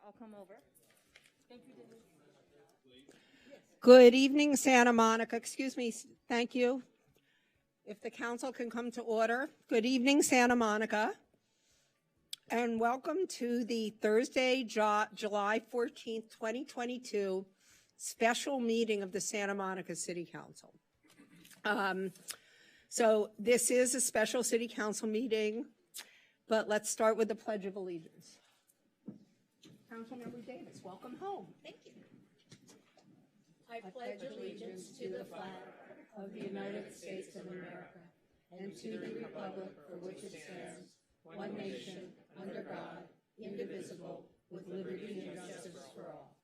I'll come over. Thank you, Denise. Good evening, Santa Monica. Excuse me. Thank you. If the council can come to order. Good evening, Santa Monica. And welcome to the Thursday, July 14th, 2022 special meeting of the Santa Monica City Council. So this is a special City Council meeting, but let's start with the Pledge of Allegiance. Councilmember Davis, welcome home. Thank you. I pledge allegiance to the flag of the United States of America and to the republic for which it stands, one nation, under God, indivisible, with liberty and justice for all.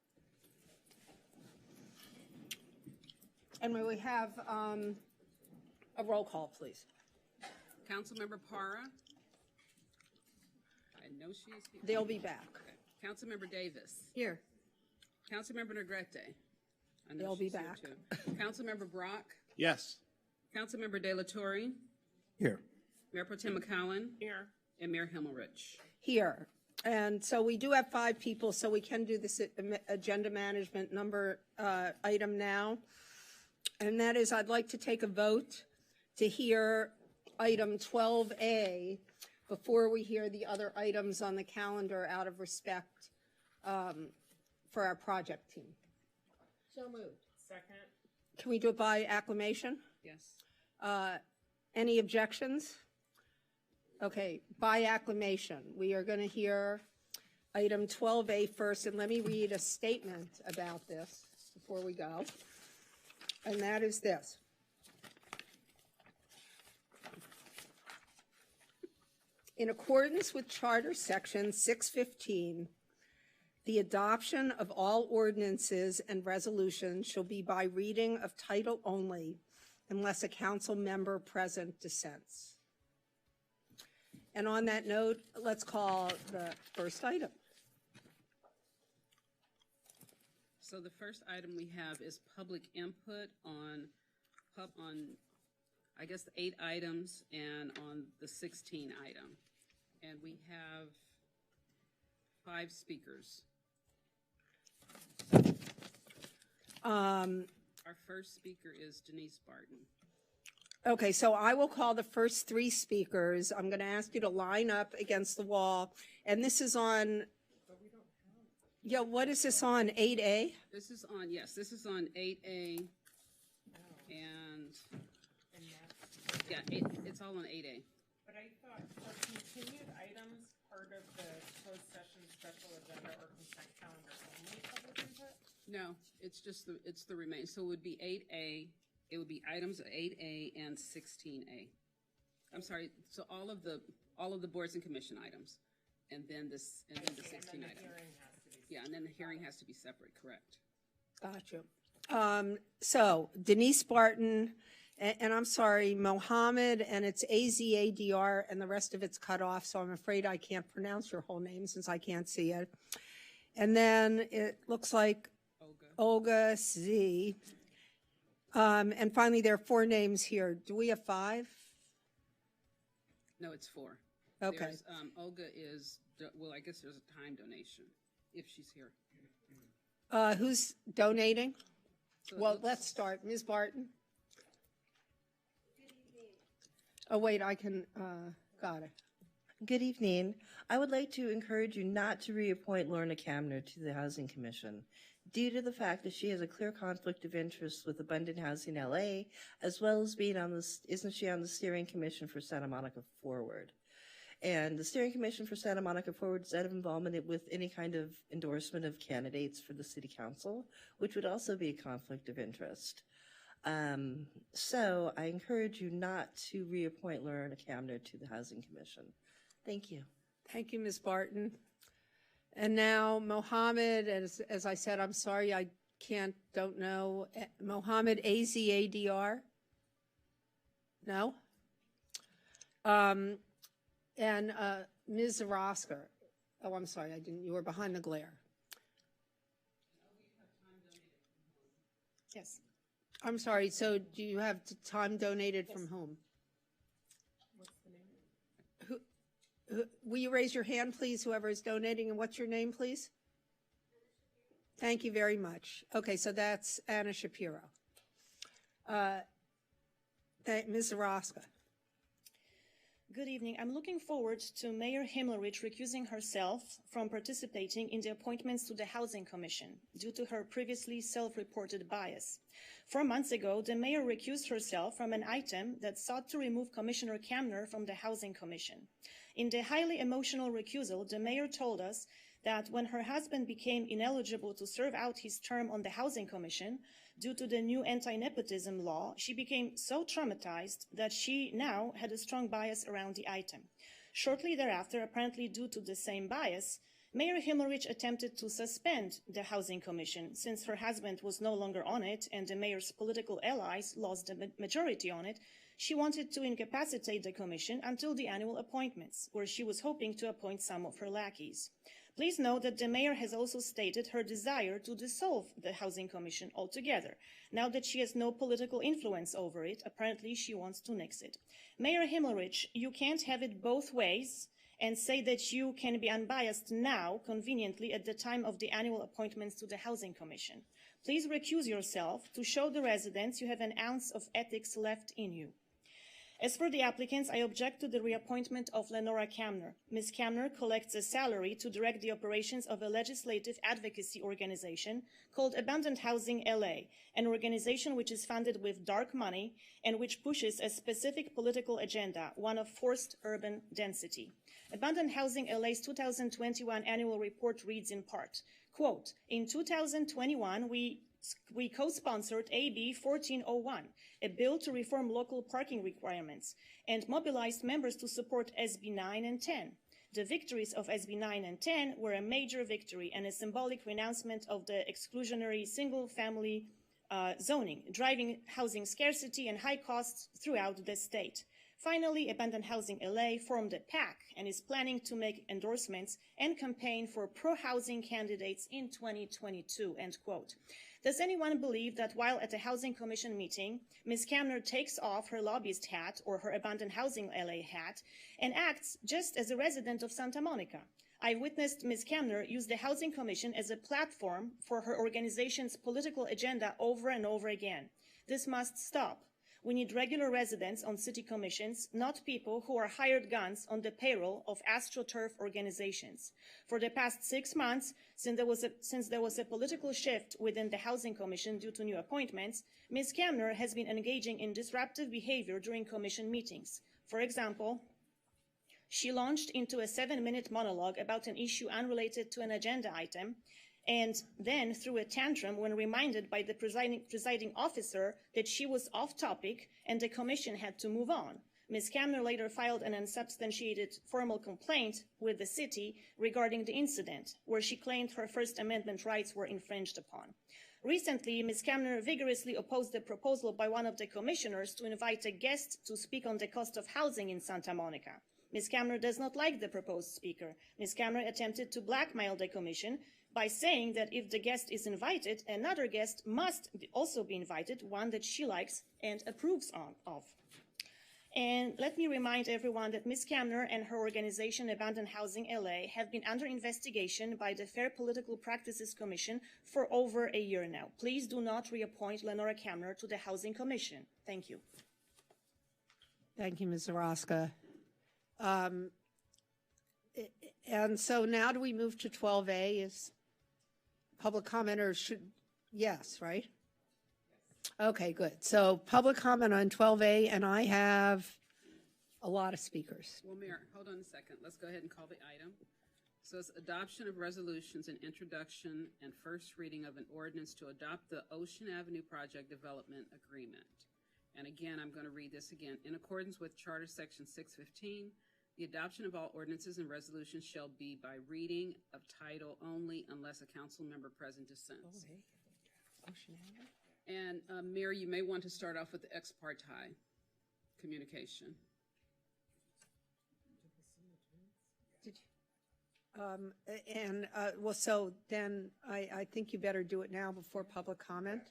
And may we have a roll call, please? Councilmember Para. I know she is here. They'll be back. Okay. Councilmember Davis. Here. Councilmember Negrete. I know They'll be she's here back. too. Councilmember Brock. Yes. Councilmember De La Torre. Here. Mayor Pro Tem McCowan. Here. And Mayor Himmelrich. Here. And so we do have 5 people, so we can do this agenda management item now. And that is, I'd like to take a vote to hear item 12A before we hear the other items on the calendar out of respect for our project team. So moved. Second. Can we do it by acclamation? Yes. Any objections? Okay, by acclamation, we are going to hear item 12A first, and let me read a statement about this before we go. And that is this. In accordance with Charter Section 615, the adoption of all ordinances and resolutions shall be by reading of title only unless a council member present dissents. And on that note, let's call the first item. So the first item we have is public input on I guess, the 8 items and on the 16 item. And we have 5 speakers. Our first speaker is Denise Barton. Okay, so I will call the first 3 speakers. I'm going to ask you to line up against the wall. And this is on, yeah, what is this on, 8A? This is on, yes, this is on 8A. And, yeah, it's all on 8A. But I thought for continued items, part of the closed session special agenda or consent calendar only public input? No, it's just it's the remain. So it would be 8A. It would be items 8A and 16A. I'm sorry. So all of the boards and commission items, and then the 16 And then the item. hearing has to be. Yeah, and then the hearing has to be separate. Correct. Gotcha. So Denise Barton, and I'm sorry, Mohammed, and it's AZADR, and the rest of it's cut off, so I'm afraid I can't pronounce your whole name since I can't see it. And then it looks like Olga Z. And finally, there are 4 names here. Do we have 5? No, it's 4. Okay. There's, Olga is, well, I guess there's a time donation if she's here. Who's donating? So it Well, looks- let's start. Ms. Barton? Oh, wait, I can, got it. Good evening. I would like to encourage you not to reappoint Lorna Kamner to the Housing Commission due to the fact that she has a clear conflict of interest with Abundant Housing LA, as well as being on the, isn't she on the Steering Commission for Santa Monica Forward? And the Steering Commission for Santa Monica Forward is out of involvement with any kind of endorsement of candidates for the City Council, which would also be a conflict of interest. So I encourage you not to reappoint Lorna Kamner to the Housing Commission. Thank you. Thank you, Ms. Barton. And now Mohammed, as I said, I'm sorry, I don't know. Mohammed, AZADR? No? And Ms. Zaraska. Oh, I'm sorry, you were behind the glare. Yes. I'm sorry, so do you have time donated from whom? What's the name? Will you raise your hand, please, whoever is donating, and what's your name, please? Thank you very much. Okay, so that's Anna Shapiro. Ms. Zaraska. Good evening. I'm looking forward to Mayor Himmelrich recusing herself from participating in the appointments to the Housing Commission due to her previously self-reported bias. 4 months ago, the mayor recused herself from an item that sought to remove Commissioner Kamner from the Housing Commission. In the highly emotional recusal, the mayor told us that when her husband became ineligible to serve out his term on the Housing Commission due to the new anti-nepotism law, she became so traumatized that she now had a strong bias around the item. Shortly thereafter, apparently due to the same bias, Mayor Himmelrich attempted to suspend the Housing Commission since her husband was no longer on it and the mayor's political allies lost the majority on it. She wanted to incapacitate the commission until the annual appointments, where she was hoping to appoint some of her lackeys. Please note that the mayor has also stated her desire to dissolve the Housing Commission altogether. Now that she has no political influence over it, apparently she wants to nix it. Mayor Himmelrich, you can't have it both ways and say that you can be unbiased now, conveniently, at the time of the annual appointments to the Housing Commission. Please recuse yourself to show the residents you have an ounce of ethics left in you. As for the applicants, I object to the reappointment of Lenora Kamner. Ms. Kamner collects a salary to direct the operations of a legislative advocacy organization called Abandoned Housing LA, an organization which is funded with dark money and which pushes a specific political agenda, one of forced urban density. Abandoned Housing LA's 2021 annual report reads in part, quote, in 2021, we co-sponsored AB 1401, a bill to reform local parking requirements, and mobilized members to support SB 9 and 10. The victories of SB 9 and 10 were a major victory and a symbolic renouncement of the exclusionary single-family zoning, driving housing scarcity and high costs throughout the state. Finally, Abandoned Housing LA formed a PAC and is planning to make endorsements and campaign for pro-housing candidates in 2022, end quote. Does anyone believe that while at a Housing Commission meeting, Ms. Kamner takes off her lobbyist hat or her Abandoned Housing LA hat and acts just as a resident of Santa Monica? I witnessed Ms. Kamner use the Housing Commission as a platform for her organization's political agenda over and over again. This must stop. We need regular residents on city commissions, not people who are hired guns on the payroll of AstroTurf organizations. For the past 6 months, since there was a political shift within the Housing Commission due to new appointments, Ms. Kamner has been engaging in disruptive behavior during commission meetings. For example, she launched into a 7-minute monologue about an issue unrelated to an agenda item, and then threw a tantrum when reminded by the presiding officer that she was off topic and the commission had to move on. Ms. Kamner later filed an unsubstantiated formal complaint with the city regarding the incident, where she claimed her First Amendment rights were infringed upon. Recently, Ms. Kamner vigorously opposed a proposal by one of the commissioners to invite a guest to speak on the cost of housing in Santa Monica. Ms. Kamner does not like the proposed speaker. Ms. Kamner attempted to blackmail the commission by saying that if the guest is invited, another guest must also be invited, one that she likes and approves of. And let me remind everyone that Ms. Kamner and her organization Abandoned Housing LA have been under investigation by the Fair Political Practices Commission for over a year now. Please do not reappoint Lenora Kamner to the Housing Commission. Thank you. Thank you, Ms. Zaraska. And so now do we move to 12A? Is public comment or should, yes, right? Okay, good. So public comment on 12A, and I have a lot of speakers. Well, Mayor, hold on a second. Let's go ahead and call the item. So it's adoption of resolutions and introduction and first reading of an ordinance to adopt the Ocean Avenue Project Development Agreement. And again, I'm going to read this again. In accordance with Charter Section 615, the adoption of all ordinances and resolutions shall be by reading of title only unless a council member present dissents. And Mayor, you may want to start off with the ex parte communication. Well, so then I think you better do it now before public comment.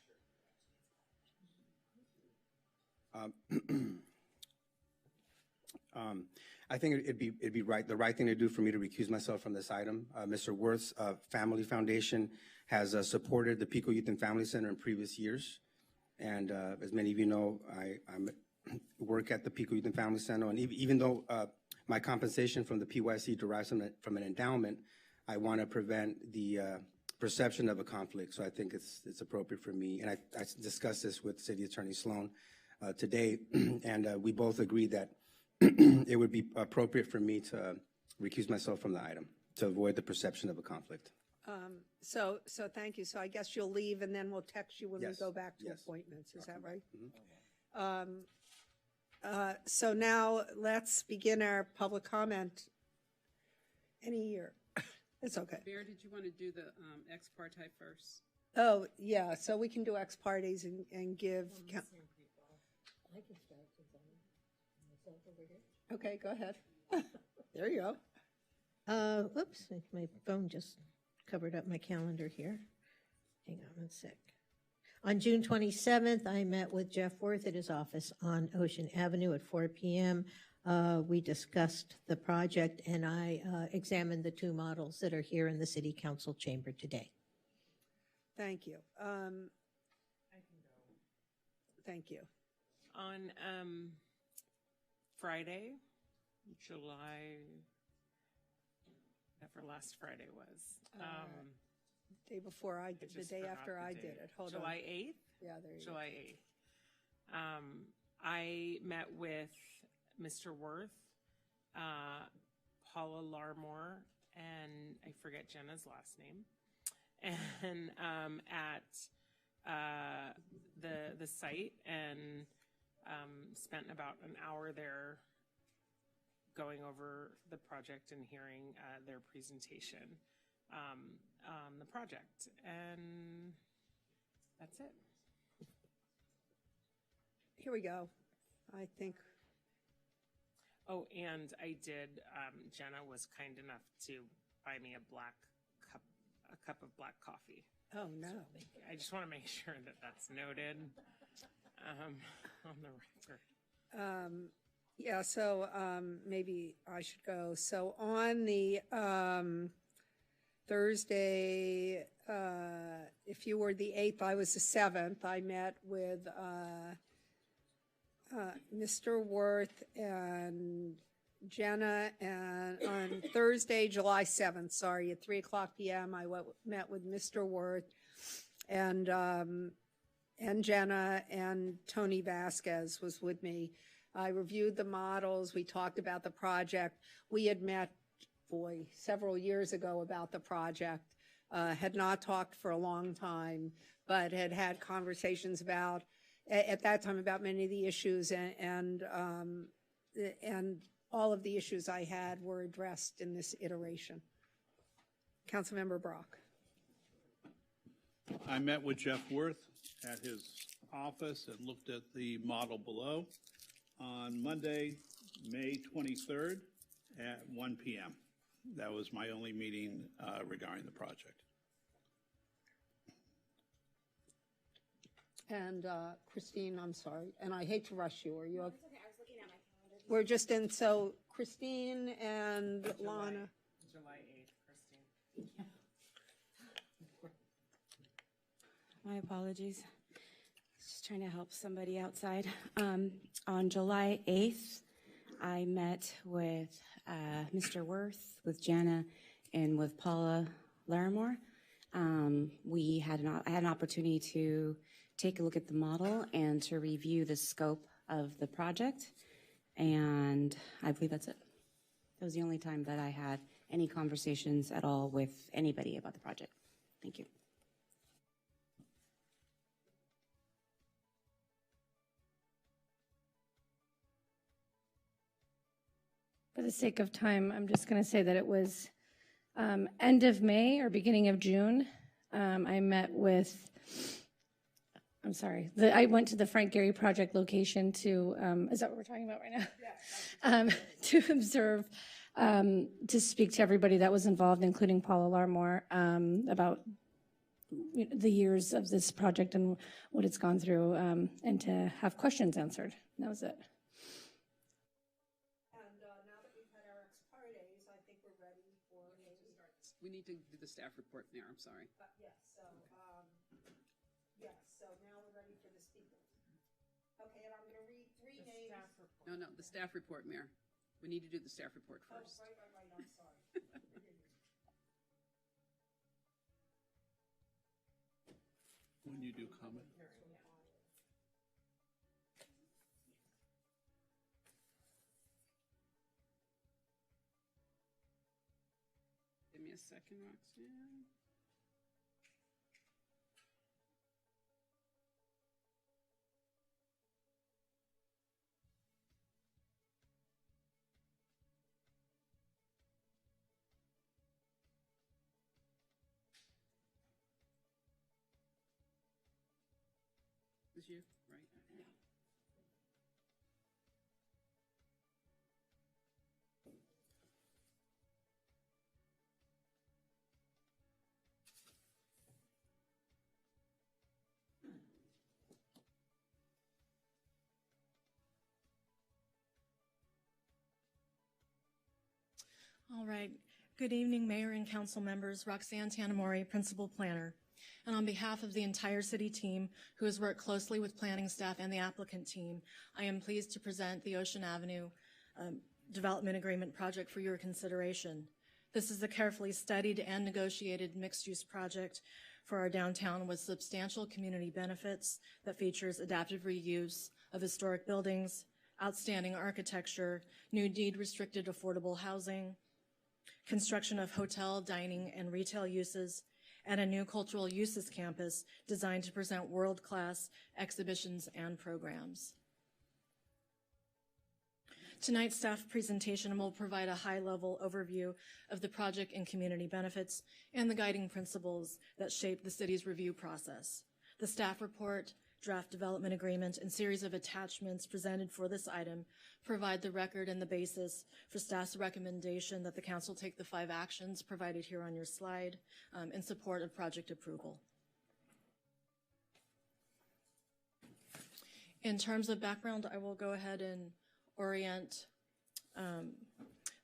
I think it'd be the right thing to do for me to recuse myself from this item. Mr. Worth's Family Foundation has supported the Pico Youth and Family Center in previous years. And as many of you know, I work at the Pico Youth and Family Center. And even though my compensation from the PYC derives from an endowment, I want to prevent the perception of a conflict. So I think it's appropriate for me. And I discussed this with City Attorney Sloan today, and we both agreed that it would be appropriate for me to recuse myself from the item to avoid the perception of a conflict. So thank you. So I guess you'll leave and then we'll text you when we Yes. go back to Yes. appointments. Is that right? So now let's begin our public comment. Any year. It's okay. Mayor, did you want to do the ex parte first? Oh, yeah, so we can do ex partes and give. I can start since I'm myself over here. Okay, go ahead. There you go. Whoops, my phone just covered up my calendar here. Hang on one sec. On June 27th, I met with Jeff Worth at his office on Ocean Avenue at 4 p.m. We discussed the project, and I examined the two models that are here in the City Council chamber today. Thank you. I can go. Thank you. On Friday, July, whatever last Friday was. Day before I did, the just day forgot after the I date. did it. Hold on. July 8th? Yeah, there you go. July 8th. I met with Mr. Worth, Paula Larmore, and I forget Jenna's last name, and at the site, and spent about an hour there going over the project and hearing their presentation on the project, and that's it. Here we go. I think, Oh, and I did, Jenna was kind enough to buy me a cup of black coffee. oh, no. I just want to make sure that that's noted on the record. Yeah, so maybe I should go. So on the Thursday, if you were the 8th, I was the 7th. I met with Mr. Worth and Jenna, and on Thursday, July 7th, sorry, at 3:00 p.m., I met with Mr. Worth and Jenna, and Tony Vasquez was with me. I reviewed the models. We talked about the project. We had met, several years ago about the project, had not talked for a long time, but had had conversations about, at that time, about many of the issues, and all of the issues I had were addressed in this iteration. Councilmember Brock. I met with Jeff Worth at his office and looked at the model below on Monday, May 23rd at 1 p.m. That was my only meeting regarding the project. And Christine, I'm sorry, and I hate to rush you. Are you? No, it's okay. I was looking at my calendar. We're just in, so Christine and Lana. July 8th, Christine. My apologies. Just trying to help somebody outside. On July 8th, I met with Mr. Worth, with Jana, and with Paula Larimore. I had an opportunity to take a look at the model and to review the scope of the project, and I believe that's it. That was the only time that I had any conversations at all with anybody about the project. Thank you. For the sake of time, I'm just going to say that it was end of May or beginning of June. I met with, I went to the Frank Gehry project location to, is that what we're talking about right now? Yeah. To observe, to speak to everybody that was involved, including Paula Larmore, about the years of this project and what it's gone through, and to have questions answered. And that was it. And now that we've We need to do the staff report, Mayor, I'm sorry. So now we're ready for the speakers. Okay, and I'm going to read three names. No, the staff report, Mayor. We need to do the staff report Oh, first. right, I'm sorry. When you do comment. Give me a second, Roxanne. This you, right? Yeah. All right. Good evening, Mayor and Council members. Roxanne Tanamori, Principal Planner. And on behalf of the entire city team, who has worked closely with planning staff and the applicant team, I am pleased to present the Ocean Avenue Development Agreement project for your consideration. This is a carefully studied and negotiated mixed-use project for our downtown with substantial community benefits that features adaptive reuse of historic buildings, outstanding architecture, new deed-restricted affordable housing, construction of hotel, dining, and retail uses, and a new cultural uses campus designed to present world-class exhibitions and programs. Tonight's staff presentation will provide a high-level overview of the project and community benefits and the guiding principles that shape the city's review process. The staff report, draft development agreement, and series of attachments presented for this item provide the record and the basis for staff's recommendation that the council take the 5 actions provided here on your slide in support of project approval. In terms of background, I will go ahead and orient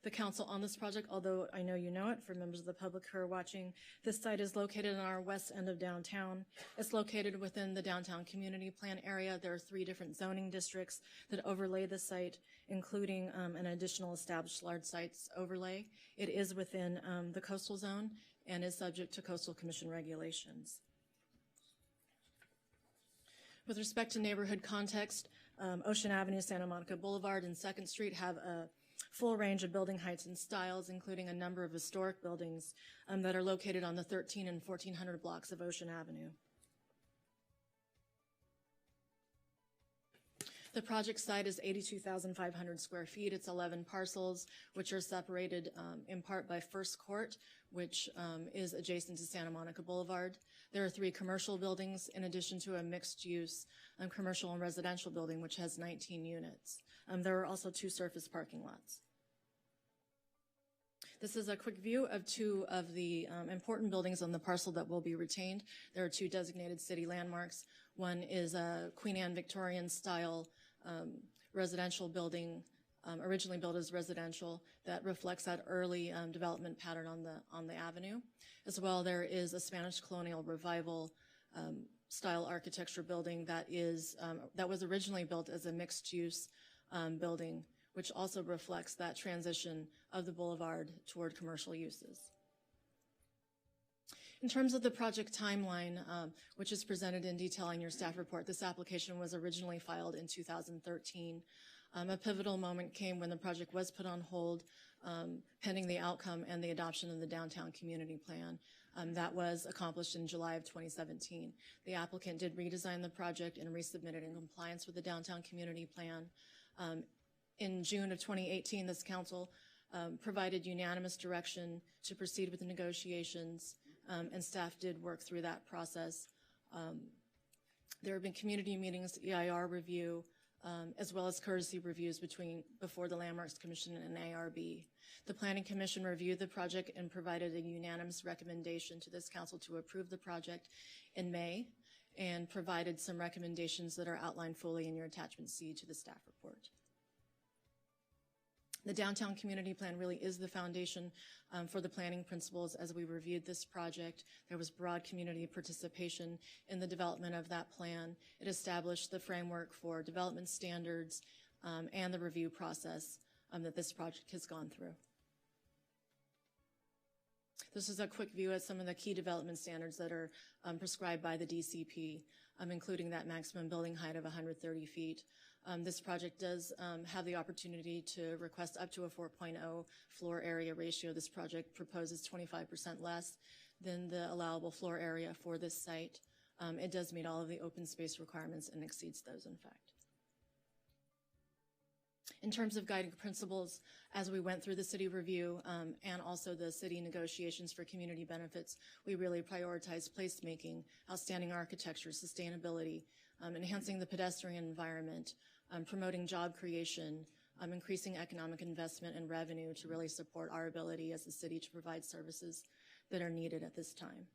the council on this project, although I know you know it for members of the public who are watching. This site is located in our west end of downtown. It's located within the downtown community plan area. There are 3 different zoning districts that overlay the site, including an additional established large sites overlay. It is within the coastal zone and is subject to Coastal Commission regulations. With respect to neighborhood context, Ocean Avenue, Santa Monica Boulevard, and 2nd Street have a full range of building heights and styles, including a number of historic buildings that are located on the 13 and 1400 blocks of Ocean Avenue. The project site is 82,500 square feet. It's 11 parcels, which are separated in part by First Court, which is adjacent to Santa Monica Boulevard. There are 3 commercial buildings in addition to a mixed-use commercial and residential building, which has 19 units. There are also 2 surface parking lots. This is a quick view of 2 of the important buildings on the parcel that will be retained. There are 2 designated city landmarks. One is a Queen Anne Victorian style residential building, originally built as residential, that reflects that early development pattern on the avenue. As well, there is a Spanish colonial revival style architecture building that was originally built as a mixed-use building, which also reflects that transition of the boulevard toward commercial uses. In terms of the project timeline, which is presented in detail in your staff report, this application was originally filed in 2013. A pivotal moment came when the project was put on hold, pending the outcome and the adoption of the downtown community plan. That was accomplished in July of 2017. The applicant did redesign the project and resubmit it in compliance with the downtown community plan. In June of 2018, this council provided unanimous direction to proceed with the negotiations, and staff did work through that process. There have been community meetings, EIR review, as well as courtesy reviews before the Landmarks Commission and ARB. The Planning Commission reviewed the project and provided a unanimous recommendation to this council to approve the project in May, and provided some recommendations that are outlined fully in your attachment C to the staff report. The Downtown Community Plan really is the foundation for the planning principles as we reviewed this project. There was broad community participation in the development of that plan. It established the framework for development standards and the review process that this project has gone through. This is a quick view at some of the key development standards that are prescribed by the DCP, including that maximum building height of 130 feet. This project does have the opportunity to request up to a 4.0 floor area ratio. This project proposes 25% less than the allowable floor area for this site. It does meet all of the open space requirements and exceeds those, in fact. In terms of guiding principles, as we went through the city review and also the city negotiations for community benefits, we really prioritized placemaking, outstanding architecture, sustainability, enhancing the pedestrian environment, promoting job creation, increasing economic investment and revenue to really support our ability as a city to provide services that are needed at this time.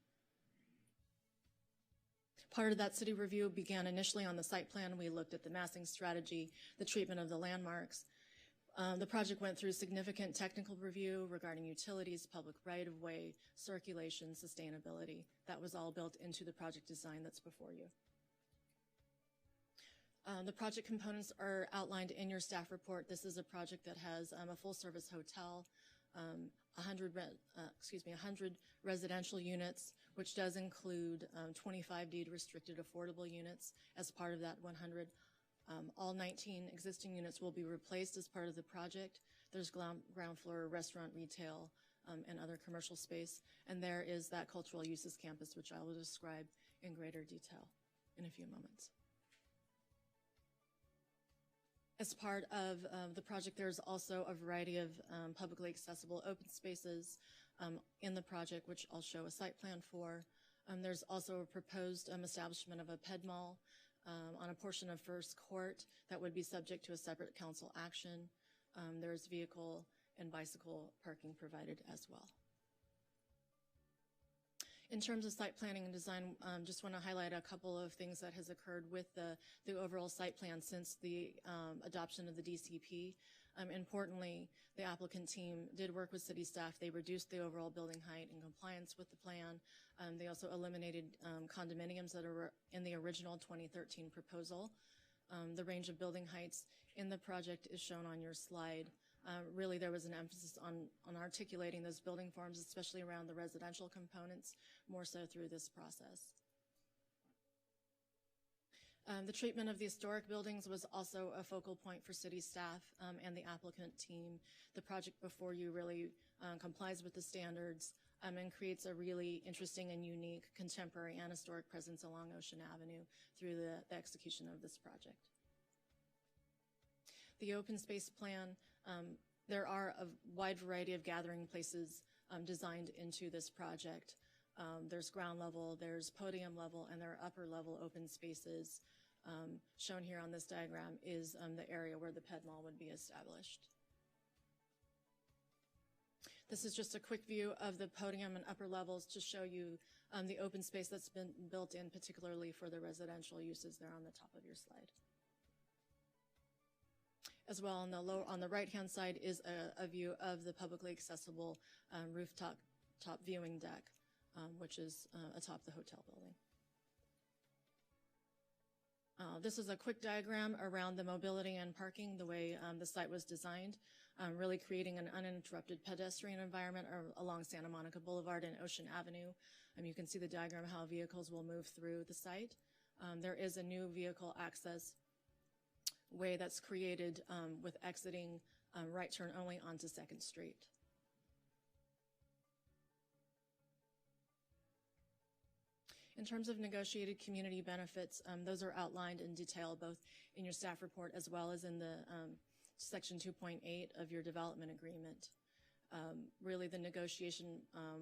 Part of that city review began initially on the site plan. We looked at the massing strategy, the treatment of the landmarks. The project went through significant technical review regarding utilities, public right-of-way, circulation, sustainability. That was all built into the project design that's before you. The project components are outlined in your staff report. This is a project that has a full-service hotel, 100 residential units, which does include 25 deed-restricted affordable units as part of that 100. All 19 existing units will be replaced as part of the project. There's ground floor restaurant, retail, and other commercial space. And there is that cultural uses campus, which I will describe in greater detail in a few moments. As part of the project, there's also a variety of publicly accessible open spaces in the project, which I'll show a site plan for. There's also a proposed establishment of a ped mall on a portion of First Court that would be subject to a separate council action. There's vehicle and bicycle parking provided as well. In terms of site planning and design, just want to highlight a couple of things that has occurred with the overall site plan since the adoption of the DCP. Importantly, the applicant team did work with city staff. They reduced the overall building height in compliance with the plan. They also eliminated condominiums that are in the original 2013 proposal. The range of building heights in the project is shown on your slide. Really, there was an emphasis on articulating those building forms, especially around the residential components, more so through this process. The treatment of the historic buildings was also a focal point for city staff and the applicant team. The project before you really complies with the standards and creates a really interesting and unique contemporary and historic presence along Ocean Avenue through the execution of this project. The open space plan, there are a wide variety of gathering places designed into this project. There's ground level, there's podium level, and there are upper level open spaces. Shown here on this diagram is the area where the ped mall would be established. This is just a quick view of the podium and upper levels to show you the open space that's been built in, particularly for the residential uses there on the top of your slide. As well, on the right-hand side is a view of the publicly accessible rooftop viewing deck, which is atop the hotel building. This is a quick diagram around the mobility and parking, the way the site was designed, really creating an uninterrupted pedestrian environment along Santa Monica Boulevard and Ocean Avenue. You can see the diagram how vehicles will move through the site. There is a new vehicle access way that's created with exiting right turn only onto 2nd Street. In terms of negotiated community benefits, those are outlined in detail both in your staff report as well as in the section 2.8 of your development agreement. Really, the negotiation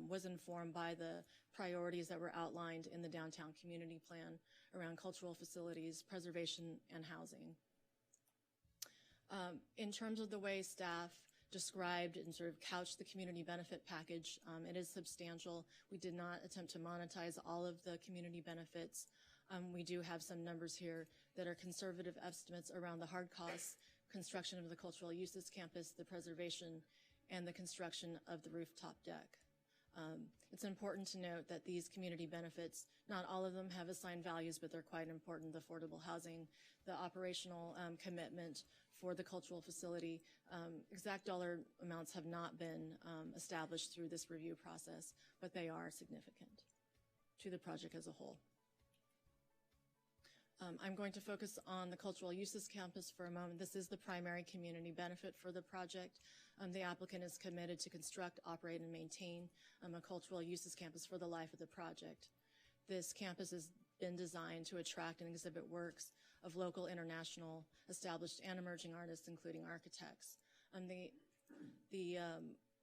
was informed by the priorities that were outlined in the downtown community plan around cultural facilities, preservation, and housing. In terms of the way staff described and sort of couched the community benefit package, it is substantial. We did not attempt to monetize all of the community benefits. We do have some numbers here that are conservative estimates around the hard costs, construction of the cultural uses campus, the preservation, and the construction of the rooftop deck. It's important to note that these community benefits, not all of them have assigned values, but they're quite important. The affordable housing, the operational commitment for the cultural facility. Exact dollar amounts have not been established through this review process, but they are significant to the project as a whole. I'm going to focus on the cultural uses campus for a moment. This is the primary community benefit for the project. The applicant is committed to construct, operate, and maintain a cultural uses campus for the life of the project. This campus has been designed to attract and exhibit works of local, international, established, and emerging artists, including architects. The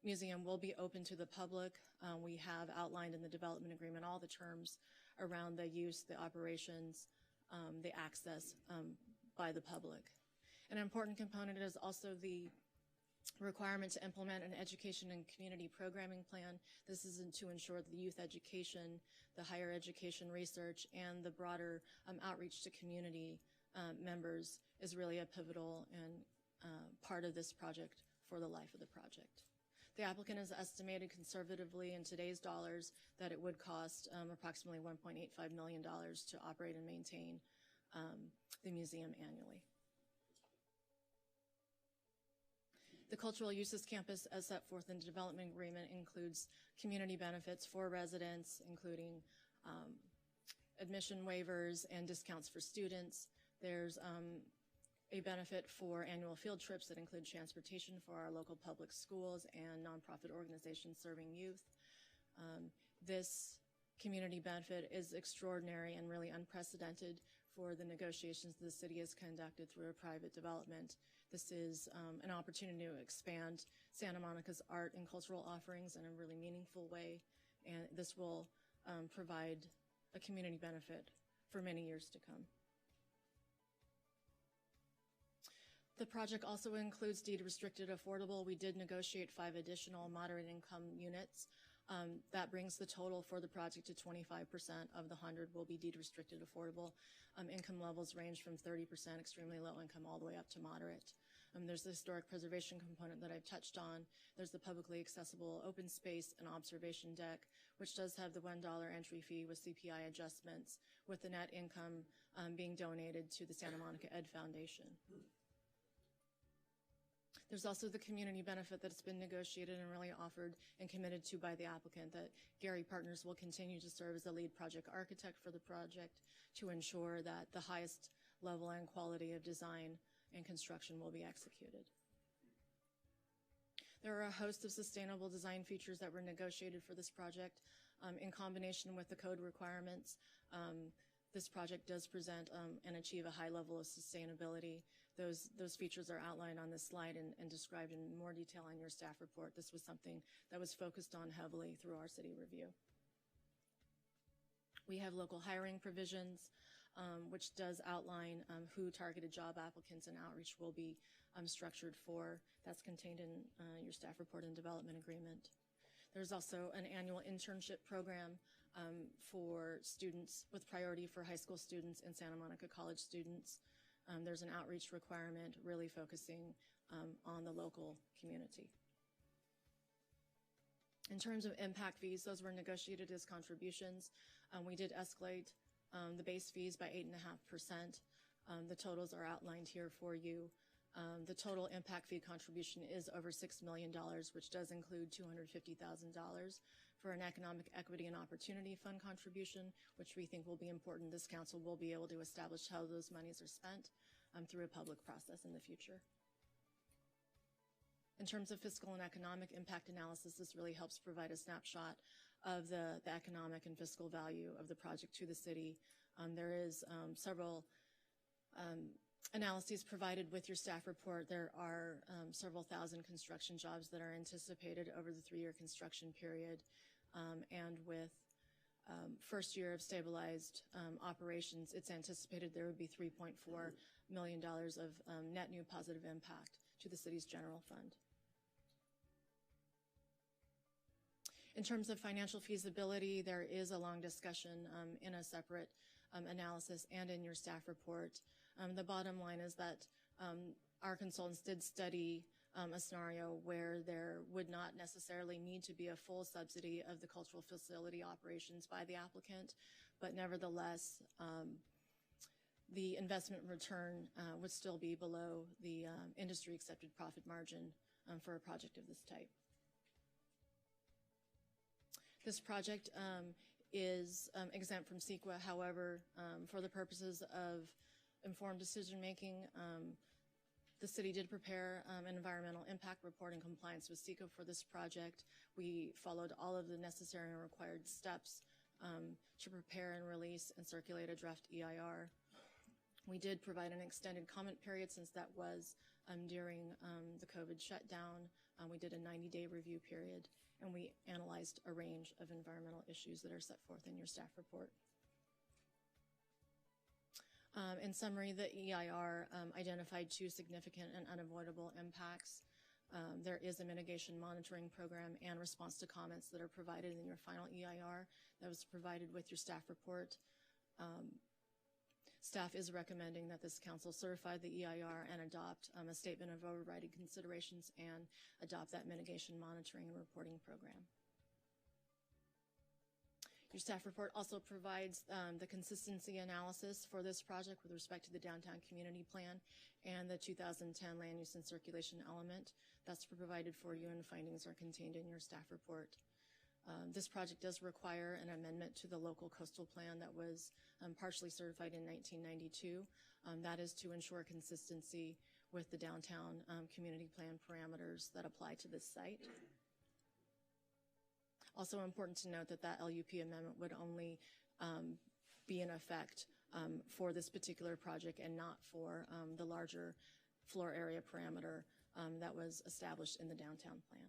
museum will be open to the public. We have outlined in the development agreement all the terms around the use, the operations, the access by the public. An important component is also the requirement to implement an education and community programming plan. This is to ensure that the youth education, the higher education research, and the broader outreach to community members is really a pivotal and part of this project for the life of the project. The applicant has estimated conservatively in today's dollars that it would cost approximately $1.85 million to operate and maintain the museum annually. The cultural uses campus, as set forth in the development agreement, includes community benefits for residents, including admission waivers and discounts for students. There's a benefit for annual field trips that include transportation for our local public schools and nonprofit organizations serving youth. This community benefit is extraordinary and really unprecedented for the negotiations the city has conducted through a private development. This is an opportunity to expand Santa Monica's art and cultural offerings in a really meaningful way, and this will provide a community benefit for many years to come. The project also includes deed restricted affordable. We did negotiate 5 additional moderate income units. That brings the total for the project to 25% of the 100 will be deed restricted affordable. Income levels range from 30% extremely low income all the way up to moderate. There's the historic preservation component that I've touched on. There's the publicly accessible open space and observation deck, which does have the $1 entry fee with CPI adjustments, with the net income being donated to the Santa Monica Ed Foundation. There's also the community benefit that's been negotiated and really offered and committed to by the applicant, that Gary Partners will continue to serve as the lead project architect for the project to ensure that the highest level and quality of design and construction will be executed. There are a host of sustainable design features that were negotiated for this project in combination with the code requirements. This project does present and achieve a high level of sustainability. Those features are outlined on this slide and described in more detail on your staff report. This was something that was focused on heavily through our city review. We have local hiring provisions, which does outline who targeted job applicants and outreach will be structured for. That's contained in your staff report and development agreement. There's also an annual internship program for students, with priority for high school students and Santa Monica College students. There's an outreach requirement really focusing on the local community. In terms of impact fees, those were negotiated as contributions. We did escalate the base fees by 8.5%. The totals are outlined here for you. The total impact fee contribution is over $6 million, which does include $250,000 for an economic equity and opportunity fund contribution, which we think will be important. This council will be able to establish how those monies are spent through a public process in the future. In terms of fiscal and economic impact analysis, this really helps provide a snapshot of the economic and fiscal value of the project to the city. There is several analyses provided with your staff report. There are several thousand construction jobs that are anticipated over the 3-year construction period. And with first year of stabilized operations, it's anticipated there would be $3.4 million of net new positive impact to the city's general fund. In terms of financial feasibility, there is a long discussion in a separate analysis and in your staff report. The bottom line is that our consultants did study a scenario where there would not necessarily need to be a full subsidy of the cultural facility operations by the applicant, but nevertheless, the investment return would still be below the industry accepted profit margin for a project of this type. This project is exempt from CEQA. However, for the purposes of informed decision making, the city did prepare an environmental impact report in compliance with CEQA for this project. We followed all of the necessary and required steps to prepare and release and circulate a draft EIR. We did provide an extended comment period since that was during the COVID shutdown. We did a 90-day review period, and we analyzed a range of environmental issues that are set forth in your staff report. In summary, the EIR identified 2 significant and unavoidable impacts. There is a mitigation monitoring program and response to comments that are provided in your final EIR that was provided with your staff report. Staff is recommending that this council certify the EIR and adopt a statement of overriding considerations and adopt that mitigation monitoring and reporting program. Your staff report also provides the consistency analysis for this project with respect to the downtown community plan and the 2010 land use and circulation element. That's provided for you, and findings are contained in your staff report. This project does require an amendment to the local coastal plan that was partially certified in 1992. That is to ensure consistency with the downtown community plan parameters that apply to this site. Also important to note that that LUP amendment would only be in effect for this particular project and not for the larger floor area parameter that was established in the downtown plan.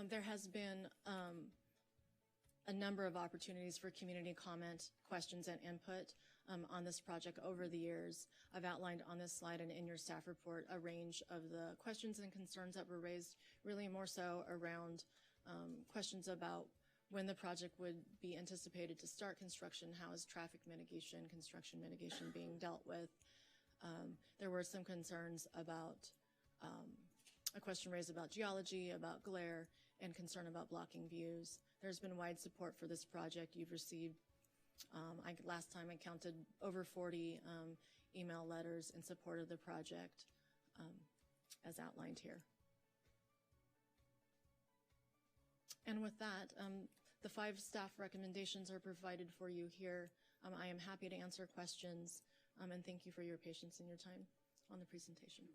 There has been a number of opportunities for community comment, questions, and input on this project over the years. I've outlined on this slide and in your staff report a range of the questions and concerns that were raised, really more so around questions about when the project would be anticipated to start construction, how is traffic mitigation, construction mitigation being dealt with. There were some concerns about a question raised about geology, about glare, and concern about blocking views. There's been wide support for this project. You've received, last time I counted, over 40 email letters in support of the project, as outlined here. And with that, the 5 staff recommendations are provided for you here. I am happy to answer questions, and thank you for your patience and your time on the presentation.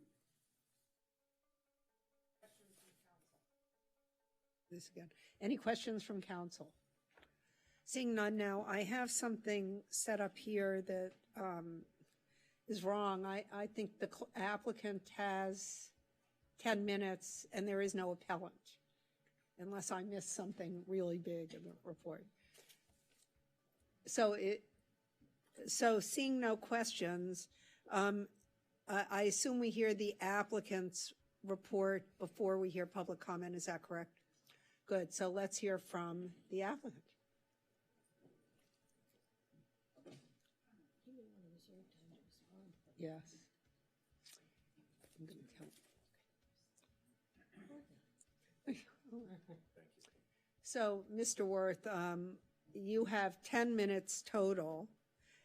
This again. Any questions from council? Seeing none now, I have something set up here that is wrong. I think the applicant has 10 minutes and there is no appellant, unless I missed something really big in the report. So seeing no questions, I assume we hear the applicant's report before we hear public comment. Is that correct? Good. So let's hear from the applicant. Yes. I'm going to tell. So, Mr. Worth, you have 10 minutes total,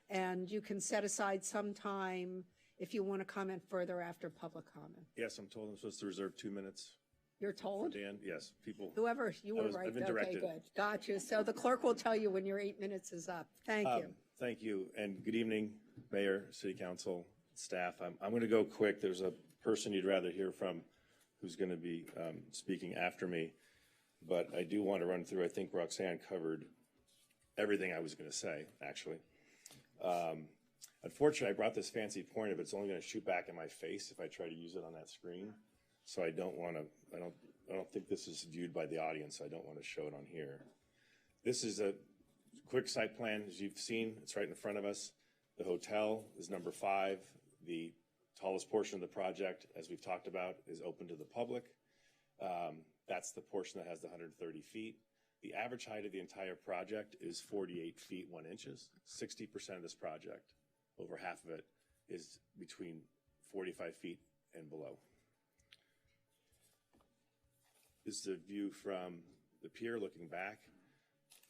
and you can set aside some time if you want to comment further after public comment. Yes, I'm told I'm supposed to reserve 2 minutes. You're told? For Dan, yes, people. Whoever, you were right. I've been Okay, directed. good. Gotcha. So the clerk will tell you when your 8 minutes is up. Thank you. Thank you, and good evening, Mayor, City Council, staff. I'm going to go quick. There's a person you'd rather hear from who's going to be speaking after me, but I do want to run through. I think Roxanne covered everything I was going to say, actually. Unfortunately, I brought this fancy pointer, but it's only going to shoot back in my face if I try to use it on that screen. So I don't want to, I don't think this is viewed by the audience. So I don't want to show it on here. This is a quick site plan. As you've seen, it's right in front of us. The hotel is number 5. The tallest portion of the project, as we've talked about, is open to the public. That's the portion that has the 130 feet. The average height of the entire project is 48 feet 1 inches. 60% of this project, over half of it, is between 45 feet and below. This is a view from the pier looking back.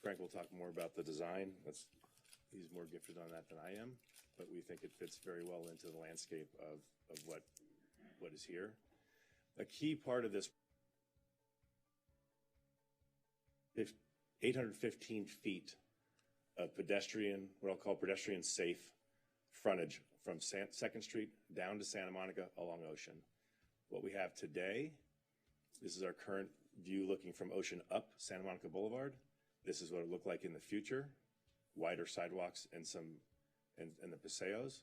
Frank will talk more about the design. He's more gifted on that than I am, but we think it fits very well into the landscape of what is here. A key part of this, 815 feet of pedestrian, what I'll call pedestrian safe frontage from 2nd Street down to Santa Monica along Ocean. What we have today, this is our current view looking from Ocean up Santa Monica Boulevard. This is what it looked like in the future, wider sidewalks and the paseos.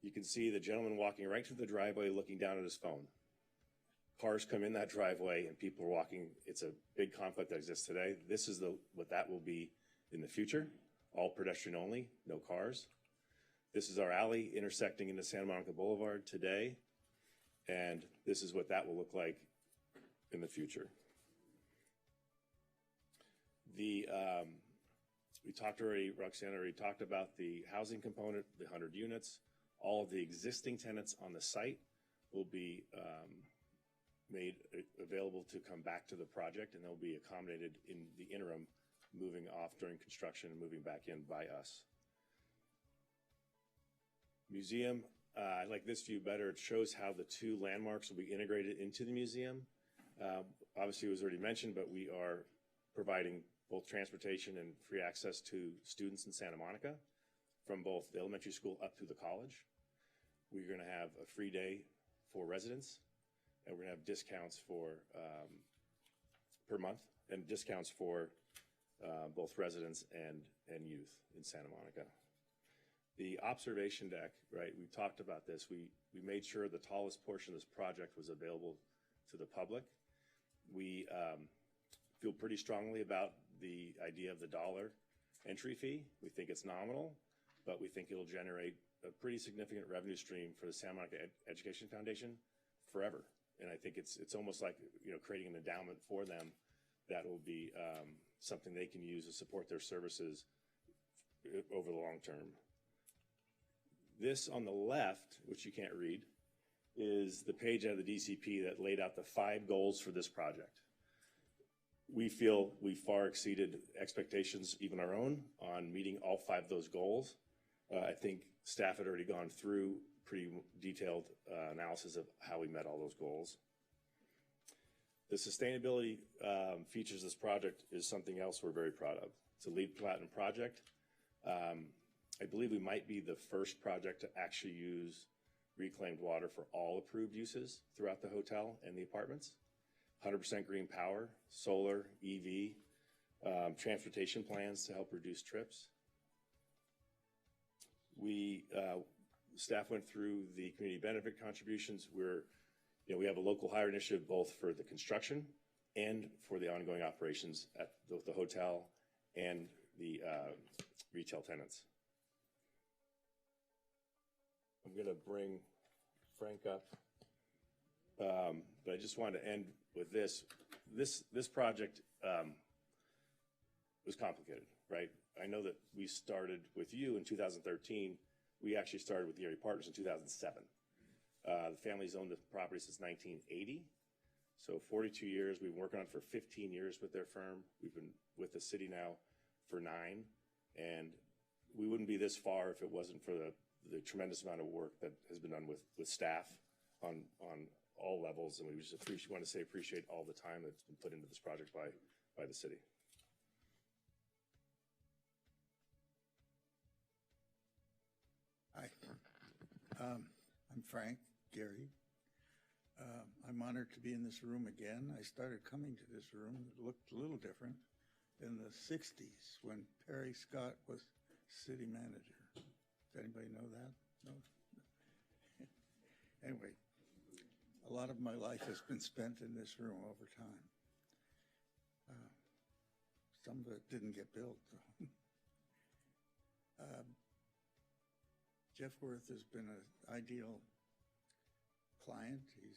You can see the gentleman walking right through the driveway looking down at his phone. Cars come in that driveway and people are walking. It's a big conflict that exists today. This is what that will be in the future, all pedestrian only, no cars. This is our alley intersecting into Santa Monica Boulevard today, and this is what that will look like in the future. We talked already, Roxanne already talked about the housing component, the 100 units. All of the existing tenants on the site will be made available to come back to the project, and they'll be accommodated in the interim, moving off during construction and moving back in by us. Museum, I like this view better. It shows how the two landmarks will be integrated into the museum. Obviously, it was already mentioned, but we are providing both transportation and free access to students in Santa Monica from both the elementary school up through the college. We're going to have a free day for residents, and we're going to have discounts for per month and discounts for both residents and youth in Santa Monica. The observation deck, right, we talked about this. We made sure the tallest portion of this project was available to the public. We feel pretty strongly about the idea of the dollar entry fee. We think it's nominal, but we think it'll generate a pretty significant revenue stream for the Santa Monica Education Foundation forever. And I think it's almost like, you know, creating an endowment for them that will be something they can use to support their services over the long term. This on the left, which you can't read, is the page out of the DCP that laid out the 5 goals for this project. We feel we far exceeded expectations, even our own, on meeting all 5 of those goals. I think staff had already gone through pretty detailed analysis of how we met all those goals. The sustainability features of this project is something else we're very proud of. It's a LEED Platinum project. I believe we might be the first project to actually use reclaimed water for all approved uses throughout the hotel and the apartments. 100% green power, solar, EV, transportation plans to help reduce trips. Staff went through the community benefit contributions. We have a local hire initiative both for the construction and for the ongoing operations at both the hotel and the retail tenants. I'm going to bring Frank up, but I just wanted to end with this. This project was complicated, right? I know that we started with you in 2013. We actually started with the Erie Partners in 2007. The family's owned the property since 1980. So 42 years. We've been working on it for 15 years with their firm. We've been with the city now for 9. And we wouldn't be this far if it wasn't for the tremendous amount of work that has been done with staff on all levels. And we just want to say appreciate all the time that's been put into this project by the city. Hi, I'm Frank Gehry. I'm honored to be in this room again. I started coming to this room. It looked a little different in the 60s when Perry Scott was city manager. Does anybody know that? No? Anyway, a lot of my life has been spent in this room over time. Some of it didn't get built, though. Jeff Worth has been an ideal client. He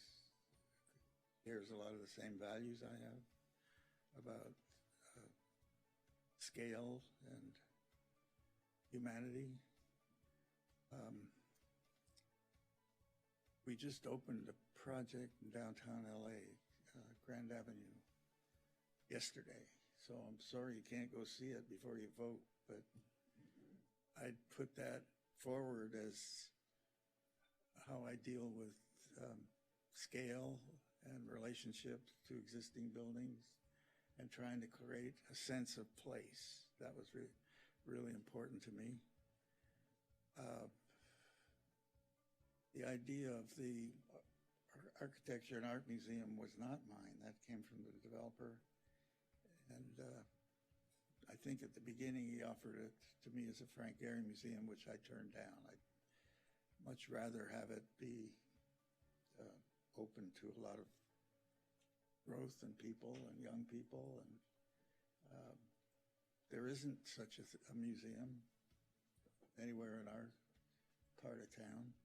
shares a lot of the same values I have about scale and humanity. we just opened a project in downtown LA, Grand Avenue, yesterday. So I'm sorry you can't go see it before you vote, but I'd put that forward as how I deal with scale and relationship to existing buildings and trying to create a sense of place. That was really important to me. The idea of the Architecture and Art Museum was not mine. That came from the developer. And I think at the beginning he offered it to me as a Frank Gehry Museum, which I turned down. I'd much rather have it be open to a lot of growth and people and young people. And there isn't such a museum anywhere in our part of town.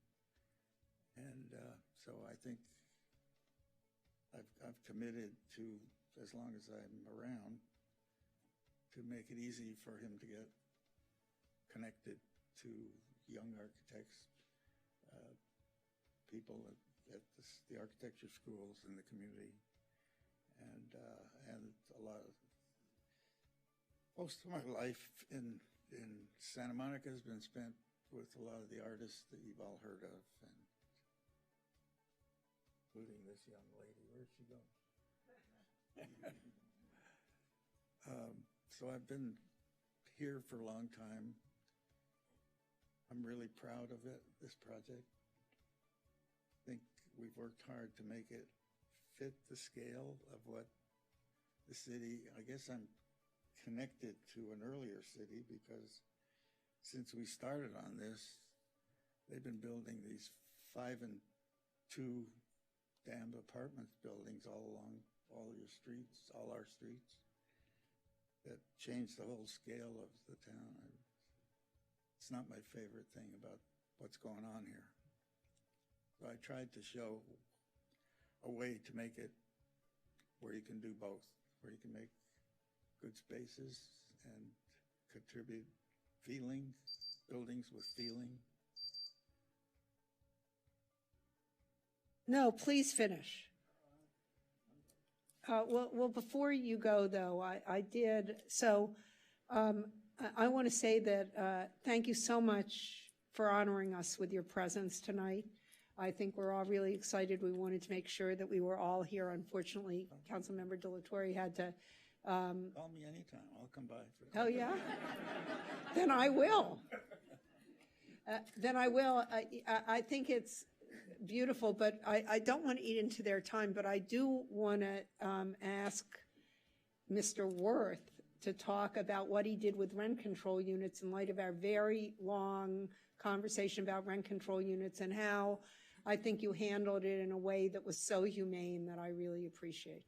And so I think I've committed to, as long as I'm around, to make it easy for him to get connected to young architects, people at the architecture schools in the community, and a lot of, most of my life in Santa Monica has been spent with a lot of the artists that you've all heard of, and including this young lady. Where'd she go? So I've been here for a long time. I'm really proud of it, this project. I think we've worked hard to make it fit the scale of what the city, I guess I'm connected to an earlier city because since we started on this, they've been building these 5 and 2 damn apartment buildings all along all your streets, all our streets, that changed the whole scale of the town. It's not my favorite thing about what's going on here. So I tried to show a way to make it where you can do both, where you can make good spaces and contribute feeling, buildings with feeling. No, please finish. Well, before you go, though, I did, so I want to say that thank you so much for honoring us with your presence tonight. I think we're all really excited. We wanted to make sure that we were all here. Unfortunately, Councilmember De La Torre had to. Call me anytime. I'll come by. Oh, yeah? Then I will. I think it's beautiful, but I don't want to eat into their time, but I do want to ask Mr. Worth to talk about what he did with rent control units in light of our very long conversation about rent control units and how I think you handled it in a way that was so humane that I really appreciate.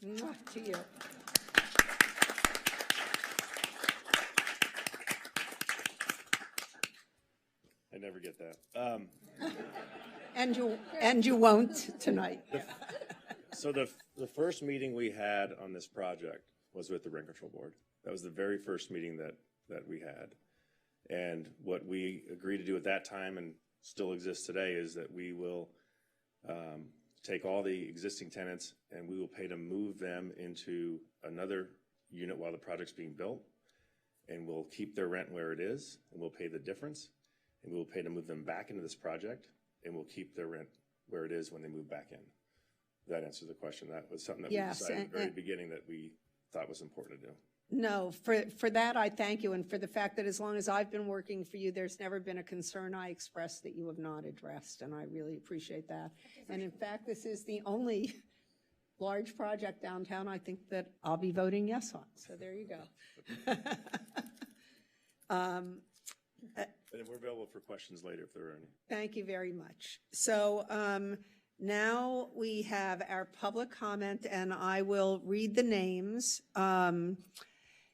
Mwah, to you. I never get that. And you won't tonight. So the first meeting we had on this project was with the Rent Control Board. That was the very first meeting that we had. And what we agreed to do at that time and still exists today is that we will take all the existing tenants and we will pay to move them into another unit while the project's being built. And we'll keep their rent where it is and we'll pay the difference. And we'll pay to move them back into this project and we'll keep their rent where it is when they move back in. That answers the question. That was something that we decided at the very beginning that we thought was important to do. No, for that I thank you, and for the fact that as long as I've been working for you, there's never been a concern I expressed that you have not addressed, and I really appreciate that. And in fact, this is the only large project downtown I think that I'll be voting yes on, so there you go. And we're available for questions later if there are any. Thank you very much. So now we have our public comment, and I will read the names.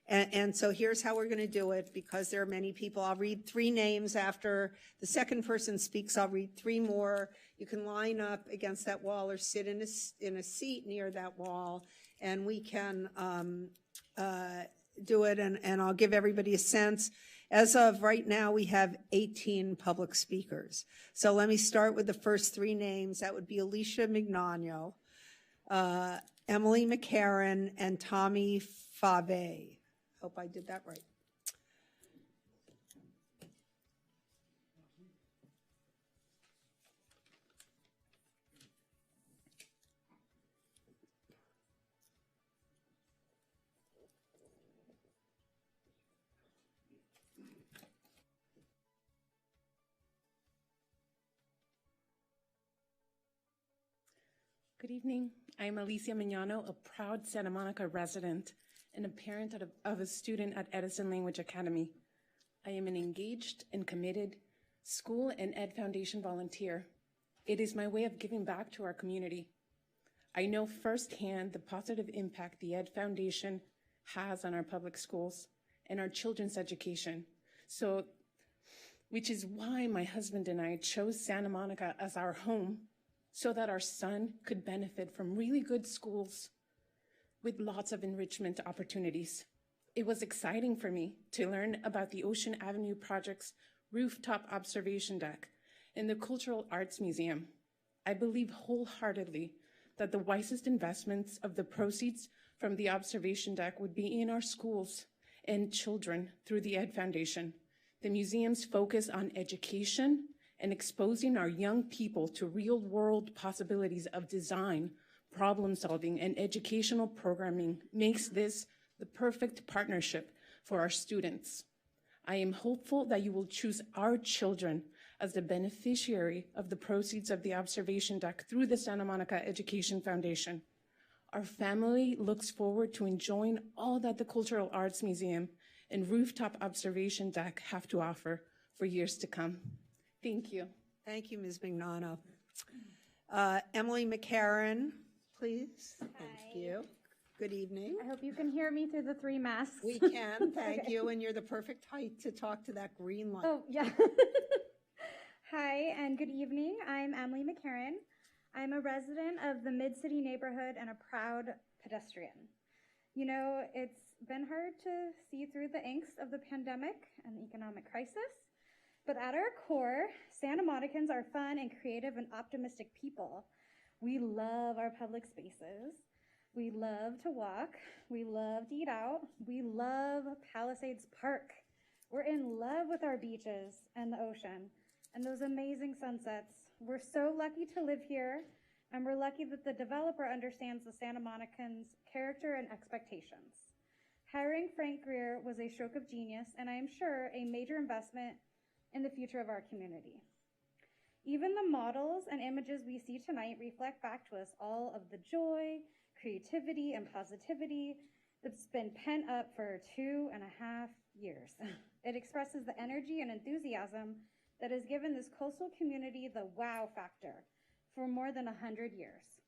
And so here's how we're going to do it, because there are many people. I'll read 3 names. After the second person speaks, I'll read 3 more. You can line up against that wall or sit in a seat near that wall, and we can do it, and I'll give everybody a sense. As of right now, we have 18 public speakers. So let me start with the first three names. That would be Alicia Mignano, Emily McCarran, and Tommy Fave. Hope I did that right. Good evening. I am Alicia Mignano, a proud Santa Monica resident and a parent of a student at Edison Language Academy. I am an engaged and committed school and Ed Foundation volunteer. It is my way of giving back to our community. I know firsthand the positive impact the Ed Foundation has on our public schools and our children's education. Which is why my husband and I chose Santa Monica as our home, so that our son could benefit from really good schools with lots of enrichment opportunities. It was exciting for me to learn about the Ocean Avenue Project's rooftop observation deck and the Cultural Arts Museum. I believe wholeheartedly that the wisest investments of the proceeds from the observation deck would be in our schools and children through the Ed Foundation. The museum's focus on education and exposing our young people to real-world possibilities of design, problem-solving, and educational programming makes this the perfect partnership for our students. I am hopeful that you will choose our children as the beneficiary of the proceeds of the observation deck through the Santa Monica Education Foundation. Our family looks forward to enjoying all that the Cultural Arts Museum and rooftop observation deck have to offer for years to come. Thank you. Thank you, Ms. Mignano. Emily McCarran, please. Thank you. Good evening. I hope you can hear me through the three masks. We can, thank Okay. you, and you're the perfect height to talk to that green light. Oh, yeah. Hi, and good evening. I'm Emily McCarran. I'm a resident of the Mid-City neighborhood and a proud pedestrian. You know, it's been hard to see through the angst of the pandemic and the economic crisis. But at our core, Santa Monicans are fun and creative and optimistic people. We love our public spaces. We love to walk. We love to eat out. We love Palisades Park. We're in love with our beaches and the ocean and those amazing sunsets. We're so lucky to live here, and we're lucky that the developer understands the Santa Monicans' character and expectations. Hiring Frank Greer was a stroke of genius, and I am sure a major investment in the future of our community. Even the models and images we see tonight reflect back to us all of the joy, creativity, and positivity that's been pent up for 2.5 years. It expresses the energy and enthusiasm that has given this coastal community the wow factor for more than 100 years.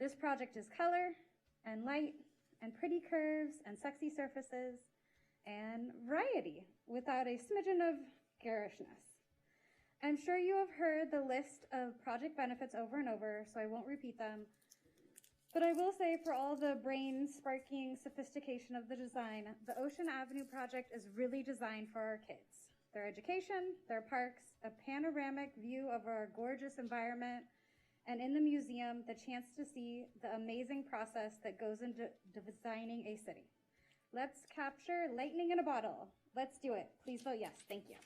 This project is color and light and pretty curves and sexy surfaces and variety without a smidgen of garishness. I'm sure you have heard the list of project benefits over and over, so I won't repeat them. But I will say, for all the brain-sparking sophistication of the design, the Ocean Avenue project is really designed for our kids. Their education, their parks, a panoramic view of our gorgeous environment, and in the museum, the chance to see the amazing process that goes into designing a city. Let's capture lightning in a bottle. Let's do it. Please vote yes. Thank you.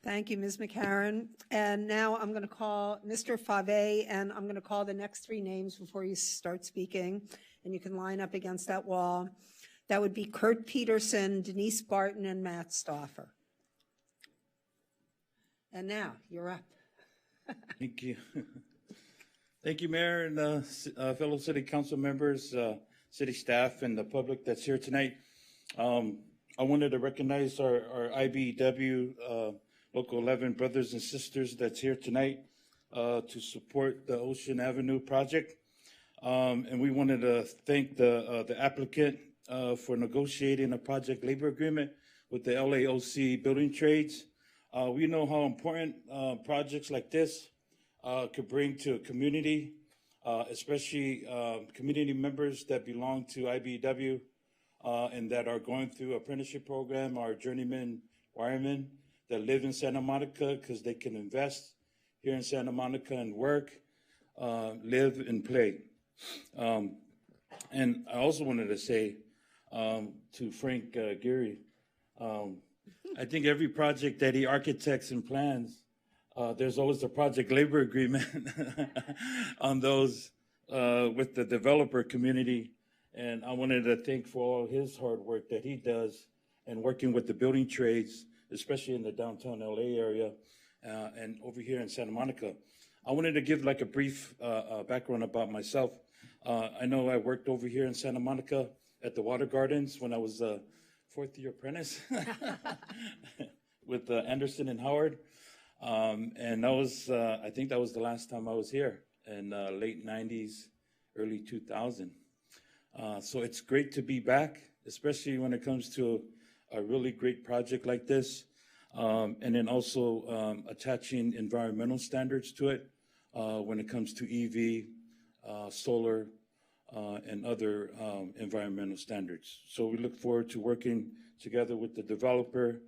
Thank you, Ms. McCarran. And now I'm going to call Mr. Fave, and I'm going to call the next three names before you start speaking, and you can line up against that wall. That would be Kurt Peterson, Denise Barton, and Matt Stauffer. And now, you're up. Thank you. Thank you, Mayor, and fellow city council members, city staff, and the public that's here tonight. I wanted to recognize our IBEW Local 11 brothers and sisters that's here tonight to support the Ocean Avenue project. And we wanted to thank the applicant for negotiating a project labor agreement with the LAOC Building Trades. We know how important projects like this could bring to a community, especially community members that belong to IBEW and that are going through apprenticeship program, our journeyman wiremen that live in Santa Monica because they can invest here in Santa Monica and work, live and play. And I also wanted to say to Frank Gehry, I think every project that he architects and plans, there's always a project labor agreement on those with the developer community. And I wanted to thank for all his hard work that he does and working with the building trades, especially in the downtown LA area and over here in Santa Monica. I wanted to give like a brief background about myself. I know I worked over here in Santa Monica at the Water Gardens when I was a fourth-year apprentice with Anderson and Howard. And that was, I think that was the last time I was here in late 90s, early 2000. So it's great to be back, especially when it comes to a really great project like this. And then also attaching environmental standards to it when it comes to EV, solar, and other environmental standards. So we look forward to working together with the developer,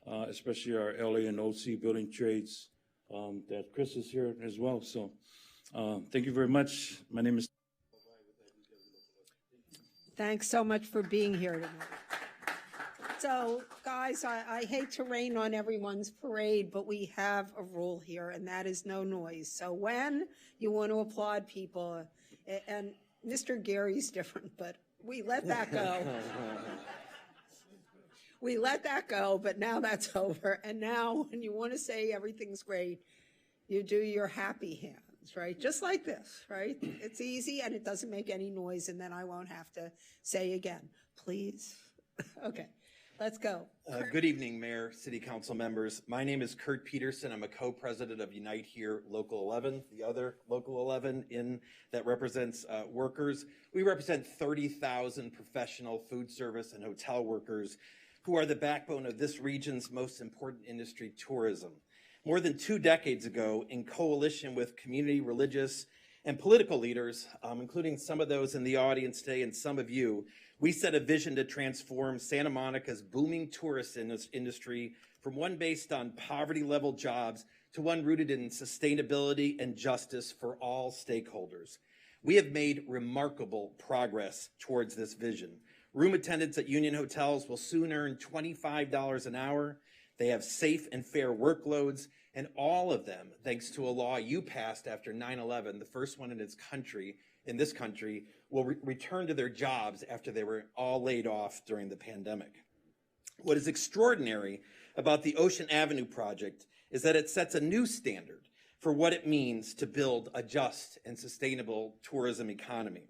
especially our LA and OC building trades, that Chris is here as well. So thank you very much. My name is. Thanks so much for being here tonight. So, guys, I hate to rain on everyone's parade, but we have a rule here, and that is no noise. So when you want to applaud people, and Mr. Gary's different, but we let that go. We let that go, but now that's over. And now when you want to say everything's great, you do your happy hands, right? Just like this, right? It's easy and it doesn't make any noise, and then I won't have to say again, please. Okay, let's go. Good evening, Mayor, City Council members. My name is Kurt Peterson. I'm a co-president of Unite Here Local 11, the other Local 11 that represents workers. We represent 30,000 professional food service and hotel workers who are the backbone of this region's most important industry, tourism. More than 2 decades ago, in coalition with community, religious, and political leaders, including some of those in the audience today and some of you, we set a vision to transform Santa Monica's booming tourist industry from one based on poverty-level jobs to one rooted in sustainability and justice for all stakeholders. We have made remarkable progress towards this vision. Room attendants at Union Hotels will soon earn $25 an hour. They have safe and fair workloads, and all of them, thanks to a law you passed after 9/11, the first one in this country, will return to their jobs after they were all laid off during the pandemic. What is extraordinary about the Ocean Avenue project is that it sets a new standard for what it means to build a just and sustainable tourism economy.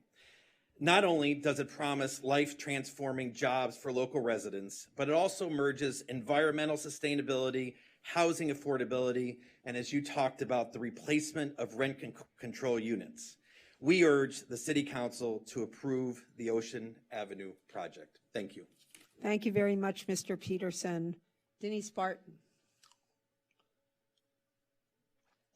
Not only does it promise life-transforming jobs for local residents, but it also merges environmental sustainability, housing affordability, and as you talked about, the replacement of rent control units. We urge the City Council to approve the Ocean Avenue project. Thank you. Thank you very much, Mr. Peterson. Denise Barton.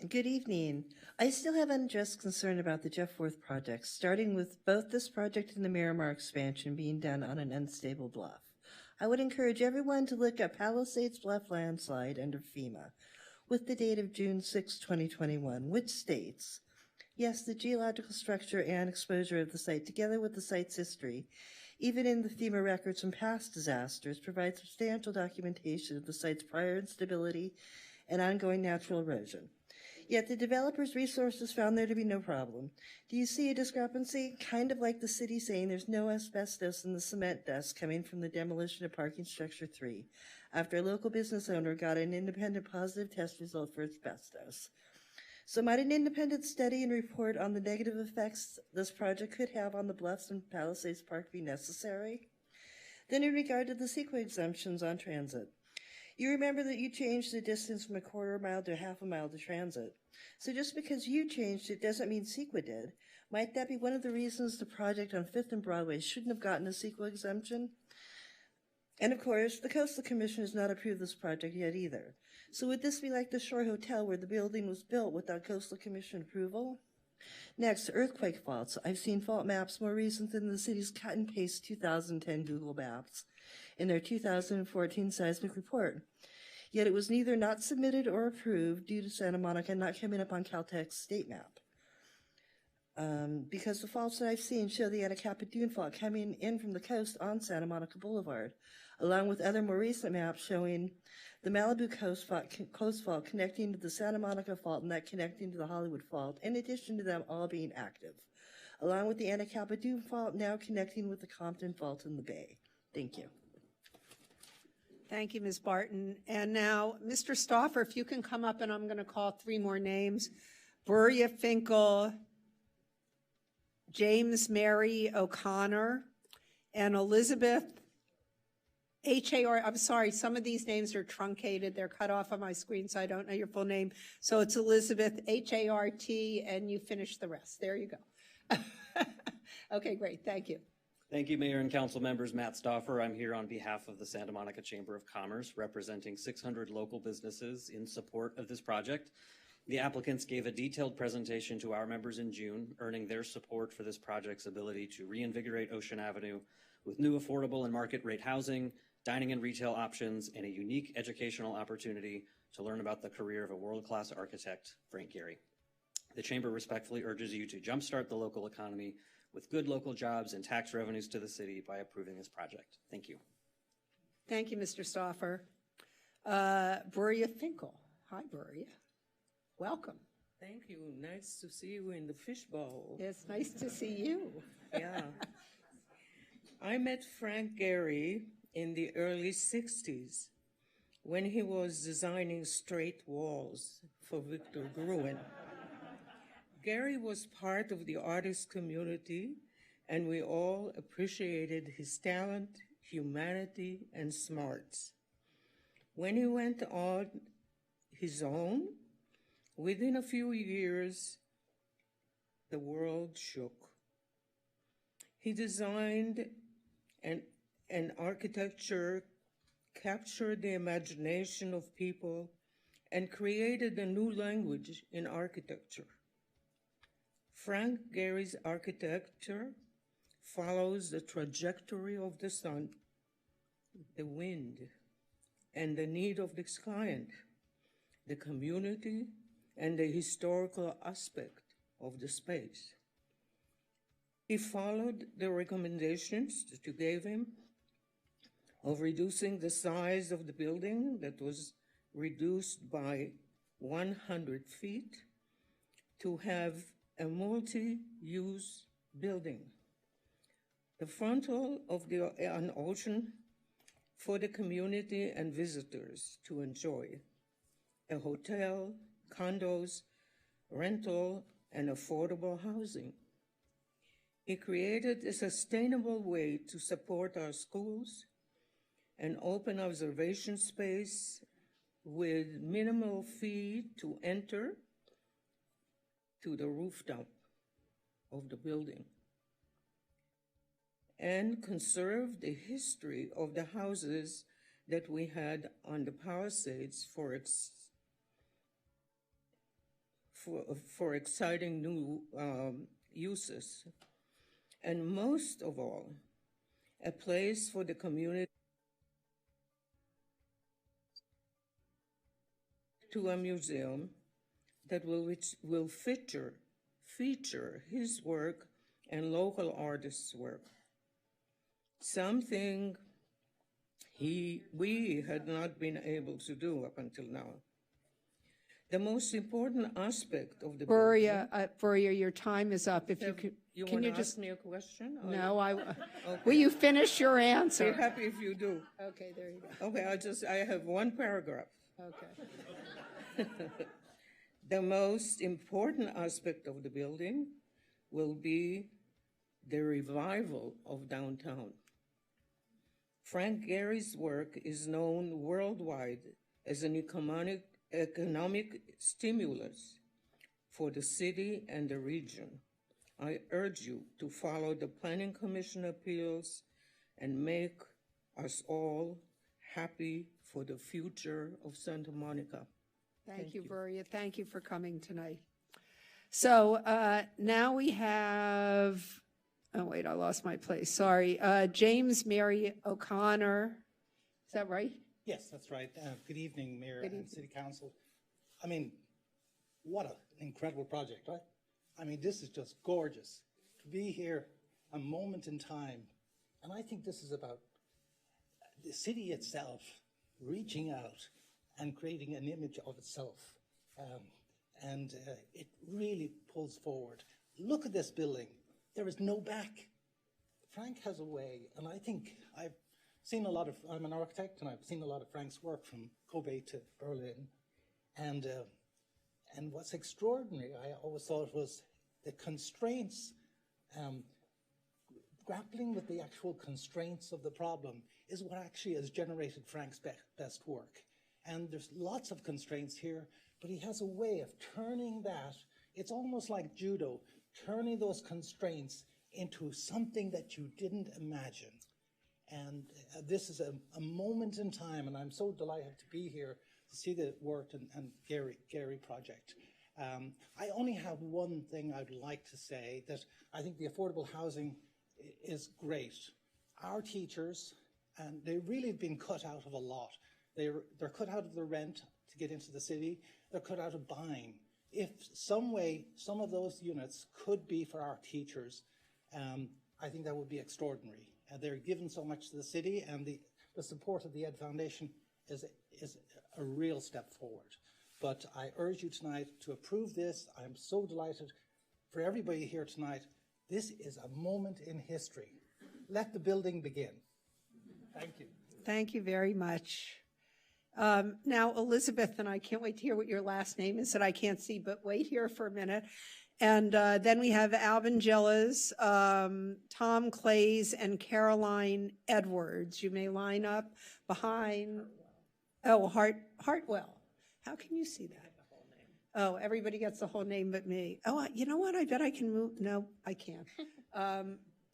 Good evening. I still have unjust concern about the Jeff Worth project, starting with both this project and the Miramar expansion being done on an unstable bluff. I would encourage everyone to look up Palisades Bluff landslide under FEMA with the date of June 6, 2021, which states, yes, the geological structure and exposure of the site, together with the site's history, even in the FEMA records from past disasters, provide substantial documentation of the site's prior instability and ongoing natural erosion. Yet the developer's resources found there to be no problem. Do you see a discrepancy? Kind of like the city saying there's no asbestos in the cement dust coming from the demolition of parking structure 3, after a local business owner got an independent positive test result for asbestos. So might an independent study and report on the negative effects this project could have on the Bluffs and Palisades Park be necessary? Then in regard to the CEQA exemptions on transit, you remember that you changed the distance from a quarter mile to half a mile to transit. So just because you changed it doesn't mean CEQA did. Might that be one of the reasons the project on 5th and Broadway shouldn't have gotten a CEQA exemption? And of course, the Coastal Commission has not approved this project yet either. So would this be like the Shore Hotel where the building was built without Coastal Commission approval? Next, earthquake faults. I've seen fault maps more recent than the city's cut and paste 2010 Google Maps in their 2014 seismic report. Yet it was neither not submitted or approved due to Santa Monica not coming up on Caltech's state map. Because the faults that I've seen show the Anacapa Dune Fault coming in from the coast on Santa Monica Boulevard, along with other more recent maps showing the Malibu Coast Fault connecting to the Santa Monica Fault and that connecting to the Hollywood Fault, in addition to them all being active, along with the Anacapa Dune Fault now connecting with the Compton Fault in the Bay. Thank you. Thank you, Ms. Barton. And now, Mr. Stauffer, if you can come up, and I'm going to call three more names. Buria Finkel, James Mary O'Connor, and Elizabeth H-A-R. I'm sorry, some of these names are truncated. They're cut off on my screen, so I don't know your full name. So it's Elizabeth H-A-R-T, and you finish the rest. There you go. Okay, great. Thank you. Thank you, Mayor and Council members. Matt Stauffer. I'm here on behalf of the Santa Monica Chamber of Commerce, representing 600 local businesses in support of this project. The applicants gave a detailed presentation to our members in June, earning their support for this project's ability to reinvigorate Ocean Avenue with new affordable and market rate housing, dining and retail options, and a unique educational opportunity to learn about the career of a world-class architect, Frank Gehry. The Chamber respectfully urges you to jumpstart the local economy with good local jobs and tax revenues to the city by approving this project. Thank you. Thank you, Mr. Stauffer. Buria Finkel. Hi, Buria. Welcome. Thank you. Nice to see you in the fishbowl. It's nice to see you. Yeah. I met Frank Gehry in the early 60s when he was designing straight walls for Victor Gruen. Gehry was part of the artist community, and we all appreciated his talent, humanity, and smarts. When he went on his own, within a few years, the world shook. He designed an architecture, captured the imagination of people, and created a new language in architecture. Frank Gehry's architecture follows the trajectory of the sun, the wind, and the need of this client, the community, and the historical aspect of the space. He followed the recommendations that you gave him of reducing the size of the building that was reduced by 100 feet to have a multi-use building. The frontal of an ocean for the community and visitors to enjoy. A hotel, condos, rental, and affordable housing. He created a sustainable way to support our schools, an open observation space with minimal fee to enter to the rooftop of the building, and conserve the history of the houses that we had on the Palisades for exciting new uses. And most of all, a place for the community to a museum that will feature his work and local artists' work. Something we had not been able to do up until now. The most important aspect of the Buria, your time is up. If you could, you can want you to just ask me a question? Or No, Okay. Will you finish your answer? Be happy if you do. Okay, there you go. Okay, I have one paragraph. Okay. The most important aspect of the building will be the revival of downtown. Frank Gehry's work is known worldwide as an economic stimulus for the city and the region. I urge you to follow the Planning Commission appeals and make us all happy for the future of Santa Monica. Thank you, Buria. Thank you for coming tonight. So now we have, oh wait, I lost my place, sorry. James Mary O'Connor, is that right? Yes, that's right. Good evening, Mayor Good and City Council. I mean, what an incredible project, right? I mean, this is just gorgeous. To be here a moment in time, and I think this is about the city itself reaching out and creating an image of itself. It really pulls forward. Look at this building. There is no back. Frank has a way, and I think I've seen a lot of, I'm an architect, and I've seen a lot of Frank's work from Kobe to Berlin. And what's extraordinary, I always thought, was the constraints, grappling with the actual constraints of the problem is what actually has generated Frank's best work. And there's lots of constraints here, but he has a way of turning that, it's almost like judo, turning those constraints into something that you didn't imagine. And this is a moment in time, and I'm so delighted to be here to see the work and Gary project. I only have one thing I'd like to say, that I think the affordable housing is great. Our teachers, and they've really been cut out of a lot. They're cut out of the rent to get into the city. They're cut out of buying. If some way, some of those units could be for our teachers, I think that would be extraordinary. They're given so much to the city, and the support of the Ed Foundation is a real step forward. But I urge you tonight to approve this. I'm so delighted for everybody here tonight. This is a moment in history. Let the building begin. Thank you. Thank you very much. Now, Elizabeth, and I can't wait to hear what your last name is that I can't see, but wait here for a minute. And then we have Alvin Gillis, Tom Clays, and Caroline Edwards. You may line up behind, Hartwell. How can you see that? Oh, everybody gets the whole name but me. Oh, you know what? I bet I can move. No, I can't.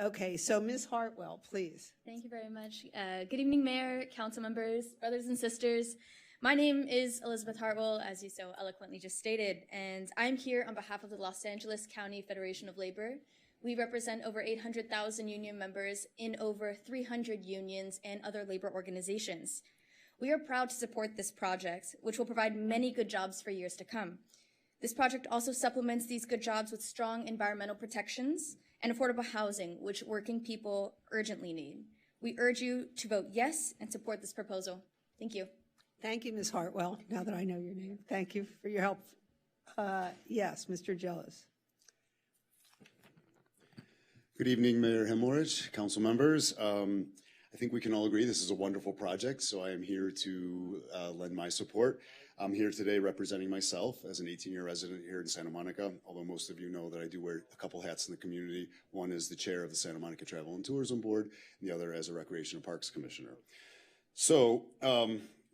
Okay, so Ms. Hartwell, please. Thank you very much. Good evening, Mayor, council members, brothers and sisters. My name is Elizabeth Hartwell, as you so eloquently just stated, and I'm here on behalf of the Los Angeles County Federation of Labor. We represent over 800,000 union members in over 300 unions and other labor organizations. We are proud to support this project, which will provide many good jobs for years to come. This project also supplements these good jobs with strong environmental protections and affordable housing, which working people urgently need. We urge you to vote yes and support this proposal. Thank you. Thank you, Ms. Hartwell, now that I know your name. Thank you for your help. Yes, Mr. Gillis. Good evening, Mayor Hemorich, council members. I think we can all agree this is a wonderful project, so I am here to lend my support. I'm here today representing myself as an 18-year resident here in Santa Monica, although most of you know that I do wear a couple hats in the community. One is the chair of the Santa Monica Travel and Tourism Board, and the other as a Recreation and Parks Commissioner. So,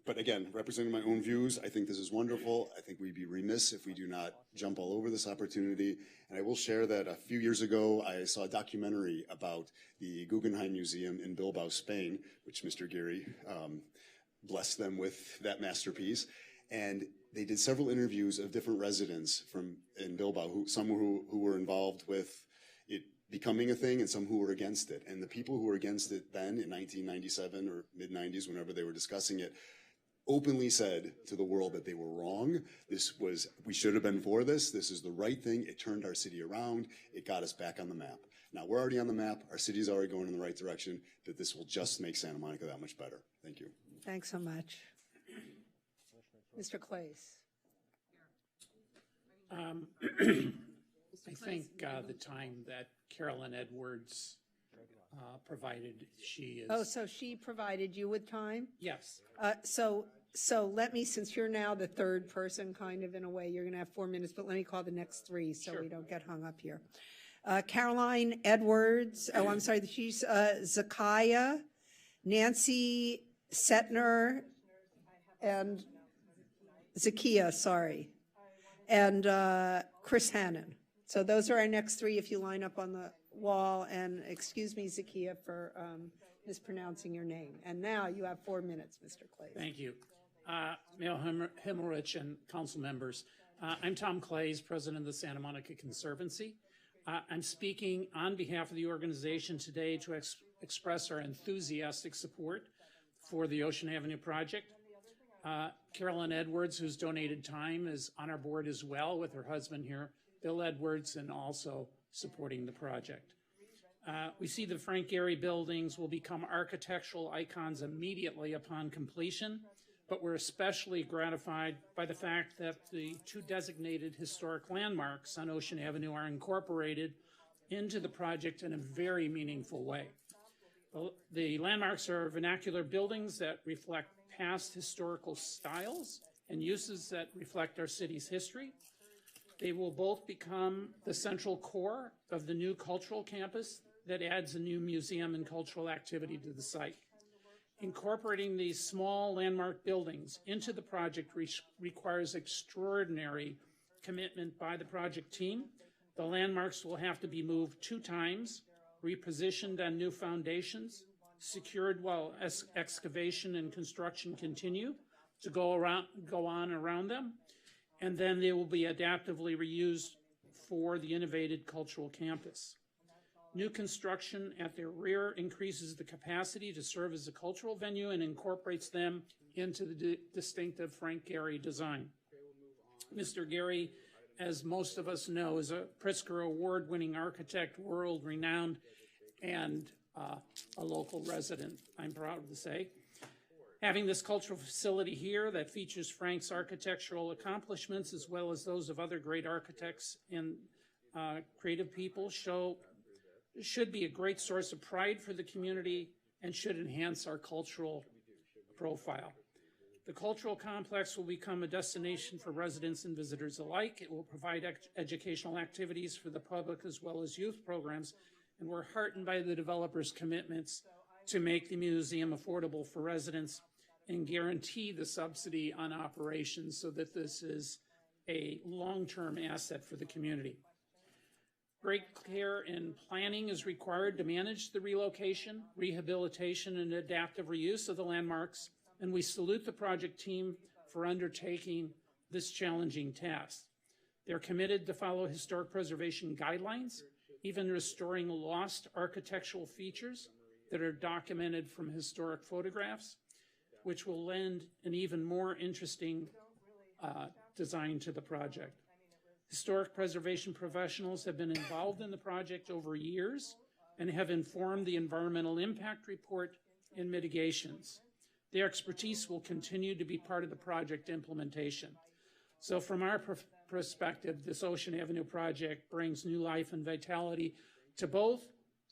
but again, representing my own views, I think this is wonderful. I think we'd be remiss if we do not jump all over this opportunity. And I will share that a few years ago, I saw a documentary about the Guggenheim Museum in Bilbao, Spain, which Mr. Geary blessed them with that masterpiece. And they did several interviews of different residents in Bilbao, some who were involved with it becoming a thing and some who were against it. And the people who were against it then in 1997 or mid-90s, whenever they were discussing it, openly said to the world that they were wrong. We should have been for this. This is the right thing. It turned our city around. It got us back on the map. Now we're already on the map. Our city's already going in the right direction, but this will just make Santa Monica that much better. Thank you. Thanks so much. Mr. Clays. I think the time that Carolyn Edwards provided, she is. Oh, so she provided you with time? Yes. So let me, since you're now the third person, kind of in a way, you're going to have 4 minutes, but let me call the next three so we don't get hung up here. Caroline Edwards, oh, I'm sorry, she's Zakiya, Nancy Setner, and Zakiya, sorry, and Chris Hannon. So those are our next three if you line up on the wall, and excuse me, Zakiya, for mispronouncing your name. And now you have 4 minutes, Mr. Clay. Thank you. Mayor Hemorich and council members, I'm Tom Clays, president of the Santa Monica Conservancy. I'm speaking on behalf of the organization today to express our enthusiastic support for the Ocean Avenue project. Carolyn Edwards, who's donated time, is on our board as well with her husband here, Bill Edwards, and also supporting the project. We see the Frank Gehry buildings will become architectural icons immediately upon completion, but we're especially gratified by the fact that the two designated historic landmarks on Ocean Avenue are incorporated into the project in a very meaningful way. The landmarks are vernacular buildings that reflect past historical styles and uses that reflect our city's history. They will both become the central core of the new cultural campus that adds a new museum and cultural activity to the site. Incorporating these small landmark buildings into the project requires extraordinary commitment by the project team. The landmarks will have to be moved 2 times, repositioned on new foundations, secured while excavation and construction continue to go on around them, and then they will be adaptively reused for the innovated cultural campus. New construction at their rear increases the capacity to serve as a cultural venue and incorporates them into the distinctive Frank Gehry design. Mr. Gehry, as most of us know, is a Pritzker Award-winning architect, world-renowned, and a local resident, I'm proud to say. Having this cultural facility here that features Frank's architectural accomplishments as well as those of other great architects and creative people should be a great source of pride for the community and should enhance our cultural profile. The cultural complex will become a destination for residents and visitors alike. It will provide educational activities for the public as well as youth programs, and we're heartened by the developers' commitments to make the museum affordable for residents and guarantee the subsidy on operations so that this is a long-term asset for the community. Great care and planning is required to manage the relocation, rehabilitation, and adaptive reuse of the landmarks, and we salute the project team for undertaking this challenging task. They're committed to follow historic preservation guidelines, even restoring lost architectural features that are documented from historic photographs, which will lend an even more interesting design to the project. Historic preservation professionals have been involved in the project over years and have informed the environmental impact report and mitigations. Their expertise will continue to be part of the project implementation. So from our perspective, this Ocean Avenue project brings new life and vitality to both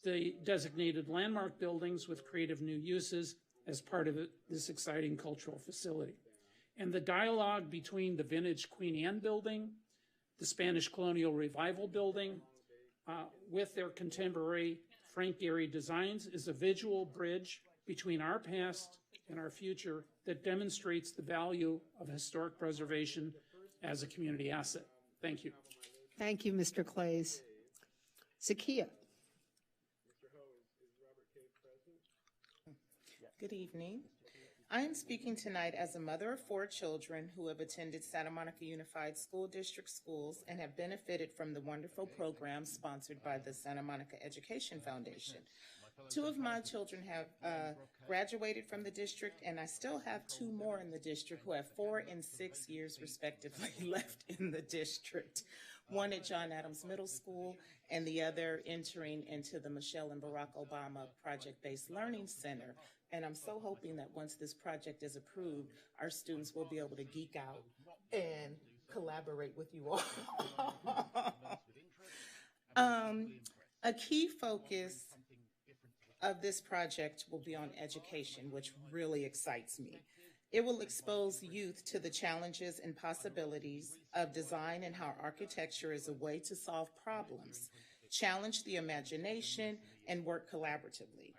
the designated landmark buildings with creative new uses as part of this exciting cultural facility. And the dialogue between the vintage Queen Anne building, the Spanish Colonial Revival building, with their contemporary Frank Gehry designs is a visual bridge between our past and our future that demonstrates the value of historic preservation as a community asset. Thank you. Thank you, Mr. Clays. Zakia. Good evening. I am speaking tonight as a mother of 4 children who have attended Santa Monica Unified School District schools and have benefited from the wonderful programs sponsored by the Santa Monica Education Foundation. 2 of my children have graduated from the district, and I still have 2 more in the district who have 4 and 6 years respectively left in the district. One at John Adams Middle School and the other entering into the Michelle and Barack Obama Project-Based Learning Center. And I'm so hoping that once this project is approved, our students will be able to geek out and collaborate with you all. A key focus of this project will be on education, which really excites me. It will expose youth to the challenges and possibilities of design and how architecture is a way to solve problems, challenge the imagination, and work collaboratively.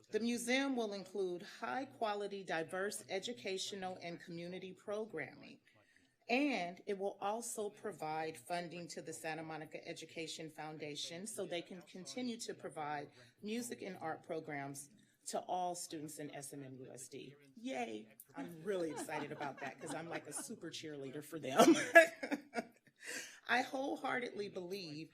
The museum will include high-quality, diverse educational and community programming, and it will also provide funding to the Santa Monica Education Foundation so they can continue to provide music and art programs to all students in SMMUSD. Yay! I'm really excited about that because I'm like a super cheerleader for them. I wholeheartedly believe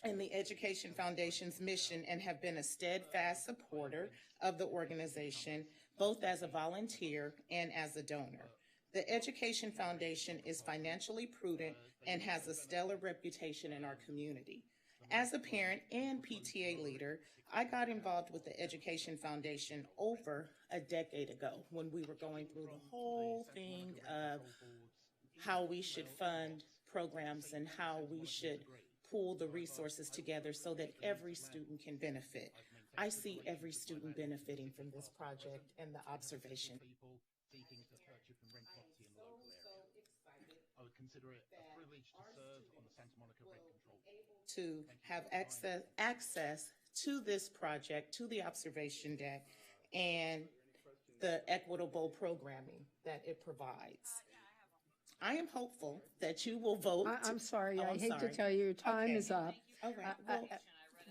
in the Education Foundation's mission and have been a steadfast supporter of the organization, both as a volunteer and as a donor. The Education Foundation is financially prudent and has a stellar reputation in our community. As a parent and PTA leader, I got involved with the Education Foundation over a decade ago when we were going through the whole thing of how we should fund programs and how we should pool the resources together so that every student can benefit. I see every student benefiting from this project and the observation. I would consider it a privilege to serve on the Santa Monica Rent Control Board. To have access to this project, to the observation deck, and the equitable programming that it provides. I am hopeful that you will vote. I'm sorry, Oh, I I'm hate to sorry. tell you, your time Okay. is up. All right, well,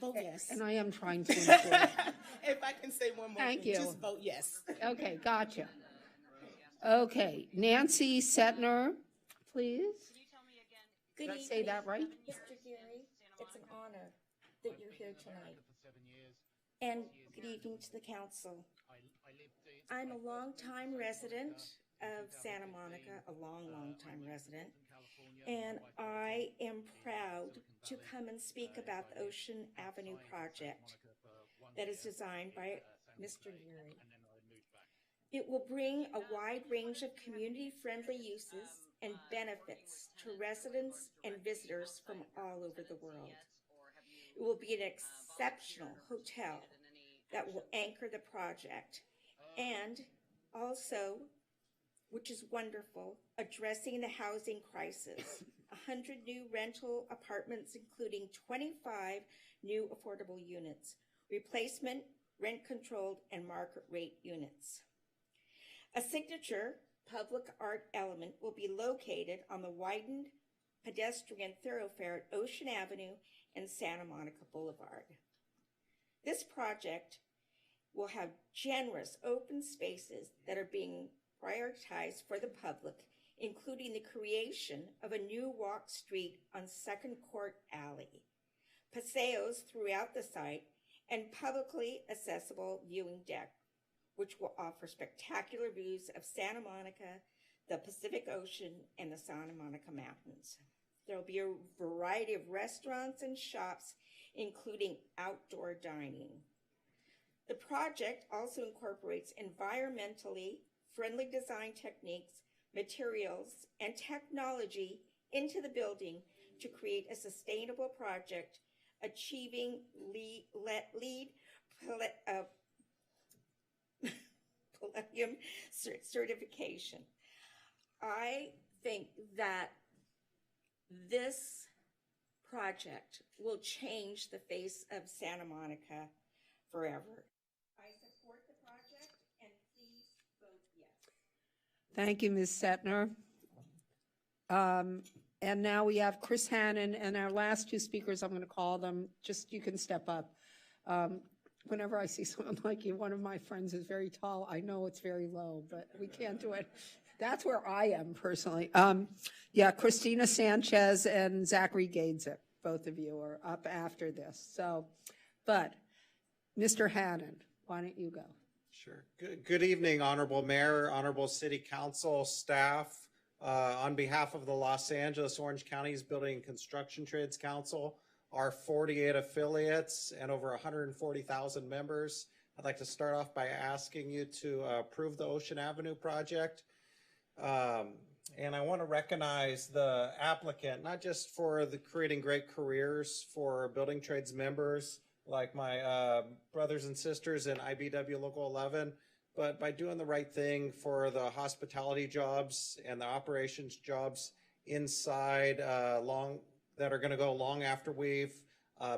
vote yes. And I am trying to enforce. If I can say one more Thank thing, you. just vote yes. Okay, gotcha. Okay, Nancy Setner, please. Good Did I evening. say that right? Mr. Geary, it's an honor that you're here tonight. And good evening to the council. I'm a longtime resident of Santa Monica, a long time resident, and I am proud to come and speak about the Ocean Avenue project that is designed by Mr. Geary. It will bring a wide range of community-friendly uses and benefits to residents and visitors from all over the world. It will be an exceptional hotel that will anchor the project and also, which is wonderful, addressing the housing crisis. 100 new rental apartments, including 25 new affordable units, replacement, rent-controlled, and market rate units. A signature public art element will be located on the widened pedestrian thoroughfare at Ocean Avenue and Santa Monica Boulevard. This project will have generous open spaces that are being prioritized for the public, including the creation of a new walk street on Second Court Alley, paseos throughout the site, and publicly accessible viewing deck, which will offer spectacular views of Santa Monica, the Pacific Ocean, and the Santa Monica Mountains. There will be a variety of restaurants and shops, including outdoor dining. The project also incorporates environmentally friendly design techniques, materials, and technology into the building to create a sustainable project, achieving LEED Palladium certification. I think that this project will change the face of Santa Monica forever. I support the project, and please vote yes. Thank you, Ms. Setner. And now we have Chris Hannon, and our last two speakers, I'm going to call them, just you can step up. Whenever I see someone like you, one of my friends is very tall. I know it's very low, but we can't do it. That's where I am personally. Christina Sanchez and Zachary Gadzik, both of you are up after this. So, but Mr. Hannon, why don't you go? Sure. Good evening, Honorable Mayor, Honorable City Council, staff. On behalf of the Los Angeles Orange County's Building and Construction Trades Council, our 48 affiliates and over 140,000 members, I'd like to start off by asking you to approve the Ocean Avenue project. And I want to recognize the applicant, not just for the creating great careers for building trades members, like my brothers and sisters in IBW Local 11, but by doing the right thing for the hospitality jobs and the operations jobs inside that are going to go long after we've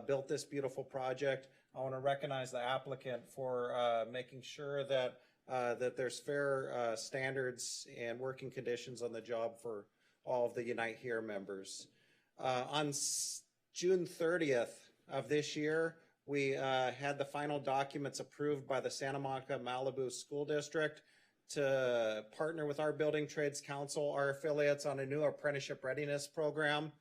built this beautiful project. I want to recognize the applicant for making sure that that there's fair standards and working conditions on the job for all of the Unite Here members. On June 30th of this year, we had the final documents approved by the Santa Monica Malibu School District to partner with our Building Trades Council, our affiliates, on a new apprenticeship readiness program.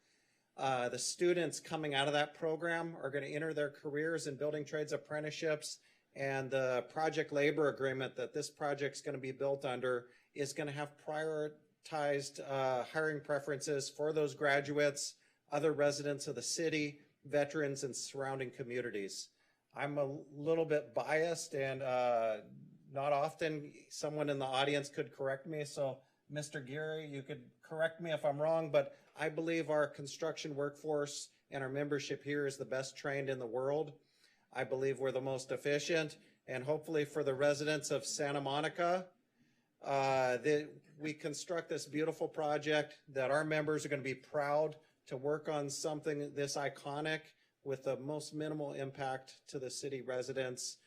The students coming out of that program are going to enter their careers in building trades apprenticeships, and the project labor agreement that this project's going to be built under is going to have prioritized hiring preferences for those graduates, other residents of the city, veterans, and surrounding communities. I'm a little bit biased, and not often someone in the audience could correct me. So Mr. Geary, you could correct me if I'm wrong, but I believe our construction workforce and our membership here is the best trained in the world. I believe we're the most efficient, and hopefully for the residents of Santa Monica, that we construct this beautiful project that our members are going to be proud to work on something this iconic with the most minimal impact to the city residents.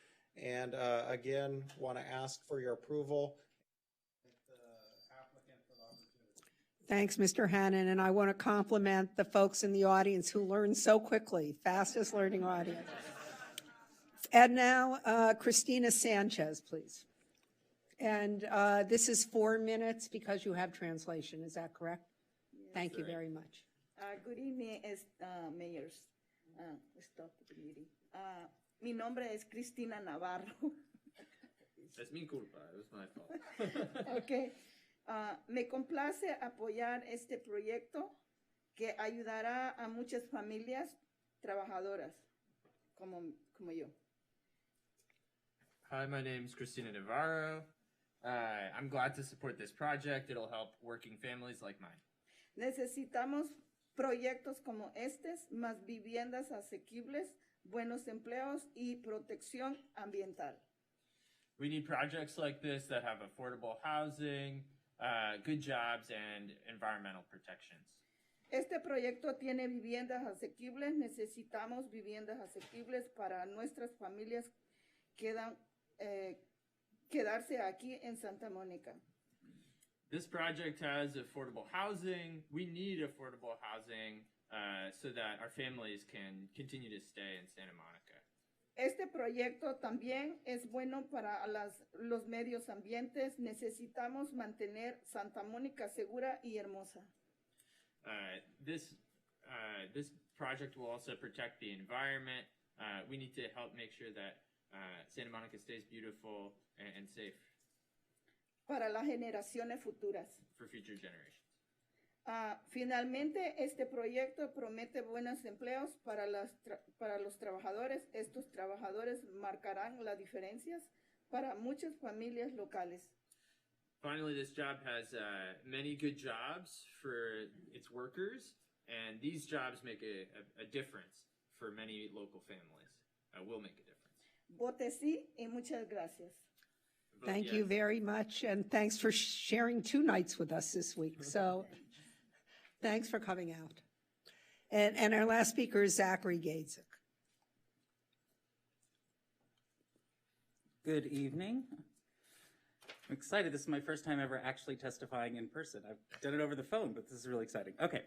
And again, want to ask for your approval. Thanks, Mr. Hannan, and I want to compliment the folks in the audience who learned so quickly, fastest learning audience. And now, Christina Sanchez, please. And this is 4 minutes because you have translation, is that correct? Yes, Thank you very much. Good evening, mayors. Stop the meeting. Mi nombre es Cristina Navarro. Es mi culpa, it was my fault. Okay. Me complace apoyar este proyecto que ayudará a muchas familias trabajadoras como yo. Hi, my name is Cristina Navarro. I'm glad to support this project. It'll help working families like mine. Necesitamos proyectos como estos, más viviendas asequibles, buenos empleos y protección ambiental. We need projects like this that have affordable housing, good jobs, and environmental protections. Este proyecto tiene viviendas asequibles. Necesitamos viviendas asequibles para nuestras familias quedarse aquí en Santa Mónica. This project has affordable housing. We need affordable housing so that our families can continue to stay in Santa Monica. Este proyecto también es bueno para los medios ambientes. Necesitamos mantener Santa Mónica segura y hermosa. This project will also protect the environment. We need to help make sure that Santa Monica stays beautiful and safe. Para las generaciones futuras. For future generations. Finalmente, este proyecto promete buenos empleos para los trabajadores. Estos trabajadores marcarán las diferencias para muchas familias locales. Finally, this job has many good jobs for its workers, and these jobs make a difference for many local families. Will make a difference. Vote sí y muchas gracias. Thank you very much, and thanks for sharing 2 nights with us this week. So thanks for coming out. And our last speaker is Zachary Gadzick. Good evening. I'm excited. This is my first time ever actually testifying in person. I've done it over the phone, but this is really exciting. Okay.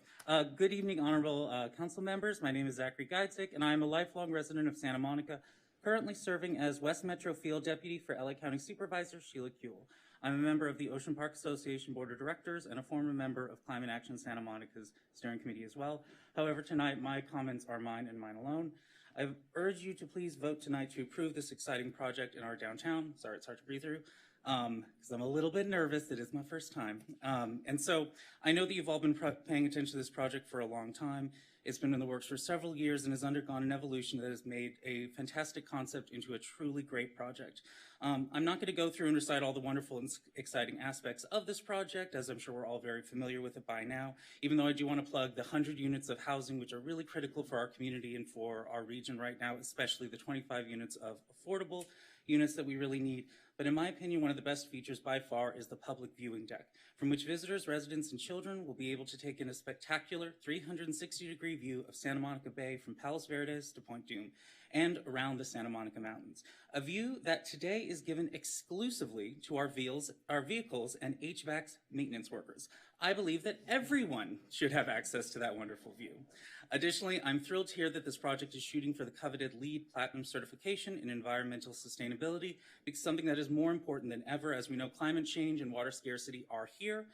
Good evening, honorable council members. My name is Zachary Gadzick, and I'm a lifelong resident of Santa Monica, currently serving as West Metro Field Deputy for LA County Supervisor Sheila Kuehl. I'm a member of the Ocean Park Association Board of Directors and a former member of Climate Action Santa Monica's steering committee as well. However, tonight my comments are mine and mine alone. I urge you to please vote tonight to approve this exciting project in our downtown. Sorry, it's hard to breathe through because I'm a little bit nervous. It is my first time. And so I know that you've all been paying attention to this project for a long time. It's been in the works for several years and has undergone an evolution that has made a fantastic concept into a truly great project. I'm not going to go through and recite all the wonderful and exciting aspects of this project, as I'm sure we're all very familiar with it by now, even though I do want to plug the 100 units of housing, which are really critical for our community and for our region right now, especially the 25 units of affordable units that we really need. But in my opinion, one of the best features by far is the public viewing deck, from which visitors, residents, and children will be able to take in a spectacular 360-degree view of Santa Monica Bay from Palos Verdes to Point Dume. and around the Santa Monica Mountains. A view that today is given exclusively to our vehicles and HVAC maintenance workers. I believe that everyone should have access to that wonderful view. Additionally, I'm thrilled to hear that this project is shooting for the coveted LEED Platinum certification in environmental sustainability, because something that is more important than ever. As we know, climate change and water scarcity are here,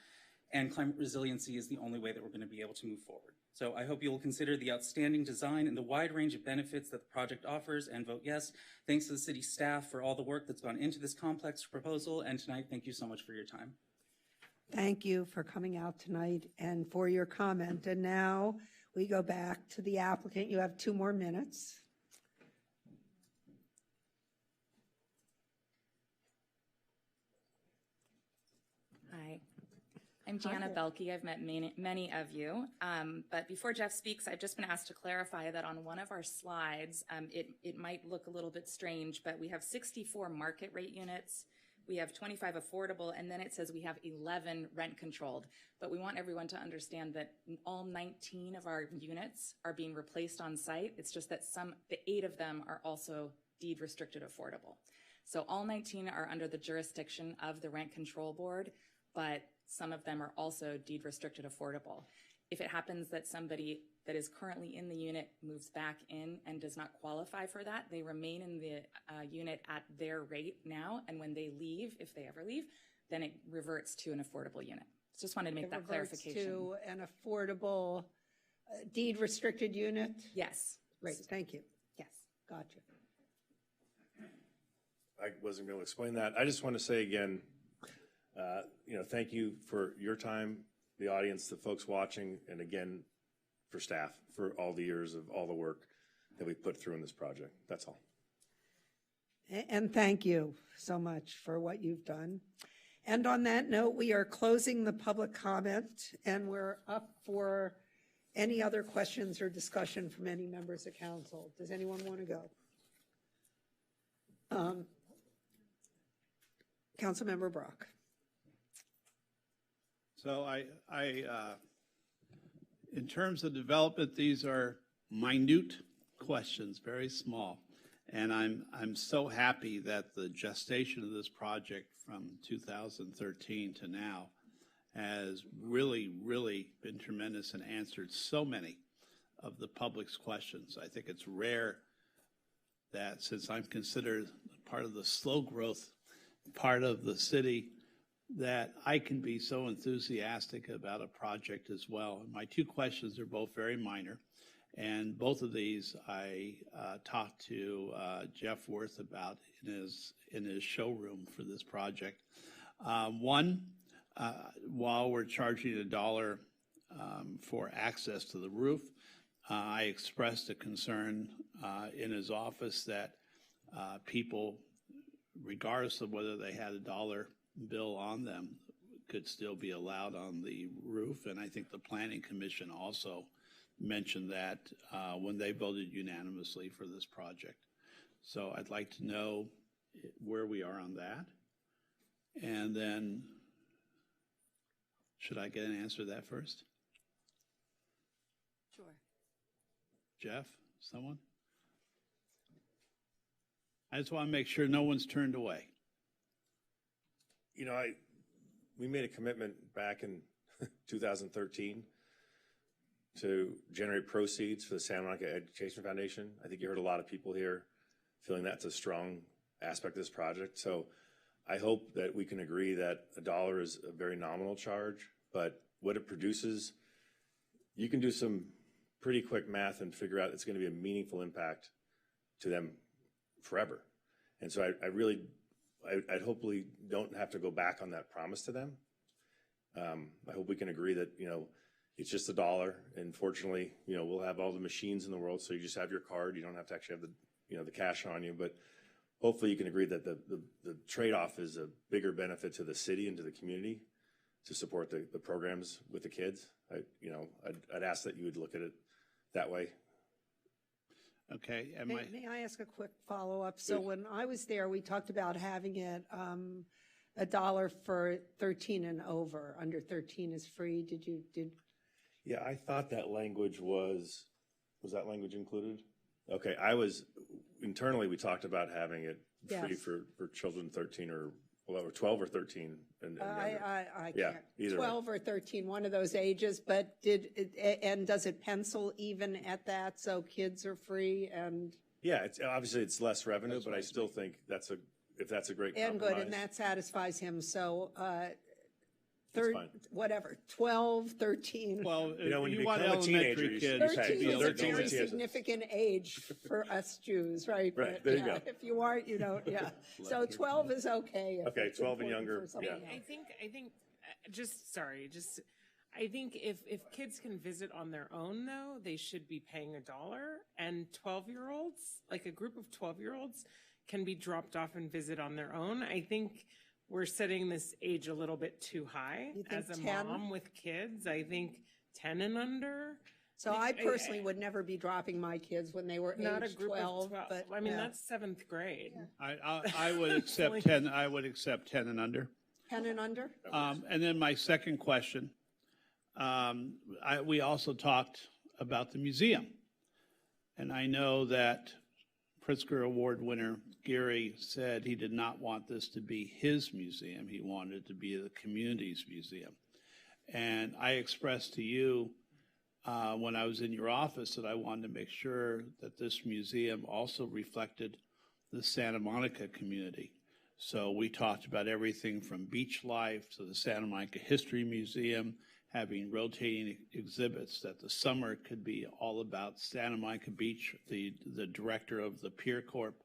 and climate resiliency is the only way that we're going to be able to move forward. So I hope you will consider the outstanding design and the wide range of benefits that the project offers and vote yes. Thanks to the city staff for all the work that's gone into this complex proposal, and tonight, thank you so much for your time. Thank you for coming out tonight and for your comment. And now we go back to the applicant. You have 2 more minutes. Hi, I'm Jana Belke. I've met many of you. But before Jeff speaks, I've just been asked to clarify that on one of our slides, it might look a little bit strange, but we have 64 market rate units. We have 25 affordable, and then it says we have 11 rent controlled. But we want everyone to understand that all 19 of our units are being replaced on site. It's just that the 8 of them are also deed restricted affordable. So all 19 are under the jurisdiction of the Rent Control Board, but some of them are also deed restricted affordable. If it happens that somebody that is currently in the unit moves back in and does not qualify for that, they remain in the unit at their rate now, and when they leave, if they ever leave, then it reverts to an affordable unit. Just wanted to make that clarification. To an affordable deed restricted unit? Yes. Great, thank you. Yes. Gotcha. I wasn't going to explain that. I just want to say again, thank you for your time, the audience, the folks watching, and again, for staff, for all the years of all the work that we put through in this project. That's all. And thank you so much for what you've done. And on that note, we are closing the public comment, and we're up for any other questions or discussion from any members of council. Does anyone want to go? Councilmember Brock. So in terms of development, these are minute questions, very small. And I'm so happy that the gestation of this project from 2013 to now has really, really been tremendous and answered so many of the public's questions. I think it's rare that, since I'm considered part of the slow growth part of the city, that I can be so enthusiastic about a project as well. And my 2 questions are both very minor, and both of these I talked to Jeff Worth about in his showroom for this project. One, while we're charging $1 for access to the roof, I expressed a concern in his office that people, regardless of whether they had $1 bill on them, could still be allowed on the roof. And I think the Planning Commission also mentioned that when they voted unanimously for this project. So I'd like to know where we are on that. And then, should I get an answer to that first? Sure. Jeff, someone? I just want to make sure no one's turned away. We made a commitment back in 2013 to generate proceeds for the Santa Monica Education Foundation. I think you heard a lot of people here feeling that's a strong aspect of this project. So I hope that we can agree that $1 is a very nominal charge, but what it produces, you can do some pretty quick math and figure out it's going to be a meaningful impact to them forever. And so I hopefully don't have to go back on that promise to them. I hope we can agree that, it's just $1. And fortunately, we'll have all the machines in the world. So you just have your card. You don't have to actually have the cash on you. But hopefully you can agree that the trade-off is a bigger benefit to the city and to the community to support the programs with the kids. I'd ask that you would look at it that way. Okay. May I ask a quick follow-up? So when I was there, we talked about having it $1 for 13 and over. Under 13 is free. Did? Yeah, I thought that language was that language included? Okay, internally, we talked about having it free Yes. for children 13 or 12 or 13 and younger. I Yeah, can't. either way. 12 or 13, one of those ages, but and does it pencil even at that, so kids are free and Yeah, obviously it's less revenue, but I still think if that's a great compromise. good, and that satisfies him, so, fine. whatever, 12, 13. Well, when you want become a teenager, elementary you kids. pay. 13 is a 13 very is a- significant age for us Jews, right? Right, But, there you go. If you aren't, you don't, yeah. So 12 is okay. if Okay, it's 12 and important younger, for somebody yeah. else. I think if kids can visit on their own, though, they should be paying $1. And 12-year-olds, like a group of 12-year-olds, can be dropped off and visit on their own. I think we're setting this age a little bit too high. You think As a 10? mom with kids, I think 10 and under. So I personally would never be dropping my kids when they were Not a age group 12, of 12. but I mean, yeah. that's 7th grade. I would accept 10. I would accept 10 and under. 10 and under? And then my second question, we also talked about the museum. And I know that Pritzker Award winner Gary said he did not want this to be his museum. He wanted it to be the community's museum. And I expressed to you when I was in your office that I wanted to make sure that this museum also reflected the Santa Monica community. So we talked about everything from beach life to the Santa Monica History Museum, having rotating exhibits, that the summer could be all about Santa Monica Beach. The director of the Pier Corp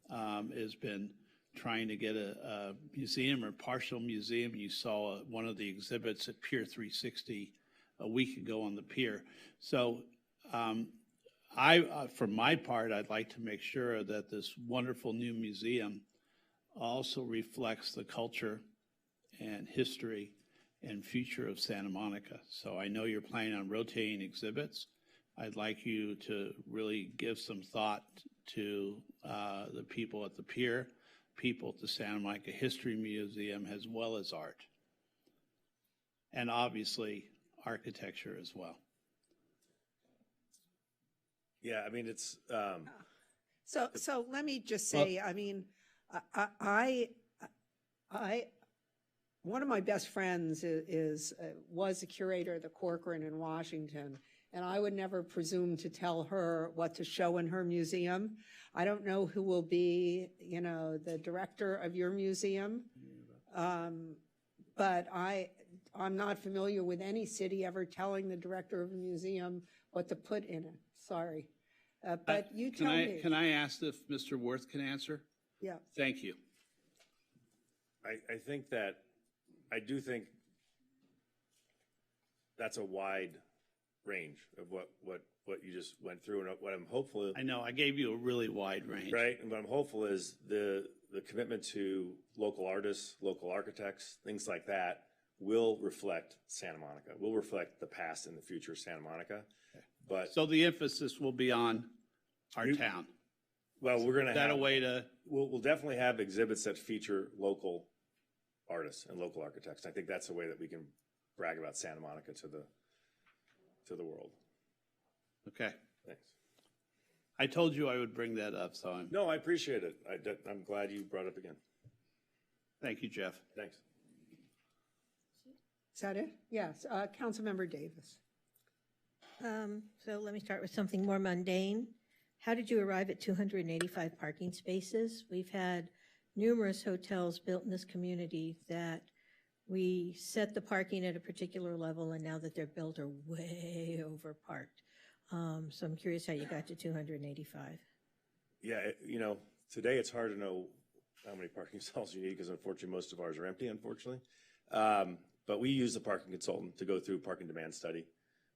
has been trying to get a museum or partial museum. You saw one of the exhibits at Pier 360 a week ago on the pier. So for my part, I'd like to make sure that this wonderful new museum also reflects the culture and history and future of Santa Monica. So I know you're planning on rotating exhibits. I'd like you to really give some thought to the people at the pier, people at the Santa Monica History Museum, as well as art. And obviously, architecture as well. Yeah, I mean, it's... So let me just say, I mean, one of my best friends was a curator at the Corcoran in Washington, and I would never presume to tell her what to show in her museum. I don't know who will be, the director of your museum, but I'm not familiar with any city ever telling the director of a museum what to put in it. Sorry. But you tell me. Can I ask if Mr. Worth can answer? Yeah. Thank you. I do think that's a wide range of what you just went through, and what I'm hopeful. I know, I gave you a really wide range. Right, and what I'm hopeful is the commitment to local artists, local architects, things like that will reflect Santa Monica, will reflect the past and the future of Santa Monica. But so the emphasis will be on our town. Well, we're going to have a way to. We'll definitely have exhibits that feature local artists and local architects. I think that's a way that we can brag about Santa Monica to the world. Okay. Thanks. I told you I would bring that up, so No, I appreciate it. I'm glad you brought it up again. Thank you, Jeff. Thanks. Is that it? Yes. Councilmember Davis. So let me start with something more mundane. How did you arrive at 285 parking spaces? We've had numerous hotels built in this community that we set the parking at a particular level, and now that they're built are way over parked. So I'm curious how you got to 285. Yeah, today it's hard to know how many parking stalls you need because unfortunately most of ours are empty, unfortunately. But we use the parking consultant to go through parking demand study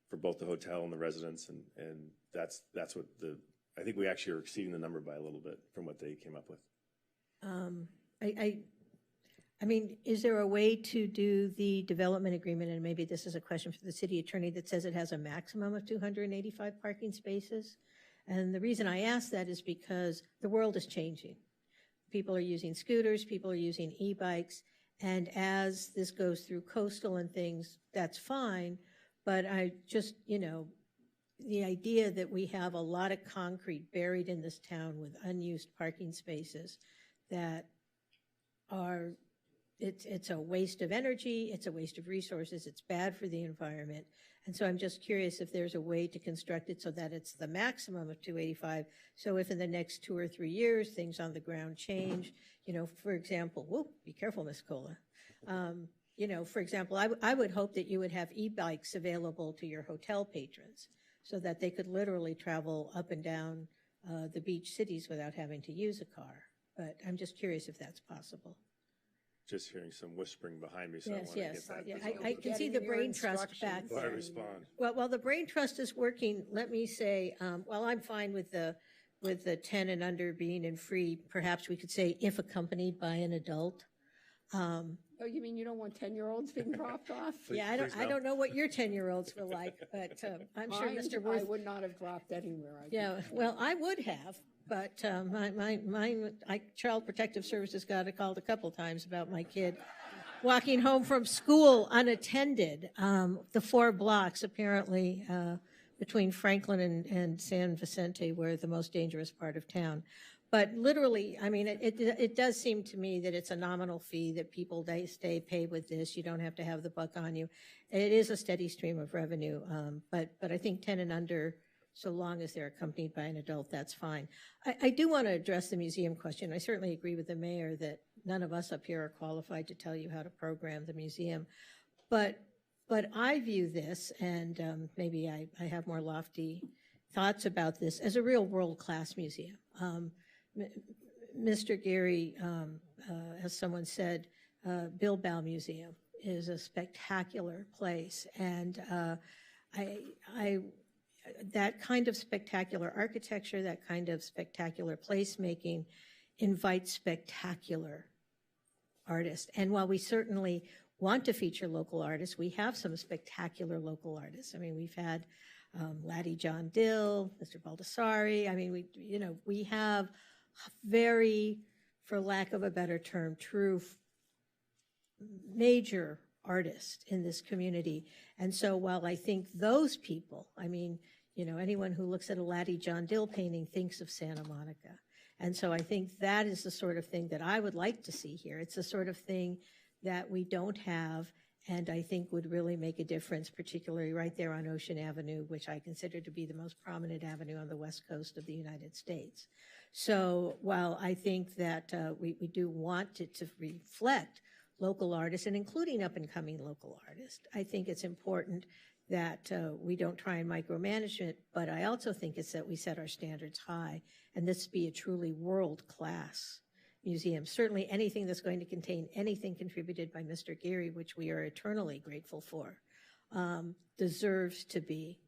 for both the hotel and the residents, and that's what I think we actually are exceeding the number by a little bit from what they came up with. I mean, is there a way to do the development agreement, and maybe this is a question for the city attorney, that says it has a maximum of 285 parking spaces? And the reason I ask that is because the world is changing. People are using scooters, people are using e-bikes, and as this goes through coastal and things, that's fine. But I just, the idea that we have a lot of concrete buried in this town with unused parking spaces that are, it's a waste of energy, it's a waste of resources, it's bad for the environment. And so I'm just curious if there's a way to construct it so that it's the maximum of 285. So if in the next 2 or 3 years, things on the ground change, you know, for example, whoa, be careful, Ms. Cola. You know, for example, I would hope that you would have e-bikes available to your hotel patrons so that they could literally travel up and down the beach cities without having to use a car. But I'm just curious if that's possible. Just hearing some whispering behind me, so I Yes, want to yes. get that. I can see the Brain Trust back Before I there. respond. Well, the Brain Trust is working, let me say, well, I'm fine with the 10 and under being in free. Perhaps we could say if accompanied by an adult. Oh, you mean you don't want 10-year-olds being dropped off? Yeah, I don't know what your 10-year-olds were like, but I'm sure Mine, Mr. Worth. I would not have dropped anywhere. Yeah, well, I would have, but Child Protective Services got called a couple times about my kid walking home from school unattended. The 4 blocks apparently between Franklin and San Vicente were the most dangerous part of town. But literally, I mean, it does seem to me that it's a nominal fee, that people stay paid with this. You don't have to have the buck on you. It is a steady stream of revenue, but I think 10 and under, so long as they're accompanied by an adult, that's fine. I do want to address the museum question. I certainly agree with the mayor that none of us up here are qualified to tell you how to program the museum. But I view this, and maybe I have more lofty thoughts about this, as a real world-class museum. Mr. Gary, as someone said, Bilbao Museum is a spectacular place, and that kind of spectacular architecture, that kind of spectacular placemaking invites spectacular artists. And while we certainly want to feature local artists, we have some spectacular local artists. I mean, we've had Laddie John Dill, Mr. Baldessari. I mean, we have very, for lack of a better term, true major artists in this community. And so while I think those people, I mean, anyone who looks at a Laddie John Dill painting thinks of Santa Monica. And so I think that is the sort of thing that I would like to see here. It's the sort of thing that we don't have, and I think would really make a difference, particularly right there on Ocean Avenue, which I consider to be the most prominent avenue on the west coast of the United States. So while I think that we do want it to reflect local artists, and including up-and-coming local artists, I think it's important that we don't try and micromanage it, but I also think it's that we set our standards high, and this be a truly world-class museum. Certainly anything that's going to contain anything contributed by Mr. Geary, which we are eternally grateful for, deserves to be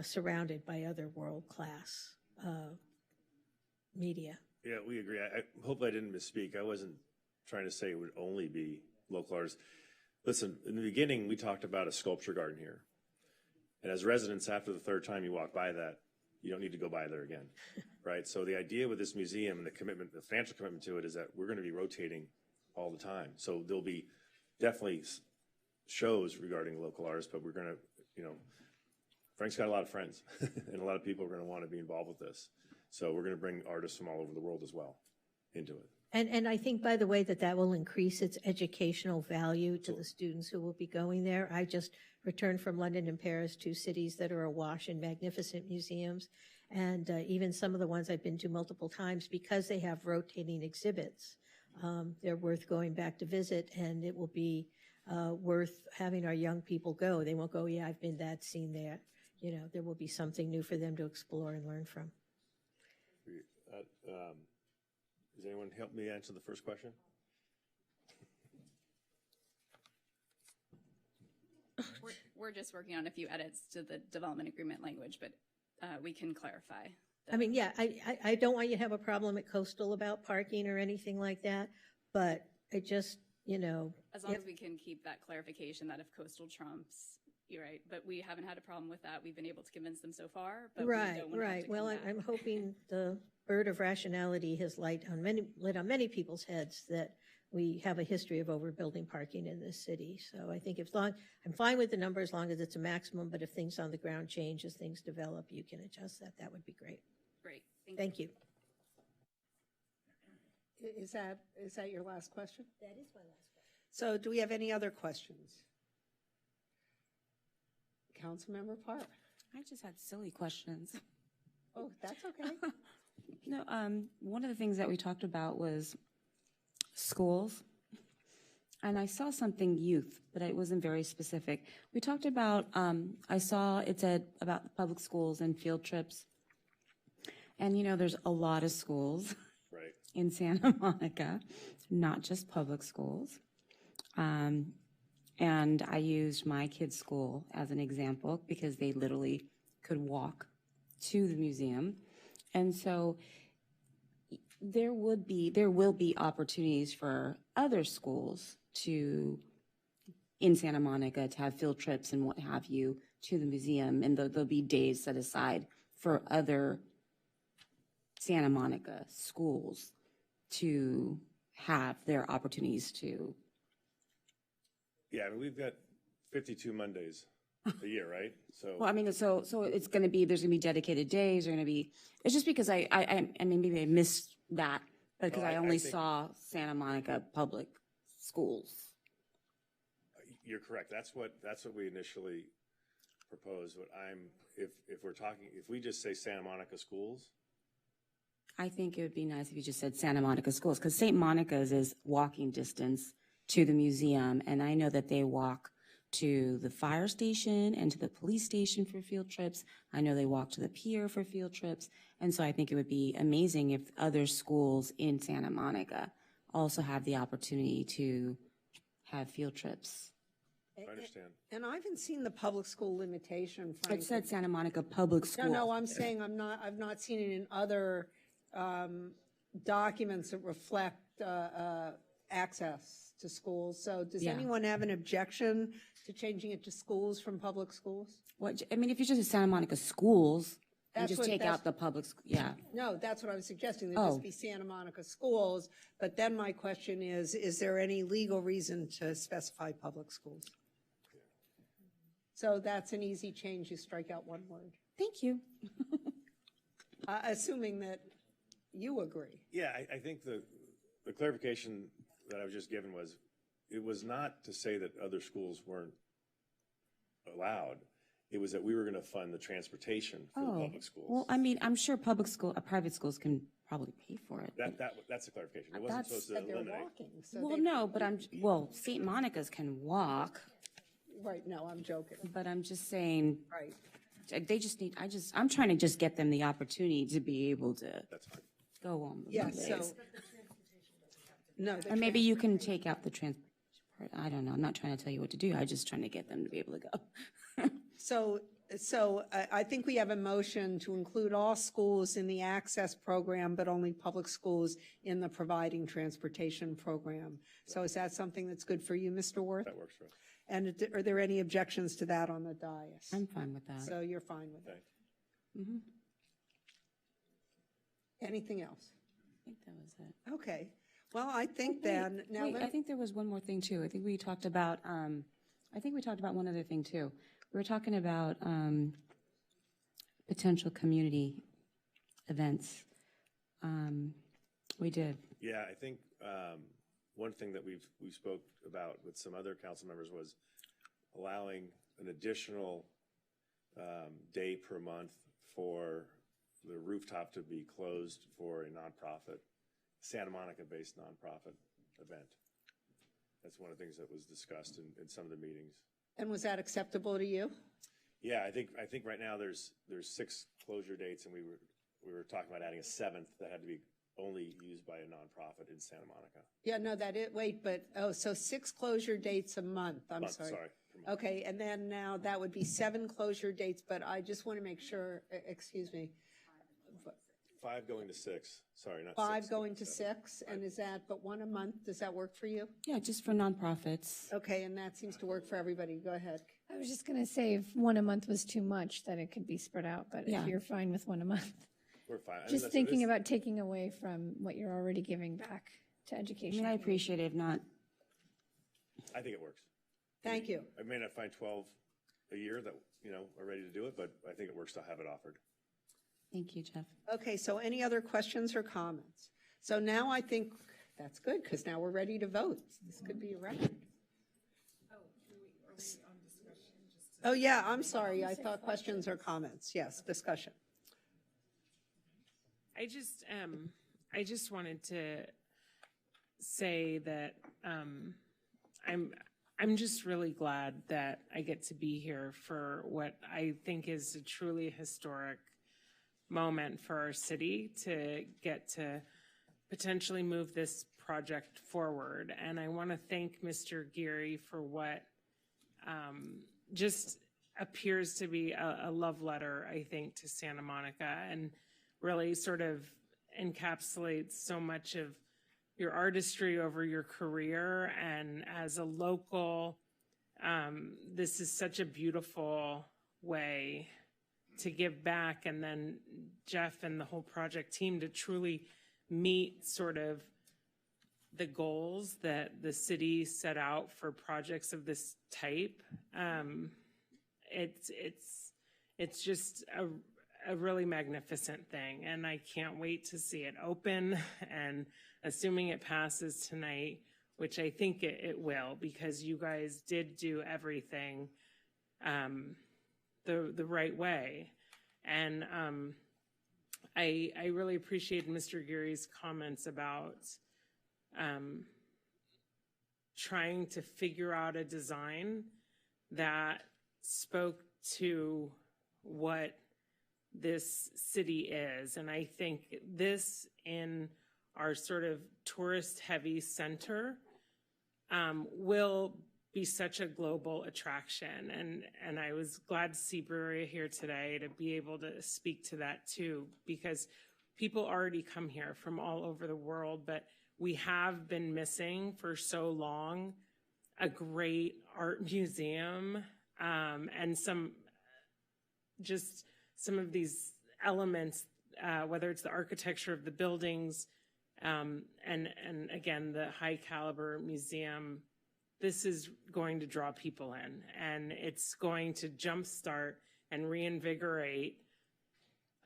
surrounded by other world-class media. Yeah, we agree. I hope I didn't misspeak. I wasn't trying to say it would only be local artists. Listen, in the beginning, we talked about a sculpture garden here. And as residents, after the 3rd time you walk by that, you don't need to go by there again, right? So the idea with this museum and the commitment, the financial commitment to it, is that we're going to be rotating all the time. So there'll be definitely shows regarding local artists, but we're going to, Frank's got a lot of friends, and a lot of people are going to want to be involved with this. So we're going to bring artists from all over the world as well into it. And I think, by the way, that will increase its educational value to the students who will be going there. I just returned from London and Paris, 2 cities that are awash in magnificent museums. And even some of the ones I've been to multiple times, because they have rotating exhibits, they're worth going back to visit, and it will be worth having our young people go. They won't go, yeah, I've been that, seen that. There will be something new for them to explore and learn from. Does anyone help me answer the first question? We're just working on a few edits to the development agreement language, but we can clarify. I mean, yeah, I don't want you to have a problem at Coastal about parking or anything like that, but I just, as long as we can keep that clarification that if Coastal trumps, you're right, but we haven't had a problem with that. We've been able to convince them so far, but we don't want to have to Well, come back. I'm hoping the bird of rationality has lit on many people's heads that we have a history of overbuilding parking in this city. So I think I'm fine with the number as long as it's a maximum, but if things on the ground change, as things develop, you can adjust that. That would be great. Great. Thank you. Is that your last question? That is my last question. So do we have any other questions? Councilmember Park? I just had silly questions. Oh, that's okay. No, one of the things that we talked about was schools. And I saw something youth, but it wasn't very specific. We talked about, I saw it said about public schools and field trips. And, you know, there's a lot of schools in Santa Monica, not just public schools. And I used my kids' school as an example because they literally could walk to the museum. And so there will be opportunities for other schools in Santa Monica to have field trips and what have you to the museum. And there'll be days set aside for other Santa Monica schools to have their opportunities to. Yeah, I mean, we've got 52 Mondays a year, right? So. Well, I mean, so it's going to be, there's going to be dedicated days, there's going to be, it's just because I mean, maybe I missed that because I only saw Santa Monica public schools. You're correct. That's what we initially proposed. If we just say Santa Monica schools. I think it would be nice if you just said Santa Monica schools, because St. Monica's is walking distance to the museum, and I know that they walk to the fire station and to the police station for field trips. I know they walk to the pier for field trips, and so I think it would be amazing if other schools in Santa Monica also have the opportunity to have field trips. I understand. And I haven't seen the public school limitation. It said Santa Monica Public School. No, I'm saying I've not seen it in other documents that reflect access to schools. So does anyone have an objection to changing it to schools from public schools? What, I mean, if you just say Santa Monica schools and just take out the public, No, that's what I was suggesting. There just be Santa Monica schools. But then my question is there any legal reason to specify public schools? So that's an easy change. You strike out one word. Thank you. Assuming that you agree. Yeah, I think the clarification that I was just given was, it was not to say that other schools weren't allowed. It was that we were going to fund the transportation for the public schools. Well, I mean, I'm sure private schools can probably pay for it. That's the clarification. It wasn't supposed to eliminate. Walking, well, St. Monica's can walk. Right, no, I'm joking. But I'm just saying. Right. They just need, I'm trying to just get them the opportunity to be able to go on. Yes, so. No. Or maybe you can take out the transport. I don't know. I'm not trying to tell you what to do. I'm just trying to get them to be able to go. So I think we have a motion to include all schools in the access program, but only public schools in the providing transportation program. So is that something that's good for you, Mr. Worth? That works for us. And are there any objections to that on the dais? I'm fine with that. So you're fine with that? Mm-hmm. Anything else? I think that was it. Okay. Well, I think then now. Wait, I think there was one more thing too. I think we talked about. One other thing too. We were talking about potential community events. We did. Yeah, I think one thing that we spoke about with some other council members was allowing an additional day per month for the rooftop to be closed for a nonprofit, Santa Monica-based nonprofit event. That's one of the things that was discussed in some of the meetings. And was that acceptable to you? Yeah, I think right now there's 6 closure dates, and we were talking about adding a 7th that had to be only used by a nonprofit in Santa Monica. Yeah, no, so 6 closure dates a month. I'm sorry. Okay, and then now that would be 7 closure dates, but I just want to make sure, excuse me. 5 going to 6. Sorry, not 5 6. going to 6, and is that but 1 a month? Does that work for you? Yeah, just for nonprofits. Okay, and that seems to work for everybody. Go ahead. I was just going to say if 1 a month was too much, then it could be spread out. But if you're fine with 1 a month, we're fine. just thinking about taking away from what you're already giving back. to I education. mean, I appreciate it, if not. I think it works. Thank you. I may not find 12 a year that, are ready to do it, but I think it works to have it offered. Thank you, Jeff. Okay, so any other questions or comments? So now I think that's good, because now we're ready to vote. This could be a record. Oh, yeah, I'm sorry. I thought questions or comments. Yes, discussion. I just wanted to say that I'm just really glad that I get to be here for what I think is a truly historic moment for our city to get to potentially move this project forward. And I want to thank Mr. Geary for what just appears to be a love letter, I think, to Santa Monica, and really sort of encapsulates so much of your artistry over your career. And as a local, this is such a beautiful way to give back. And then Jeff and the whole project team to truly meet sort of the goals that the city set out for projects of this type. It's just a really magnificent thing, and I can't wait to see it open. And assuming it passes tonight, which I think it will, because you guys did do everything the right way. And I really appreciate Mr. Geary's comments about trying to figure out a design that spoke to what this city is. And I think this, in our sort of tourist-heavy center, will be such a global attraction. And I was glad to see Brewery here today to be able to speak to that too, because people already come here from all over the world, but we have been missing for so long a great art museum, and some of these elements, whether it's the architecture of the buildings, and again, the high caliber museum. This is going to draw people in, and it's going to jumpstart and reinvigorate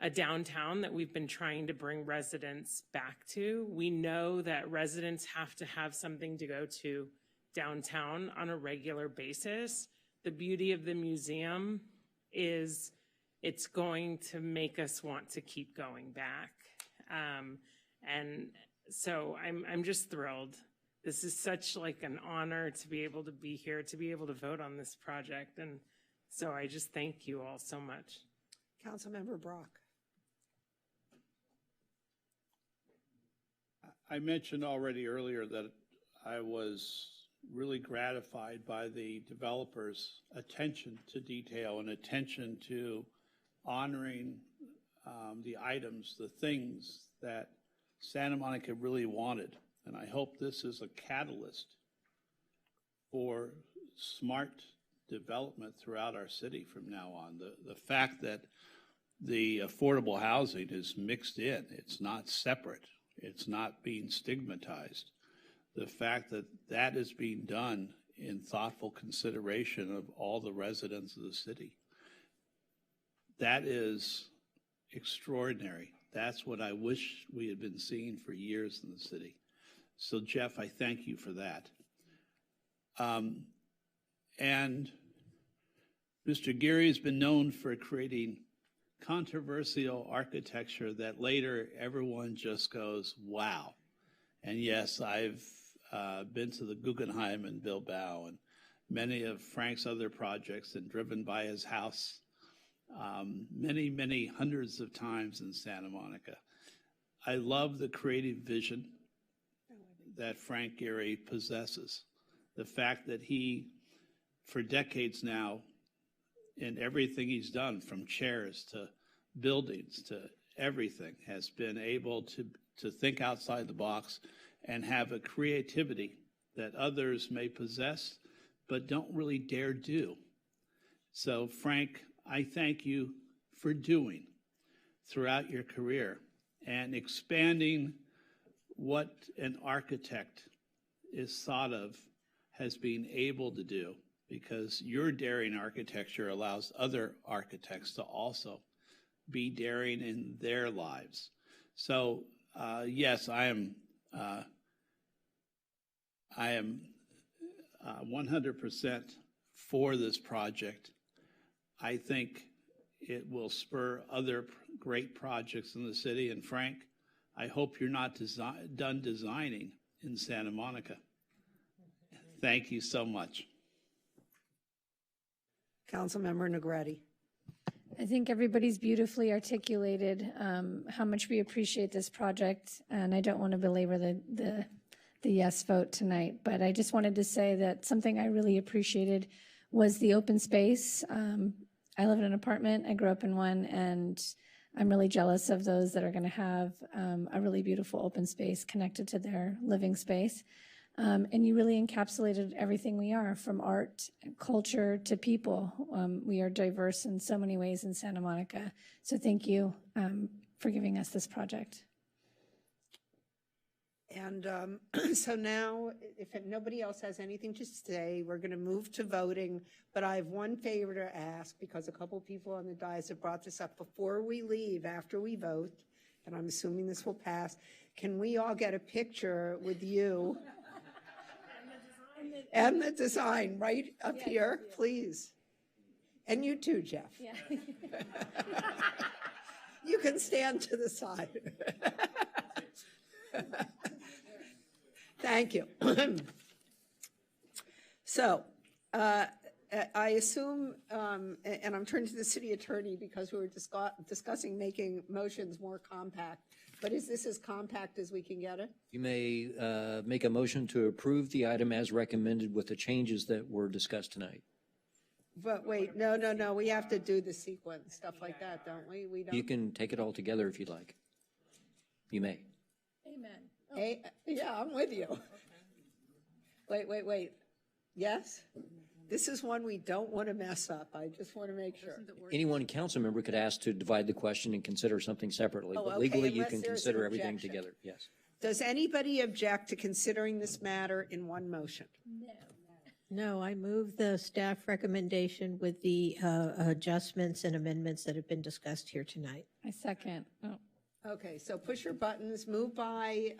a downtown that we've been trying to bring residents back to. We know that residents have to have something to go to downtown on a regular basis. The beauty of the museum is it's going to make us want to keep going back. And so I'm just thrilled. This is such like an honor to be able to be here, to be able to vote on this project. And so I just thank you all so much. Councilmember Brock. I mentioned already earlier that I was really gratified by the developers' attention to detail and attention to honoring the items, the things that Santa Monica really wanted. And I hope this is a catalyst for smart development throughout our city from now on. The fact that the affordable housing is mixed in, it's not separate, it's not being stigmatized. The fact that that is being done in thoughtful consideration of all the residents of the city, that is extraordinary. That's what I wish we had been seeing for years in the city. So, Jeff, I thank you for that. And Mr. Geary has been known for creating controversial architecture that later everyone just goes, wow. And yes, I've been to the Guggenheim in Bilbao and many of Frank's other projects and driven by his house many hundreds of times in Santa Monica. I love the creative vision that Frank Geary possesses. The fact that he, for decades now, in everything he's done, from chairs to buildings to everything, has been able to think outside the box and have a creativity that others may possess but don't really dare do. So, Frank, I thank you for doing throughout your career and expanding what an architect is thought of as being able to do, because your daring architecture allows other architects to also be daring in their lives. So yes, I am 100% for this project. I think it will spur other great projects in the city. And Frank, I hope you're not done designing in Santa Monica. Thank you so much. Councilmember Negrete. I think everybody's beautifully articulated how much we appreciate this project, and I don't want to belabor the yes vote tonight, but I just wanted to say that something I really appreciated was the open space. I live in an apartment, I grew up in one, and I'm really jealous of those that are going to have a really beautiful open space connected to their living space. And you really encapsulated everything we are, from art, culture, to people. We are diverse in so many ways in Santa Monica. So thank you for giving us this project. And so now, if nobody else has anything to say, we're going to move to voting. But I have one favor to ask, because a couple people on the dais have brought this up. Before we leave, after we vote, and I'm assuming this will pass, can we all get a picture with you and the design right up here, please? And you too, Jeff. Yeah. You can stand to the side. Thank you. So, I assume, and I'm turning to the city attorney because we were discussing making motions more compact, but is this as compact as we can get it? You may make a motion to approve the item as recommended with the changes that were discussed tonight. But wait, no, we have to do the sequence, stuff like that, don't we? We don't. You can take it all together if you'd like. You may. Amen. Yeah, I'm with you. Wait. Yes? This is one we don't want to mess up. I just want to make sure. Any one council member could ask to divide the question and consider something separately, Oh, but okay, legally you unless can there's consider an everything objection. together. Yes. Does anybody object to considering this matter in one motion? No, I move the staff recommendation with the adjustments and amendments that have been discussed here tonight. I second. Oh. Okay, so push your buttons. Moved by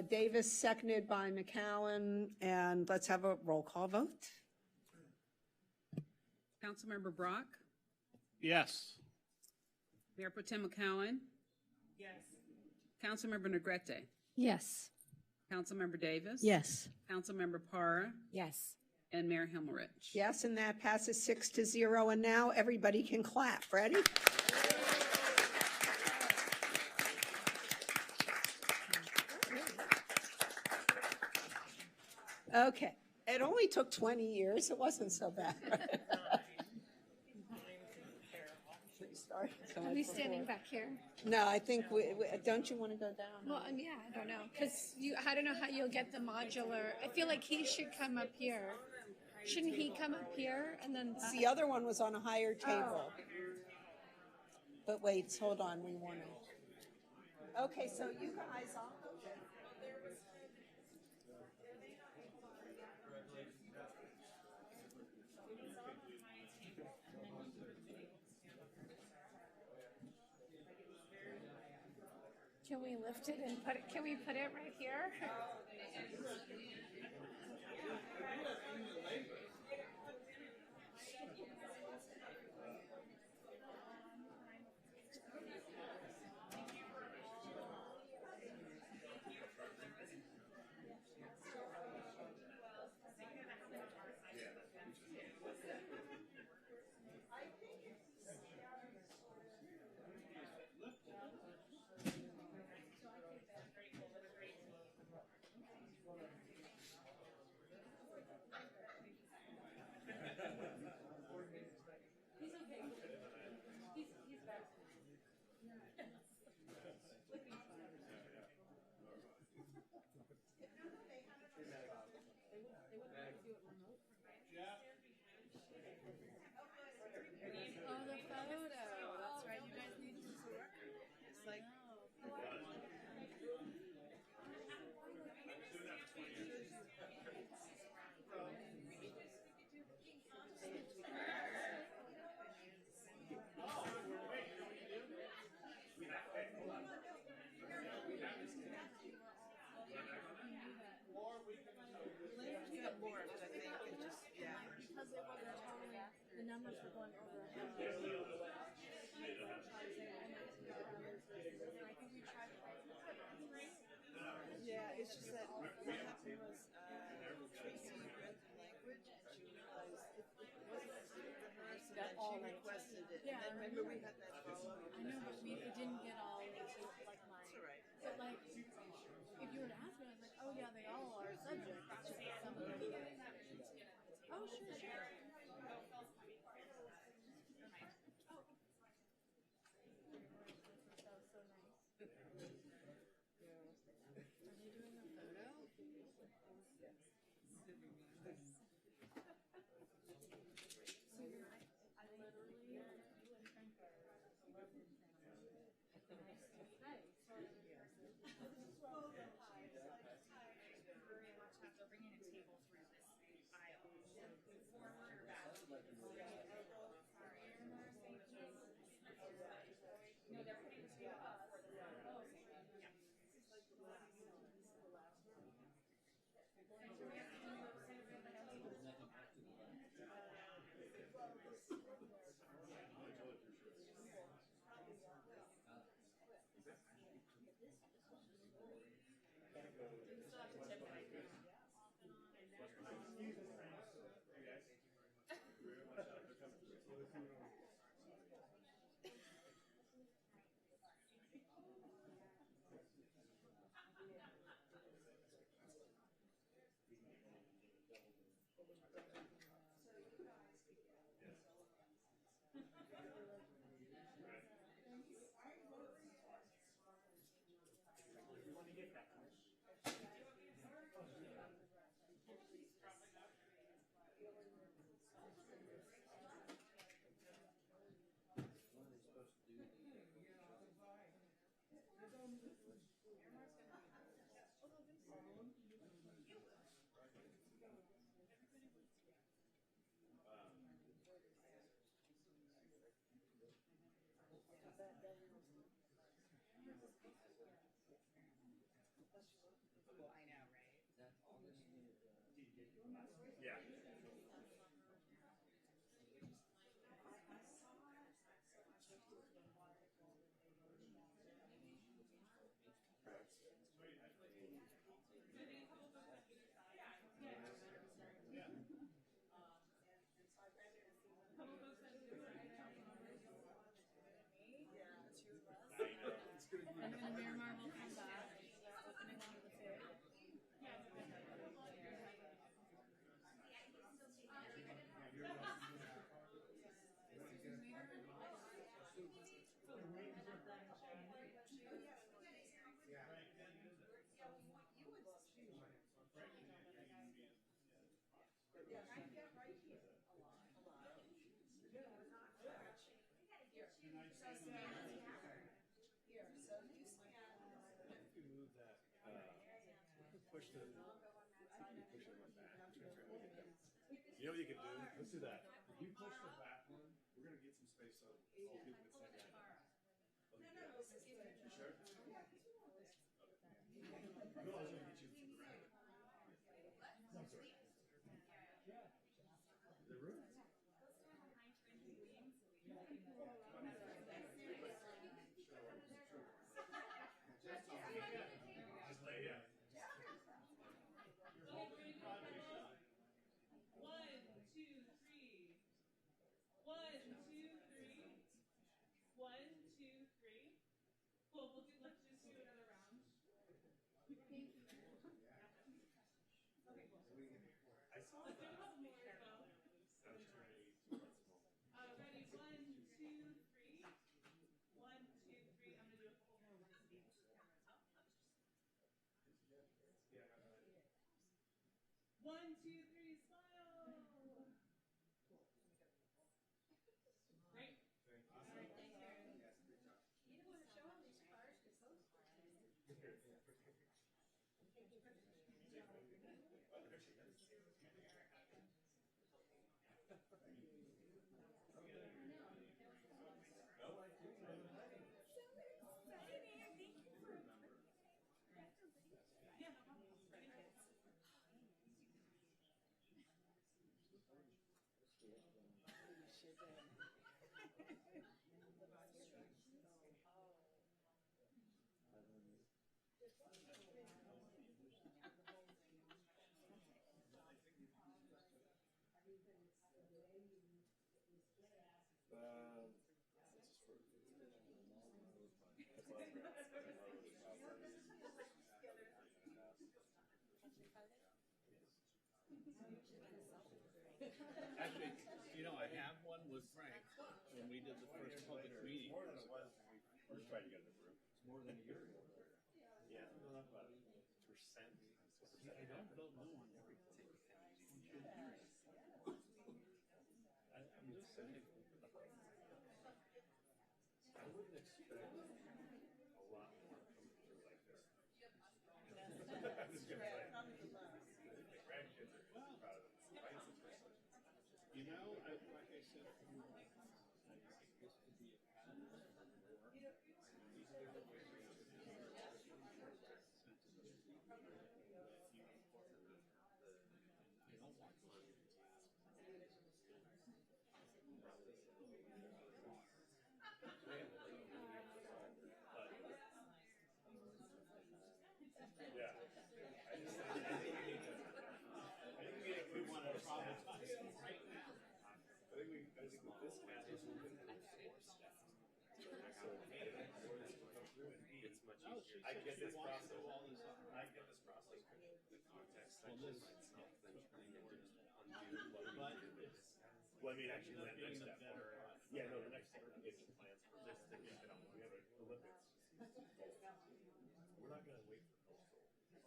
Davis, seconded by McCowan, and let's have a roll call vote. Councilmember Brock, Yes. Mayor Pro Tem McCowan. Yes. Councilmember Negrete, Yes. Councilmember Davis. Yes. Councilmember Parra, Yes. and Mayor Himmelrich. Yes, and that passes 6-0, and now everybody can clap. Ready? Okay, it only took 20 years. It wasn't so bad. Are we standing back here? No, I think don't you want to go down? Well, yeah, I don't know, because I don't know how you'll get the modular. I feel like he should come up here. Shouldn't he come up here and then? The other one was on a higher table. But wait, hold on, we want to. Okay, so you guys all. Can we lift it and put it? Can we put it right here? it morphed, I think, it just, yeah. Because it wasn't totally, the numbers were going over a hundred. Yeah, it's just that what happened was, Tracy read the language and she realized it wasn't for her, so then she requested it. And then remember we had that follow-up. I know, but it didn't get all into like my. That's all right. But like, if you were to ask me, I was like, oh yeah, they all are subject. It's just that some of them. Oh sure, sure. And when Mayor Marvel comes back, opening on the fair. Push the, push it like that. You know what you can do? Let's do that. If you push the back one, we're gonna get some space so all people can stand down. You sure? No, I was gonna get you from the right. I'm sorry. The room? Just lay down. One, two, three, smile. Great. Awesome. Thank you. You don't want to show all these cards because those cards. Actually, I have one with Frank when we did the first public meeting. More than it was when we first tried to get it approved. It's more than a year ago. Yeah, about percent. I don't vote no on everything. I'm just saying. I wouldn't expect a lot more coming through like this. I'm just gonna say. The grandkids are proud of it. Like I said, this could be a pattern for more. Yeah. I think we want to traumatize them right now. I think with this path, we can force stuff. So it's much easier. I get this process. I get this process. The context section myself, then trying to undo what we do this. Well, I mean, actually, the next step. Yeah, no, the next step is the plans for this thing. We have a Olympics. We're not going to wait for coastal. Keep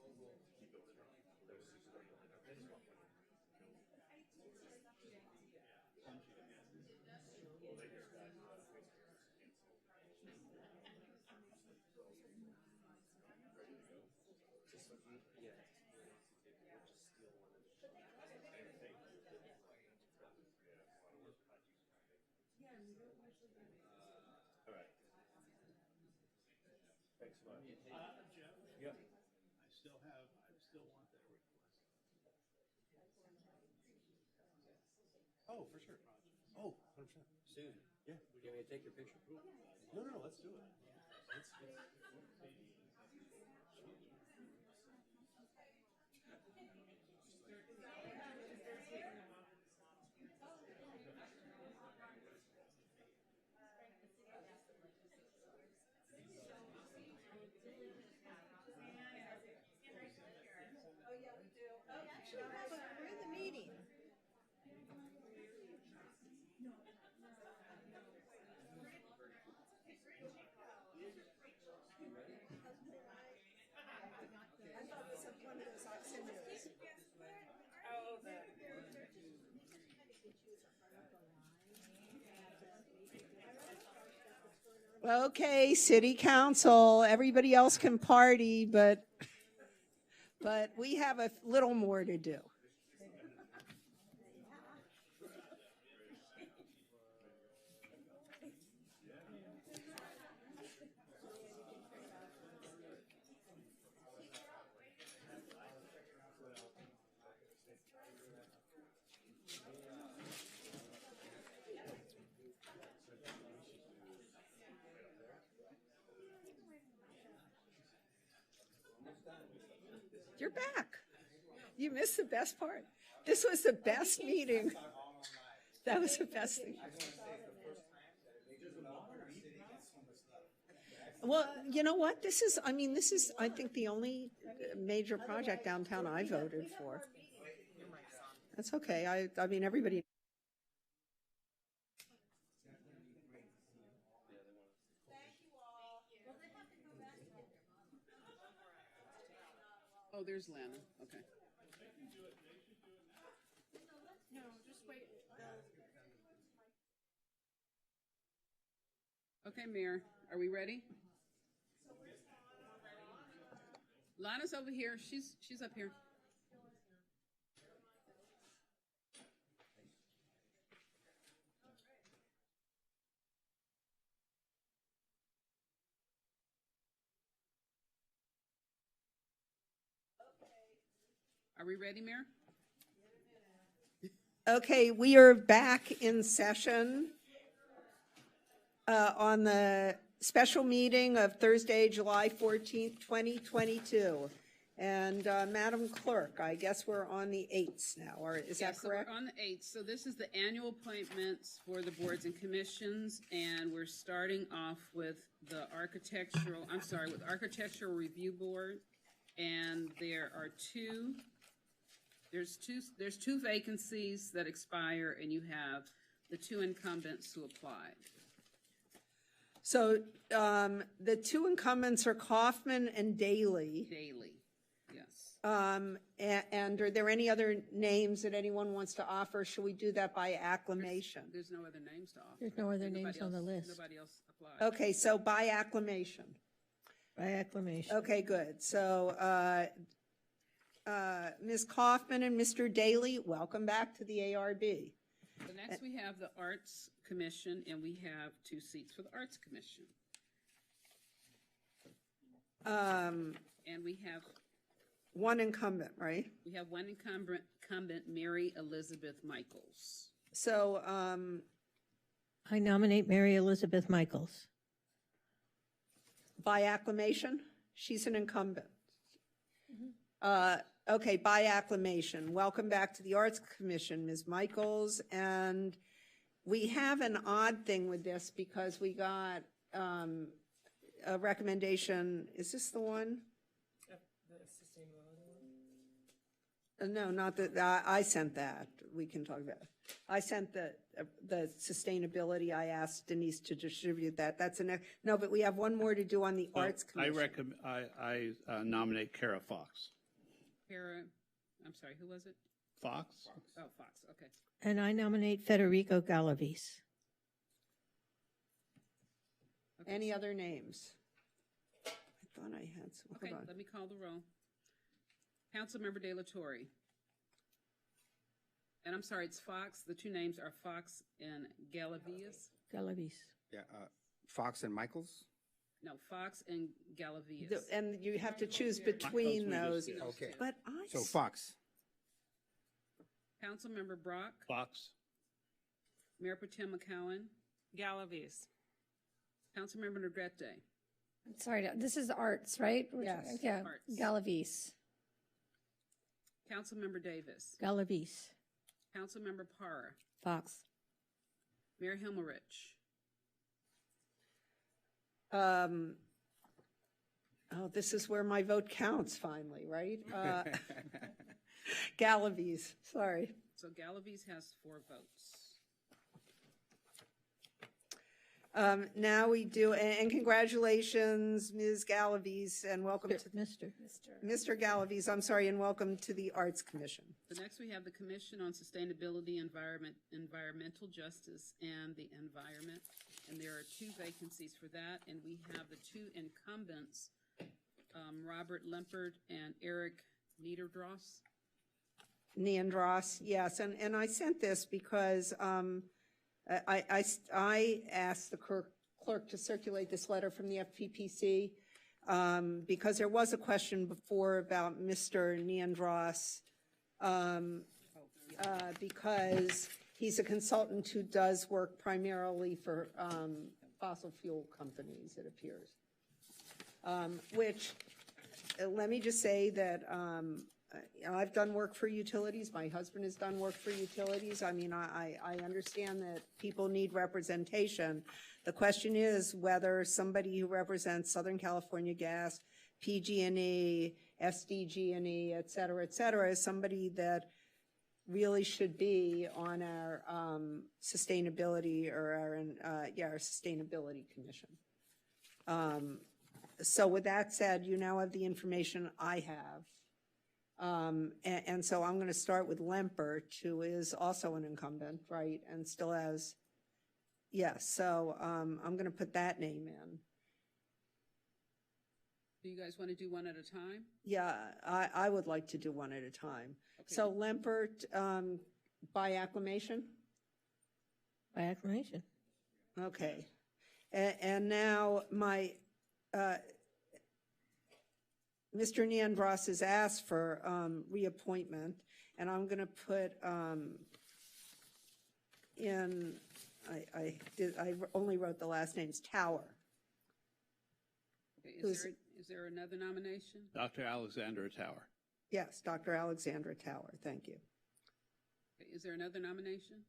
it strong. Those two stuff. I just want money. Well, they just got canceled. Ready to go? Just yeah. We're just still wanted to show. And thank you. Yeah, a lot of work projects. All right. Thanks so much. Jeff? Yep. I still want that request. Oh, for sure. Oh, 100%. Susan, Yeah. you want me to take your picture? No, let's do it. We're in the meeting. I thought it was one of those auxiliaries. Okay, city council, everybody else can party, but we have a little more to do. You're back. You missed the best part. This was the best meeting. That was the best thing. Well, you know what? This is, I think, the only major project downtown I voted for. That's okay. I mean, everybody. Oh, there's Lana. Okay. No, just wait. Okay, Mayor, are we ready? Lana's over here. She's up here. Are we ready, Mayor? Okay, we are back in session on the special meeting of Thursday, July 14th, 2022. And Madam Clerk, I guess we're on the 8th now, or is that correct? So we're on the 8th. So this is the annual appointments for the boards and commissions, and we're starting off with the Architectural Review Board, and there's two vacancies that expire, and you have the two incumbents who applied. So the two incumbents are Kaufman and Daly. Yes. And are there any other names that anyone wants to offer? Should we do that by acclamation? There's no other names to offer. There's no other names on the list. Nobody else applied. Okay, so by acclamation. By acclamation. Okay, good. So Ms. Kaufman and Mr. Daly, welcome back to the ARB. So next we have the Arts Commission, and we have 2 seats for the Arts Commission. And we have one incumbent, right? We have one incumbent, Mary Elizabeth Michaels. So I nominate Mary Elizabeth Michaels. By acclamation? She's an incumbent. Okay, by acclamation. Welcome back to the Arts Commission, Ms. Michaels. And we have an odd thing with this because we got a recommendation. Is this the one? No, not that. I sent that. We can talk about it. I sent the sustainability. I asked Denise to distribute that. That's no, but we have one more to do on the Arts Commission. I nominate Kara Fox. I'm sorry, who was it? Fox? Oh, Fox, okay. And I nominate Federico Galavis. Any other names? I thought I had some. Okay, Hold on. let me call the roll. Councilmember De La Torre. And I'm sorry, it's Fox. The two names are Fox and Galavias. Galavis. Yeah, Fox and Michaels? No, Fox and Galavias. And you have to choose between those. Okay. But So Fox. Councilmember Brock. Fox. Mayor Pro Tem McCowen. Galavis. Councilmember Negrete. Sorry, this is the arts, right? Yes. Yeah, Arts. Galavis. Councilmember Davis. Galavis. Councilmember Parra. Fox. Mayor Himmelrich. Oh, this is where my vote counts finally, right? Galavis, sorry. So Galavis has 4 votes. Now we do, and congratulations, Ms. Galavis, and welcome to Mr. Galavis, I'm sorry, and welcome to the Arts Commission. So next we have the Commission on Sustainability, Environmental Justice, and the Environment. And there are 2 vacancies for that, and we have the 2 incumbents, Robert Lempert and Eric Niederdross. Niendross, yes, and I sent this because I asked the clerk to circulate this letter from the FPPC because there was a question before about Mr. Niendross because he's a consultant who does work primarily for fossil fuel companies, it appears. Which, let me just say that I've done work for utilities. My husband has done work for utilities. I mean, I understand that people need representation. The question is whether somebody who represents Southern California Gas, PG&E, SDG&E, et cetera, is somebody that really should be on our sustainability or our sustainability commission. So with that said, you now have the information I have. And so I'm going to start with Lempert, who is also an incumbent, right, and still has, yes, so I'm going to put that name in. Do you guys want to do one at a time? Yeah, I would like to do one at a time. Okay. So Lempert, by acclamation? By acclamation. Okay. And now my, Mr. Niendross has asked for reappointment, and I'm going to put I only wrote the last names, Tower. Okay, Who's- is there another nomination? Dr. Alexandra Tower. Yes, Dr. Alexandra Tower, thank you. Okay, is there another nomination?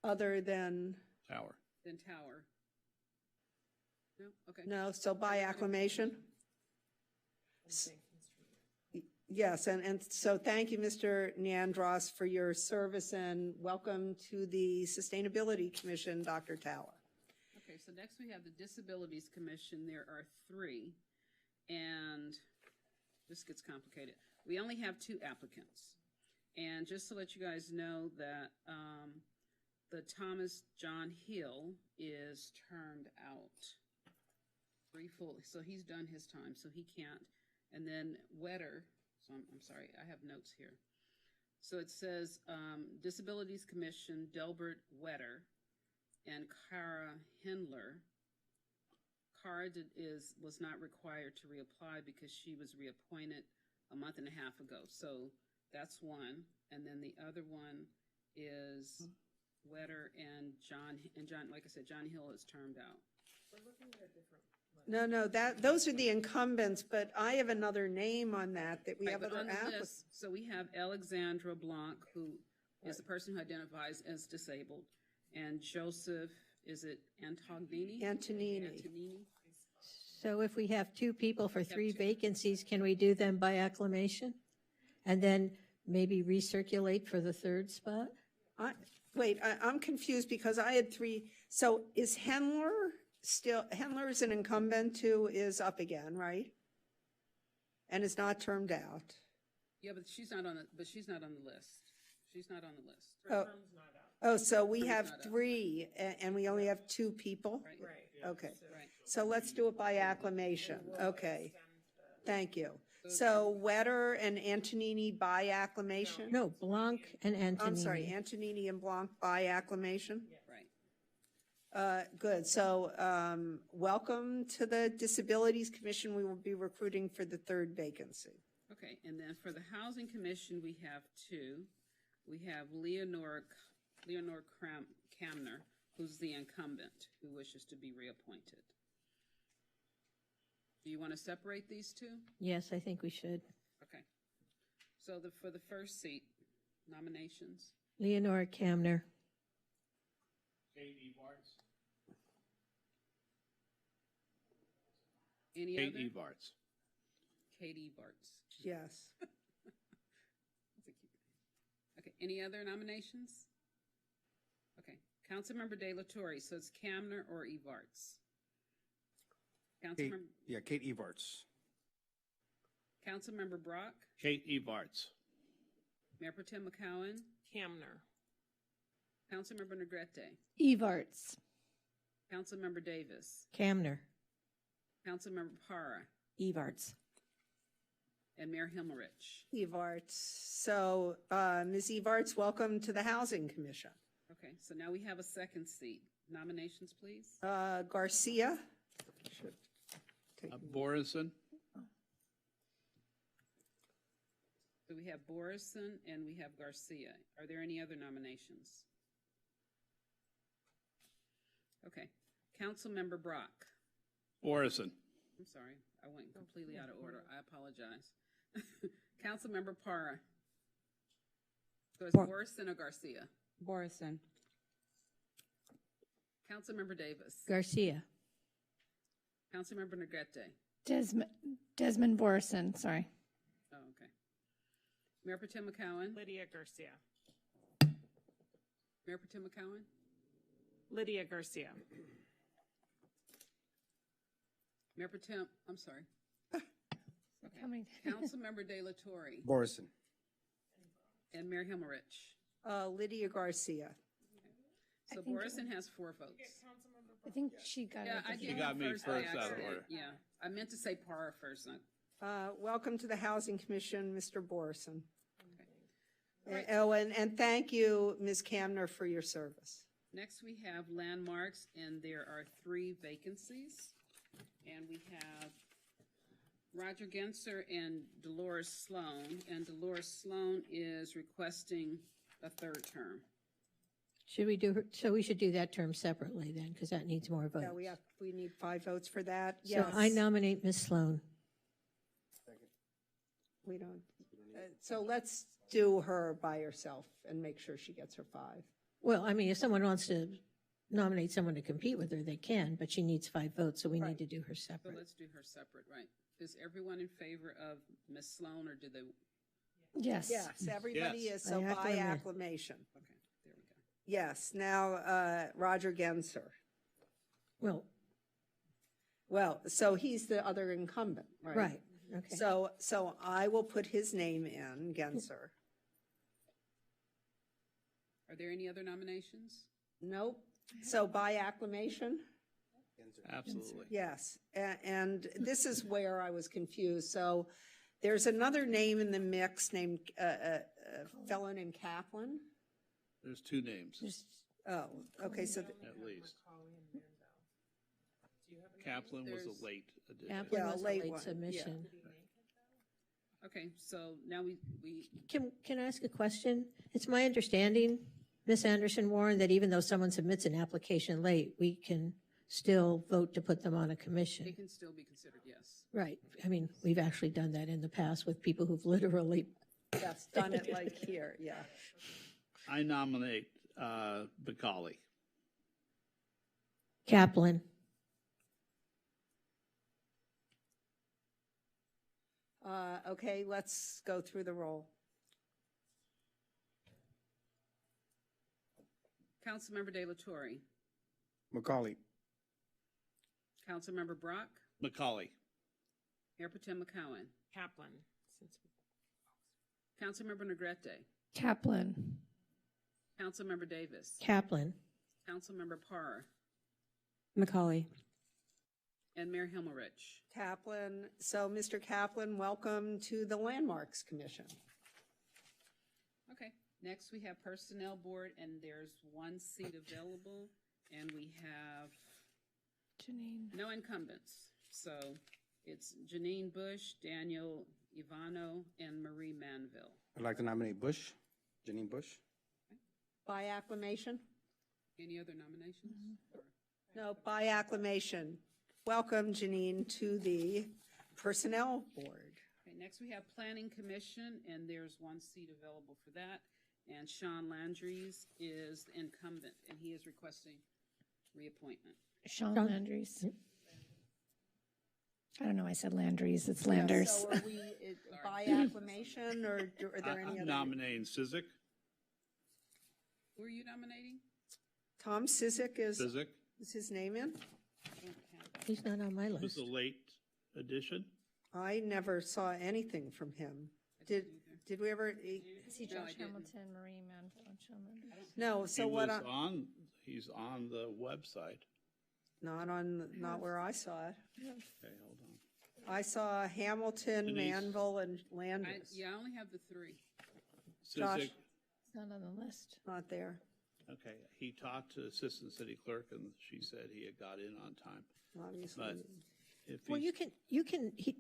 Other than, Tower. Then Tower. No? Okay. no, so by acclamation? Yes, and so thank you, Mr. Neandros, for your service, and welcome to the Sustainability Commission, Dr. Tower. Okay, so next we have the Disabilities Commission. There are 3, and this gets complicated. We only have 2 applicants. And just to let you guys know that the Thomas John Hill is termed out. So he's done his time, so he can't. And then Wetter, so I'm sorry, I have notes here. So it says Disabilities Commission, Delbert Wetter and Cara Hindler. Cara was not required to reapply because she was reappointed a month and a half ago. So that's one. And then the other one is Wetter and John, like I said, John Hill is termed out. We're looking at a different No, those are the incumbents, but I have another name on that we Right, have but other on the applicants. list, so we have Alexandra Blanc, who is the person who identifies as disabled, and Joseph, is it Antognini? Antonini. So if we have 2 people for 3 vacancies, can we do them by acclamation? And then maybe recirculate for the 3rd spot? Wait, I'm confused because I had 3. So is Hendler Hendler is an incumbent who is up again, right? And is not termed out. Yeah, but she's not on the list. She's not on the list. Oh, so we have 3 and we only have 2 people? Right. Okay. So let's do it by acclamation. Okay. Thank you. So Wetter and Antonini by acclamation? No, Blanc and Antonini. I'm sorry, Antonini and Blanc by acclamation? Right. Good. So welcome to the Disabilities Commission. We will be recruiting for the 3rd vacancy. Okay, and then for the Housing Commission, we have 2. We have Leonore Camner, who's the incumbent, who wishes to be reappointed. Do you want to separate these 2? Yes, I think we should. Okay. So for the first seat, nominations. Leonora Camner. Kate Evarts. Any Kate other? Evarts. Kate Evarts. Yes. Okay, any other nominations? Okay, Councilmember De La Torre, so it's Camner or Evarts? Kate Evarts. Councilmember Brock, Kate Evarts. Mayor Pro Tem McCowan, Camner. Councilmember Negrete, Evarts. Councilmember Davis, Camner. Councilmember Parra, Evarts. and Mayor Himmerich. Evarts. So Ms. Evarts, welcome to the Housing Commission. Okay, so now we have a second seat. Nominations, please. Garcia. Borison. So we have Borison and we have Garcia. Are there any other nominations? Okay, Councilmember Brock. Borison. I'm sorry, I went completely out of order. I apologize. Councilmember Parra. So it's Borison or Garcia? Borison. Councilmember Davis. Garcia. Councilmember Negrete. Desmond Borison, sorry. Oh, okay. Mayor Pro Tem McCowan. Lydia Garcia. Mayor Pro Tem McCowan. Lydia Garcia. Mayor Pro Tem, I'm sorry. Coming. Councilmember De La Torre. Borison. And Mayor Himmerich. Lydia Garcia. So Borison has 4 votes. I think she got Yeah, it. I You did got me first first by out of accident. order. Yeah, I meant to say Parra first. Welcome to the Housing Commission, Mr. Borison. Right. Oh, and thank you, Ms. Camner, for your service. Next, we have landmarks, and there are 3 vacancies. And we have Roger Genser and Dolores Sloan. And Dolores Sloan is requesting a third term. Should we so we should do that term separately then, because that needs more votes. Yeah, we need 5 votes for that. So Yes. I nominate Ms. Sloan. We don't, so let's do her by herself and make sure she gets her 5. Well, I mean, if someone wants to nominate someone to compete with her, they can, but she needs 5 votes, so we need to do her So separate. let's do her separate, right? Is everyone in favor of Ms. Sloan, or do they? Yes. Yes, everybody Yes. is, so By by acclamation. acclamation. Okay, there we go. Yes, now, Roger Genser. Well, So he's the other incumbent, right? right, okay. So I will put his name in, Genser. Are there any other nominations? Nope. So by acclamation? Absolutely. Yes, and this is where I was confused. So there's another name in the mix named, a fellow named Kaplan. There's 2 names, Oh, okay, so, at least. Kaplan was a late addition. Kaplan Yeah, was a late late one, submission. Okay, so now we Can I ask a question? It's my understanding, Ms. Anderson Warren, that even though someone submits an application late, we can still vote to put them on a they commission. can still be considered, yes. Right. I mean, we've actually done that in the past with people who've literally, yes, done it like here, yeah. I nominate Bacali. Kaplan. Okay, let's go through the roll. Councilmember De La Torre, McCauley. Councilmember Brock, Macaulay. Mayor Potem McCowen, Kaplan. Since Councilmember Negrete, Kaplan. Councilmember Davis, Kaplan. Councilmember Parr, Macaulay. and Mayor Himmelrich. Kaplan, so Mr. Kaplan, welcome to the Landmarks Commission. Okay, next we have Personnel Board, and there's 1 seat available, and we have Janine. no incumbents. So it's Janine Bush, Daniel Ivano, and Marie Manville. I'd like to nominate Bush, Janine Bush. By acclamation? Any other nominations? Or- No, by acclamation. Welcome, Janine, to the Personnel Board. Okay, next we have Planning Commission, and there's 1 seat available for that. And Sean Landry's is the incumbent, and he is requesting reappointment. Sean Landry's. I don't know, I said Landry's, it's Landers. So are we by acclamation, or are there any I'm other? nominating Sizik. Who are you nominating? Tom Sizik is his name in? He's not on my It was list. a late addition. I never saw anything from him. Did we ever? See Josh Hamilton, Marie Manville, Sean Landers. No, so He what? was he's on the website. Not where I saw it. Okay, hold on. I saw Hamilton, Denise. Manville, and Landers. Yeah, I only have the 3. Josh? Sizik, It's not on the list. Not there. okay, he talked to Assistant City Clerk and she said he had got in on time. Obviously. But if Well, he's,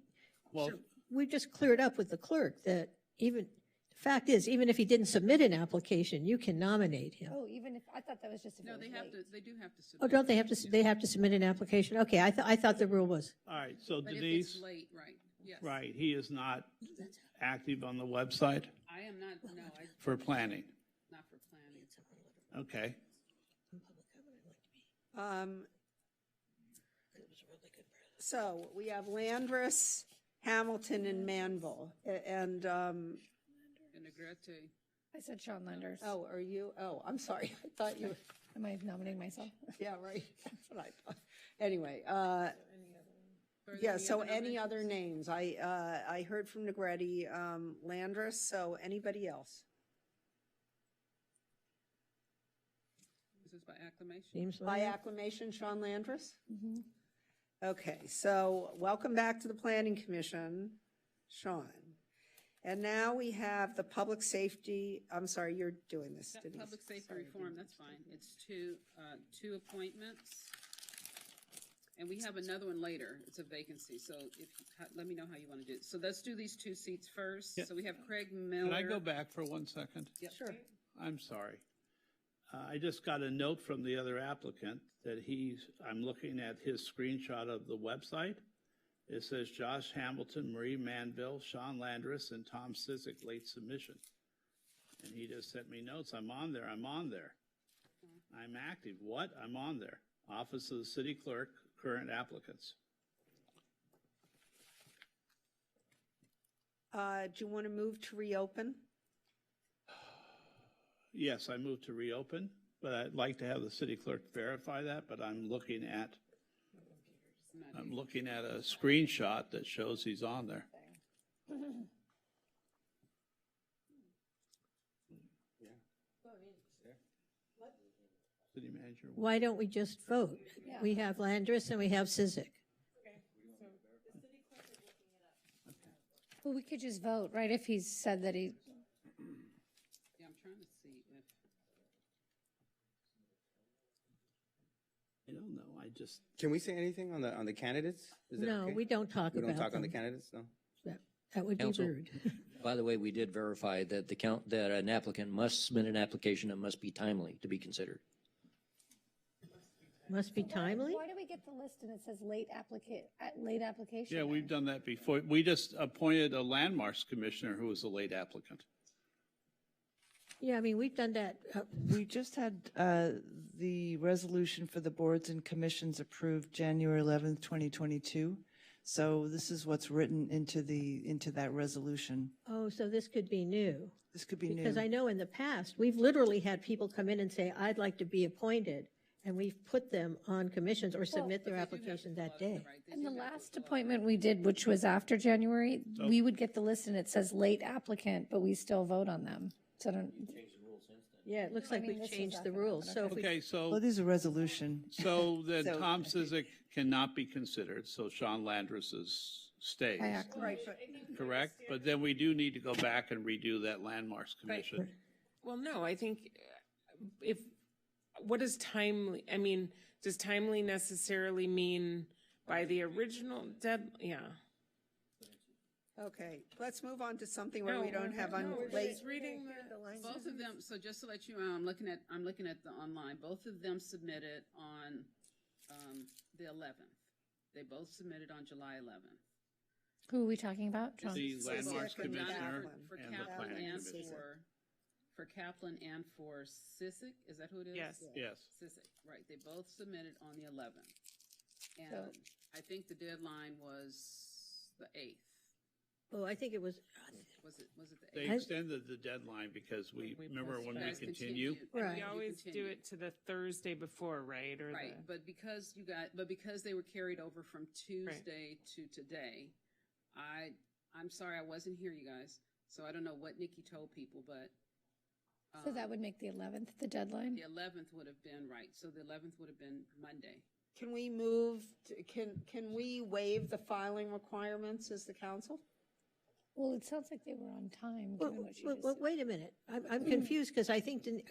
well, we just cleared up with the clerk that even, the fact is, even if he didn't submit an application, you can nominate him. Oh, even if, I thought that was just if it No, was they have late. to, they do have to Oh, submit. don't they have to submit an application? Okay, I thought the rule was, all right, so But if Denise, it's late, right, yes. right, he is not active on the website I am not, no, for planning. not for planning. Okay. So we have Landris, Hamilton, and Manville, and, And Negrete, I said Sean Landers. oh, are you, oh, I'm sorry, I thought you, Am I nominating myself? yeah, right, that's what I thought. Anyway, Are there yeah, any so other any nominations? other names? I heard from Negrete, Landris, so anybody else? This is by acclamation? seems By like, acclamation, Sean Landris? Okay, so welcome back to the Planning Commission, Sean. And now we have the Public Safety, I'm sorry, you're doing this, That Denise. Public safety Sorry, reform, Denise. that's fine. It's two appointments. And we have another one later. It's a vacancy, so let me know how you want to do it. So let's do these 2 seats first. Yeah. So we have Craig Miller. Can I go back for 1 second? Yep. Sure. I'm sorry. I just got a note from the other applicant that I'm looking at his screenshot of the website. It says Josh Hamilton, Marie Manville, Sean Landris, and Tom Sizik late submission. And he just sent me notes. I'm on there. I'm active. What? I'm on there. Office of the City Clerk, current applicants. Do you want to move to reopen? Yes, I moved to reopen, but I'd like to have the city clerk verify that, but I'm looking at a screenshot that shows he's on there. City manager. Why don't we just vote? We have Landris and we have Sizik. Well, we could just vote, right, if he's said that he, Yeah, I'm trying to see if, I don't know, I just, Can we say anything on the candidates? Is that No, okay? we don't talk We about don't talk on the them. candidates, no? That would be Counsel. rude. By the way, we did verify that that an applicant must submit an application that must be timely to be considered. Must be timely? why do we get the list and it says late application? yeah, we've done that before. We just appointed a landmarks commissioner who was a late applicant. Yeah, I mean, we've done that. We just had the resolution for the boards and commissions approved January 11th, 2022. So this is what's written into that resolution. Oh, so this could be new. This could be new. Because I know in the past, we've literally had people come in and say, I'd like to be appointed. And we've put them on commissions or submit their application that day. And the last appointment we did, which was after January, we would get the list and it says late applicant, but we still vote on them. So I don't. Yeah, it looks like we've this is changed the after rules. that, So if we Okay, so. Well, there's a resolution. So then So- Tom Sizik cannot be considered, so Sean Landris stays. Right, but Correct? But then we do need to go back and redo that landmarks commission. Well, no, I think what does timely, I mean, does timely necessarily mean by the original yeah. Okay, let's move on to something where No, we don't have no, we're late. just reading both of them, so just to let you know, I'm looking at the online, both of them submitted on the 11th. They both submitted on July 11th. Who are we talking about? John? The landmarks For commissioner for and the Kaplan planning and commission. for Kaplan and for Sissick, is that who it is? Yes. Yes. Sissick, right, they both submitted on the 11th. And So- I think the deadline was the 8th. Oh, I think it was, Was it the They 8th? extended the deadline because remember when we guys continue? continued. Right. We always do it to the Thursday before, right? Or Right, but because they were carried over from Tuesday to today, I'm sorry, I wasn't here, you guys, so I don't know what Nikki told people, but. So that would make the 11th the deadline? The 11th would have been, right, so the 11th would have been Monday. Can we move, can we waive the filing requirements as the council? Well, it sounds like they were on time, given what you just said. wait a minute. I'm confused because I think, Didn't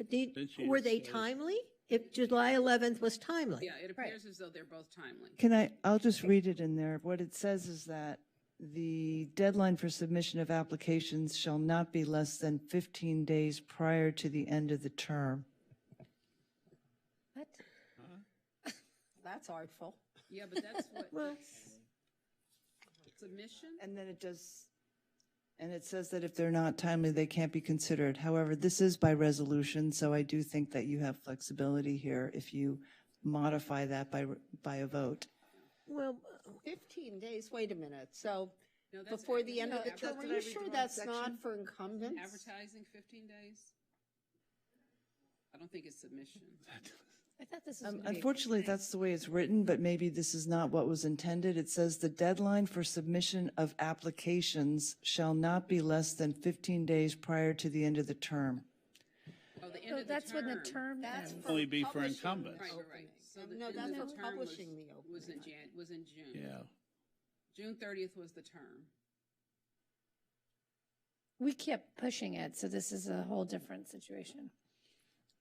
she were just they say- timely? If July 11th was timely? Yeah, it appears as though they're both timely. I'll just read it in there. What it says is that the deadline for submission of applications shall not be less than 15 days prior to the end of the term. What? That's artful. Yeah, but that's what, Well- submission? And then it says that if they're not timely, they can't be considered. However, this is by resolution, so I do think that you have flexibility here if you modify that by a vote. Well, 15 days, wait a minute. So No, that's before the end of the that's term, what are I you read sure the wrong that's section. not for incumbents? Advertising 15 days? I don't think it's submission. I thought this was gonna be a Unfortunately, that's the way it's written, but maybe this is not what was intended. It says the deadline for submission of applications shall not be less than 15 days prior to the end of the term. Oh, the end So of the that's when the term. term That's ends. for Only be for publishing incumbents. the Right. opening. So the No, end that's of for the term publishing the opening. was in June. Yeah. June 30th was the term. We kept pushing it, so this is a whole different situation.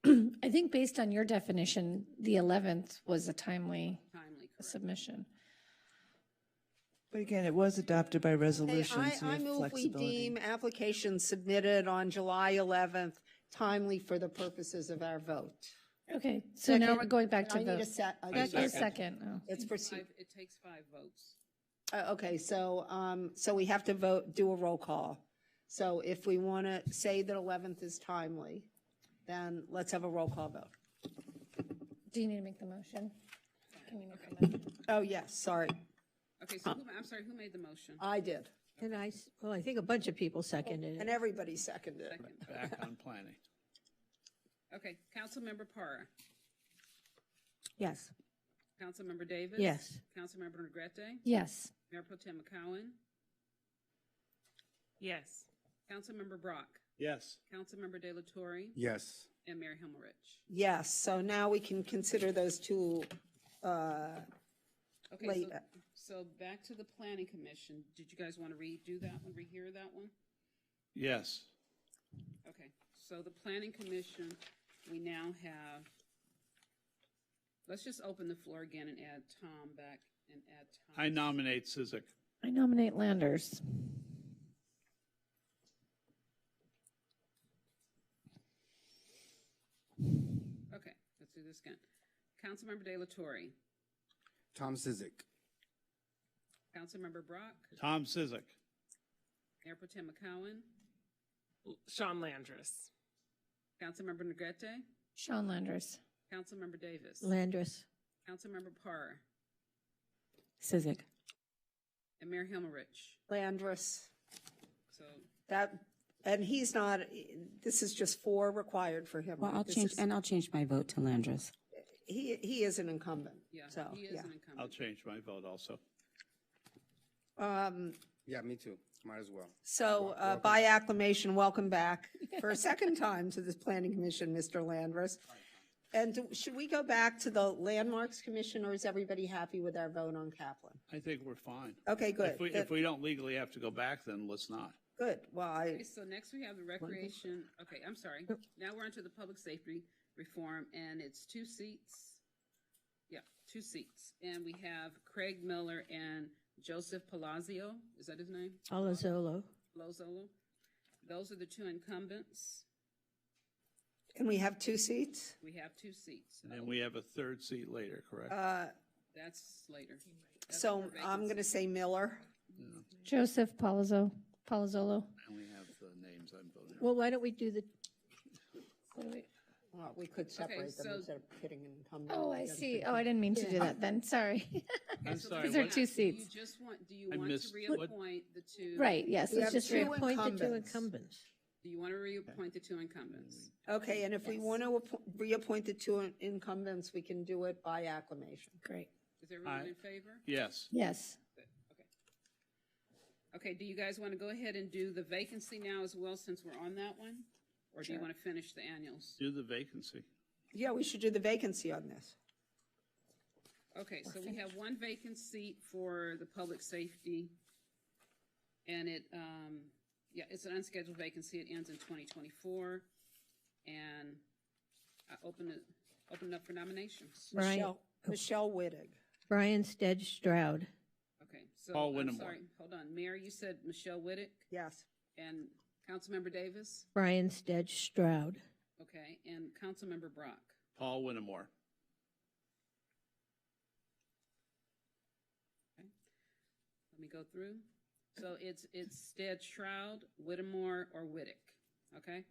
I think based on your definition, the 11th was a timely correct. submission. But again, it was adopted by resolution, so you I have move we flexibility. deem applications submitted on July 11th timely for the purposes of our vote. Okay, so now Second. we're going back to I need a vote. sec. I Back need to a second. Oh. Let's proceed. It takes 5 votes. Okay, so we have to do a roll call. So if we want to say that 11th is timely, then let's have a roll call vote. Do you need to make the motion? Can you make the motion? Oh, yes, sorry. Okay, so I'm sorry, who made the motion? I did. And I think a bunch of people seconded And it. everybody seconded it. Back on planning. Okay, Councilmember Parra. Yes. Councilmember Davis. Yes. Councilmember Negrete. Yes. Mayor Pro Tem McCowen. Yes. Councilmember Brock. Yes. Councilmember De La Torre. Yes. And Mayor Himmelrich. Yes, so now we can consider those two Okay, late. so back to the Planning Commission. Did you guys want to redo that one, rehear that one? Yes. Okay, so the Planning Commission, we now have, let's just open the floor again and add Tom back and add Tom. I nominate Cizik. I nominate Landers. Okay, let's do this again. Councilmember De La Torre. Tom Cizik. Councilmember Brock. Tom Cizik. Mayor Pro Tem McCowen. Sean Landris. Councilmember Negrete. Sean Landers. Councilmember Davis. Landris. Councilmember Parr. Cizik. And Mayor Himmelrich. Landris. So That, and he's not, this is just 4 required for him. Well, I'll This change, is- and I'll change my vote to Landris. He is an incumbent, yeah, so, he is yeah. an incumbent. I'll change my vote also. Yeah, me too. Might as well. So by acclamation, welcome back for a second time to this Planning Commission, Mr. Landris. And should we go back to the Landmarks Commission, or is everybody happy with our vote on Kaplan? I think we're fine. Okay, good. If we don't legally have to go back, then let's not. Good, well, Okay, so next we have the recreation, okay, I'm sorry. Now we're onto the public safety reform, and it's 2 seats. Yeah, 2 seats. And we have Craig Miller and Joseph Palazzo, is that his name? Palazzolo. Lozolo. Those are the 2 incumbents. And we have 2 seats? We have 2 seats. And then we have a 3rd seat later, correct? That's later. That's So for I'm going to vacancy. say Miller. Joseph Palazzolo. Palazzolo. I only have the names I'm voting on. Well, why don't we do the, Well, we could separate them so- instead of pitting incumbents. Oh, I see. Oh, I didn't mean to do that then. Sorry. I'm sorry. These are what- 2 seats. Do you I want to missed- reappoint the 2? Right, yes, We let's have just two reappoint. appoint the two incumbents. incumbents? Do you want to reappoint the 2 incumbents? Okay, and if we want to reappoint the 2 incumbents, we can do it by acclamation. Great. Is everyone Aye. in favor? Yes. Yes. Okay, do you guys want to go ahead and do the vacancy now as well, since we're on that one? Or do you Sure. want to finish the annuals? Do the vacancy. Yeah, we should do the vacancy on this. Okay, so we have 1 vacant seat for the public safety. And it, yeah, it's an unscheduled vacancy. It ends in 2024. And I open it up for nominations. Brian- Michelle Wittig. Brian Stead Stroud. Okay, so Paul I'm Winnemore. sorry, hold on. Mayor, you said Michelle Whittick Yes. and Councilmember Davis? Brian Stead Stroud. Okay, and Councilmember Brock. Paul Winnemore. Let me go through. So it's Stead Shroud, Whittemore, or Whittick, okay?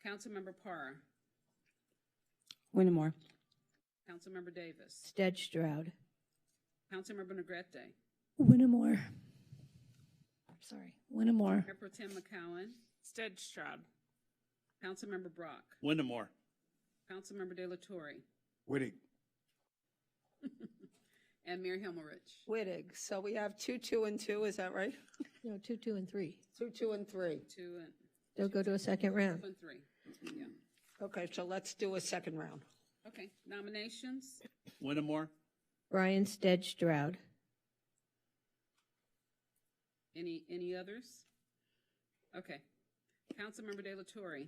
Councilmember Parr, Winnemore. Councilmember Davis, Stead Stroud. Councilmember Negrete, Winnemore. Sorry, Winnemore. Mayor Pro Tem McCowen, Stead Stroud. Councilmember Brock, Winnemore. Councilmember De La Torre, Wittig. and Mayor Himmelrich. Wittig. So we have 2, 2, and 2, is that right? No, 2, 2, and 3. 2, 2, and 3. 2 and They'll go to a second round. 2 and 3. Yeah. Okay, so let's do a second round. Okay, nominations? Winnemore. Brian Stead Stroud. Any others? Okay. Councilmember De La Torre.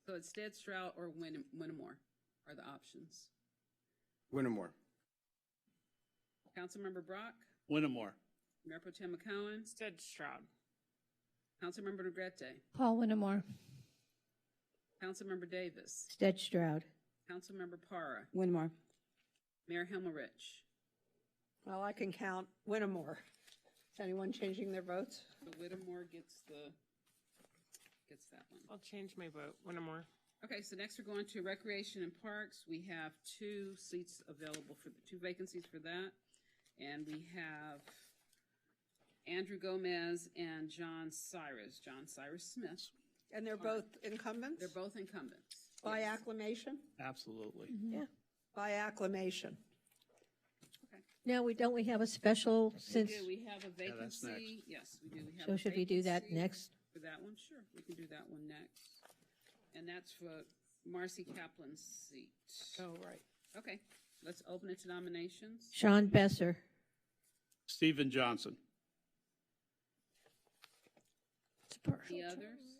So it's Stead Stroud or Winnemore are the options. Winnemore. Councilmember Brock, Winnemore. Mayor Pro Tem McCowen, Stead Stroud. Councilmember Negrete, Paul Winnemore. Councilmember Davis, Sted Stroud. Councilmember Para, Winmore. Mayor Himmelrich. Well, I can count Winnemore. Is anyone changing their votes? So Whittemore gets that one. I'll change my vote. One or more. Okay, so next we're going to Recreation and Parks. We have 2 seats available for 2 vacancies for that. And we have Andrew Gomez and John Cyrus Smith. And they're both incumbents? They're both incumbents. By Yes. acclamation? Absolutely. Yeah. By acclamation. Now, don't we have a special since, We do, we have a that's vacancy. Yes, we do. We have so a should we do that vacancy next? For that one, sure, we can do that one next. And that's for Marcy Kaplan's seat. Oh, right. Okay, let's open it to nominations. Sean Besser. Stephen Johnson. It's a partial The term. others?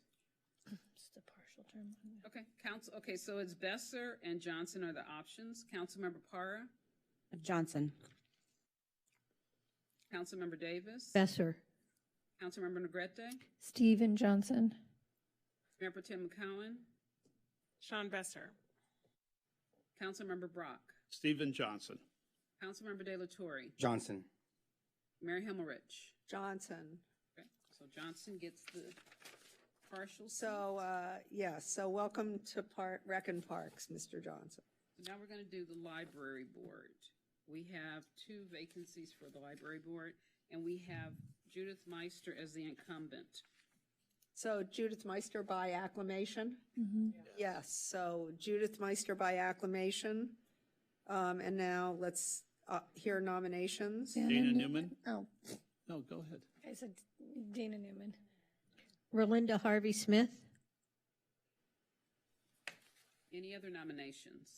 It's the partial term. Okay, so it's Besser and Johnson are the options. Councilmember Para, Johnson. Councilmember Davis, Besser. Councilmember Negrete, Stephen Johnson. Mayor Pro Tem McCowen, Sean Besser. Councilmember Brock, Stephen Johnson. Councilmember De La Torre, Johnson. Mayor Himmelrich. Johnson. Okay, so Johnson gets the partial. So, yes, so welcome to Rec and Parks, Mr. Johnson. So now we're going to do the library board. We have 2 vacancies for the library board, and we have Judith Meister as the incumbent. So Judith Meister by acclamation? Mm-hmm. Yes, so Judith Meister by acclamation. And now let's hear nominations. Dana Newman? Oh, No, go ahead. I said Dana Newman. Relinda Harvey Smith. Any other nominations?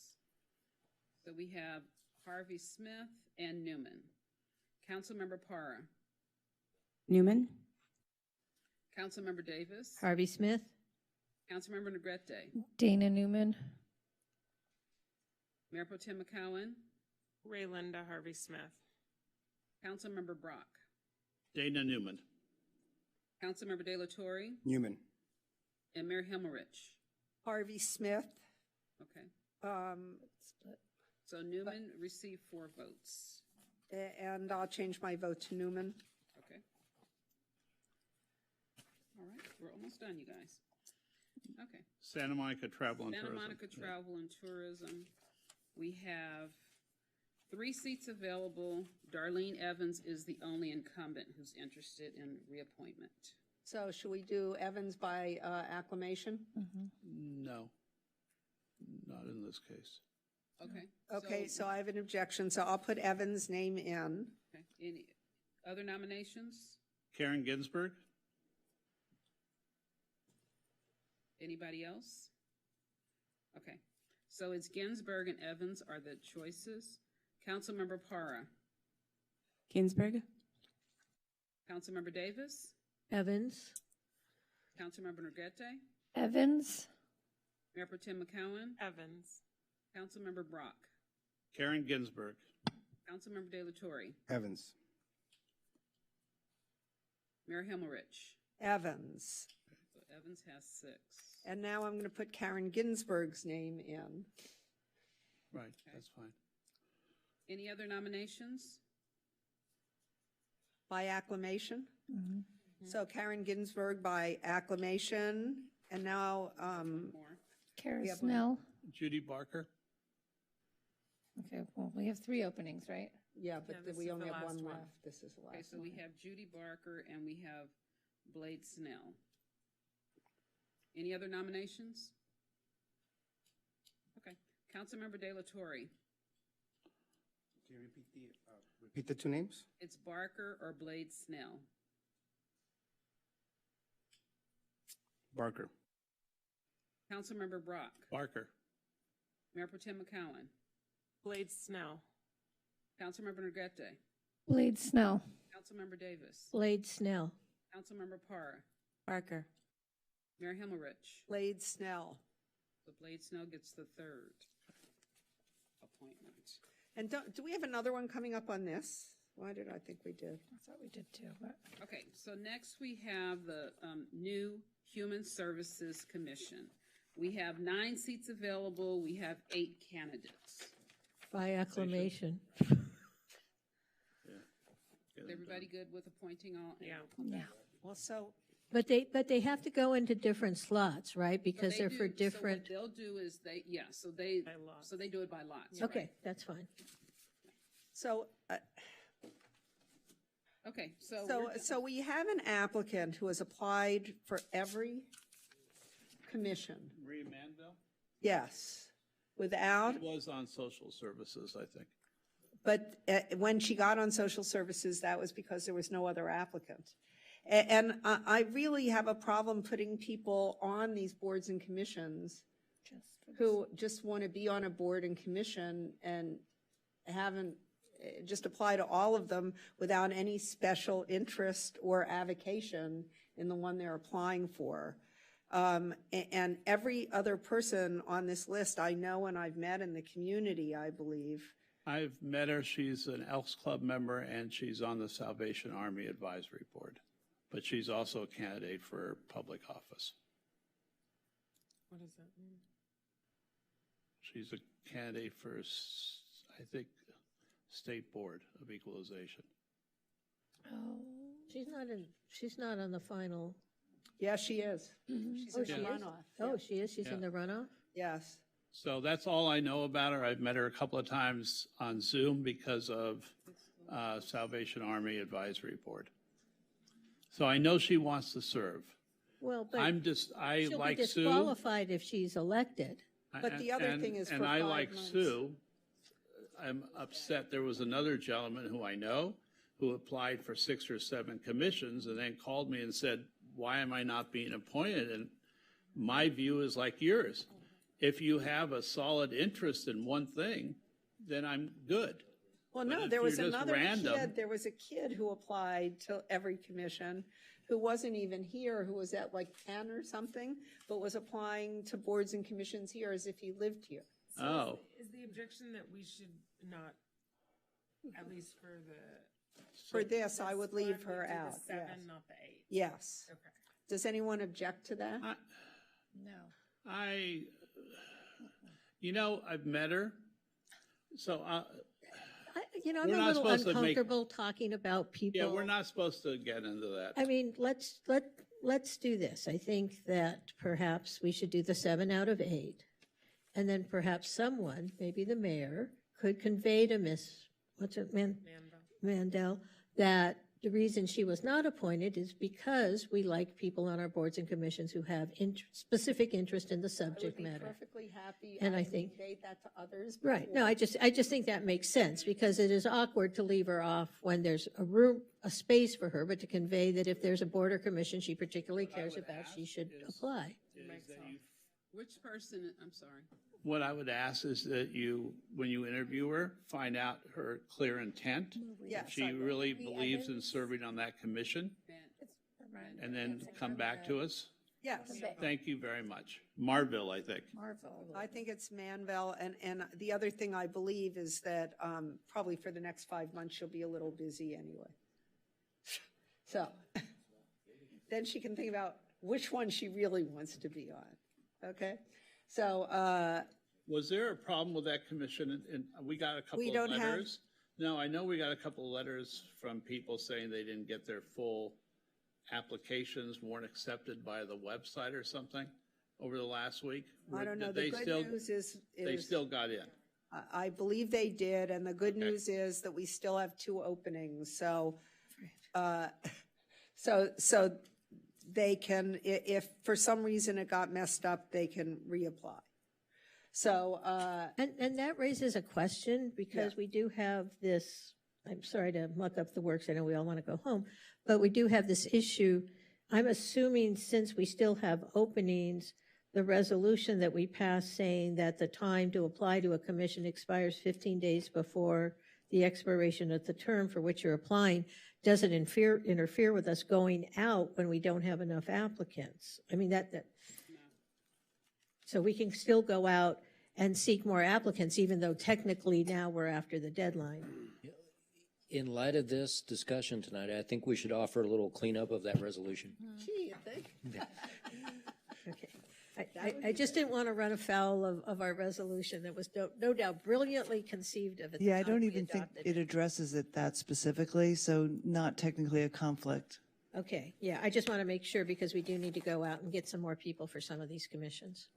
So we have Harvey Smith and Newman. Councilmember Para, Newman. Councilmember Davis, Harvey Smith. Councilmember Negrete, Dana Newman. Mayor Pro Tem McCowen, Raylinda Harvey Smith. Councilmember Brock, Dana Newman. Councilmember De La Torre, Newman. and Mayor Himmelrich. Harvey Smith. Okay, Split. so Newman received 4 votes. And I'll change my vote to Newman. Okay. All right, we're almost done, you guys. Okay. Santa Monica Travel and Santa Tourism. Monica Travel and Tourism. We have 3 seats available. Darlene Evans is the only incumbent who's interested in reappointment. So should we do Evans by acclamation? No, not in this case. Okay. Okay, so I have an objection, so I'll put Evans' name in. Okay. Any other nominations? Karen Ginsburg? Anybody else? Okay. So it's Ginsburg and Evans are the choices. Councilmember Para, Ginsburg. Councilmember Davis, Evans. Councilmember Negrete, Evans. Mayor Pro Tem McCowen, Evans. Councilmember Brock, Karen Ginsburg. Councilmember De La Torre, Evans. Mayor Himmelrich. Evans. So Evans has 6. And now I'm going to put Karen Ginsburg's name in. Right, that's fine. Any other nominations? By acclamation? So Karen Ginsburg by acclamation, and now, More. Kara We have Snell. Judy Barker? Okay, well, we have 3 openings, right? yeah, but Yeah, this we is only the have last one one. left. This is the Okay, last so one. we have Judy Barker and we have Blade Snell. Any other nominations? Okay. Councilmember De La Torre, Can you repeat the 2 names? it's Barker or Blade Snell. Barker. Councilmember Brock, Barker. Mayor Pro Tem McCowen, Blade Snell. Councilmember Negrete, Blade Snell. Councilmember Davis, Blade Snell. Councilmember Para, Barker. Mayor Himmelrich. Blade Snell. So Blade Snell gets the 3rd appointment. And do we have another one coming up on this? Why did I think we did? I thought we did too, but. Okay, so next we have the new Human Services Commission. We have 9 seats available. We have 8 candidates. By acclamation. Is everybody good with appointing all? Yeah. Yeah. Well, so. But they have to go into different slots, right? Because So they're they for do- different, So what they'll do is they do it by lots. okay, right? that's fine. So, Okay, so. so we have an applicant who has applied for every commission. Maria Manville? Yes, without, It was on social services, I think. but when she got on social services, that was because there was no other applicant. And I really have a problem putting people on these boards and commissions who just want to be on a board and commission and haven't just apply to all of them without any special interest or avocation in the one they're applying for. And every other person on this list I know and I've met in the community, I believe. I've met her. She's an Elks Club member, and she's on the Salvation Army Advisory Board. But she's also a candidate for public office. What does that mean? She's a candidate for, I think, State Board of Equalization. Oh, she's not on the final. Yeah, she is. She's in she the is? runoff. Oh, she is? She's in Yeah. the runoff? Yes. So that's all I know about her. I've met her a couple of times on Zoom because of Salvation Army Advisory Board. So I know she wants to serve. Well, but I she'll like be Sue. disqualified if she's elected. But the other thing is for And I 5 like months. Sue. I'm upset. There was another gentleman who I know who applied for 6 or 7 commissions and then called me and said, why am I not being appointed? And my view is like yours. If you have a solid interest in one thing, then I'm good. Well, But no, if there was you're just another random- kid, there was a kid who applied to every commission who wasn't even here, who was at like 10 or something, but was applying to boards and commissions here as if he lived here. So Oh. Is the objection that we should not, at least for the. For this, I would leave one, her we do the out, 7, yes. not the 8. Yes. Okay. Does anyone object to that? No. I've met her. So, I'm We're a not little supposed to make- uncomfortable talking about people. yeah, we're not supposed to get into that. I mean, let's do this. I think that perhaps we should do the 7 out of 8. And then perhaps someone, maybe the mayor, could convey to Mandel, that the reason she was not appointed is because we like people on our boards and commissions who have specific interest in the I would subject be matter. perfectly happy. And I having think- conveyed that to others. Right. before. No, I just think that makes sense because it is awkward to leave her off when there's a space for her, but to convey that if there's a board or commission she particularly cares about, she should apply. Which person, I'm sorry. What I would ask is that you, when you interview her, find out her clear intent. Yes, If she I will. really believes in serving on that commission, and then come back to us. Yes. Thank you very much. Marville, I think. I think it's Manville, and the other thing I believe is that probably for the next 5 months, she'll be a little busy anyway. So, then she can think about which one she really wants to be on, okay? So, Was there a problem with that commission? And we got a couple We of don't have- letters. No, I know we got a couple of letters from people saying they didn't get their full applications, weren't accepted by the website or something over the last week. I don't know, Did the they good still- news is. They still got in. I believe they did, and the good news is that we still have 2 openings, so, so they can, if for some reason it got messed up, they can reapply. So, And that raises a question because we do have this, I'm sorry to muck up the works, I know we all want to go home, but we do have this issue. I'm assuming since we still have openings, the resolution that we passed saying that the time to apply to a commission expires 15 days before the expiration of the term for which you're applying doesn't interfere with us going out when we don't have enough applicants. I mean, so we can still go out and seek more applicants, even though technically now we're after the deadline. In light of this discussion tonight, I think we should offer a little cleanup of that resolution. Gee, you think? Okay. I just didn't want to run afoul of our resolution. It was no doubt brilliantly conceived of at the Yeah, I time don't we even think adopted it addresses it that specifically, so not technically a conflict. Okay, yeah, I just want to make sure because we do need to go out and get some more people for some of these commissions.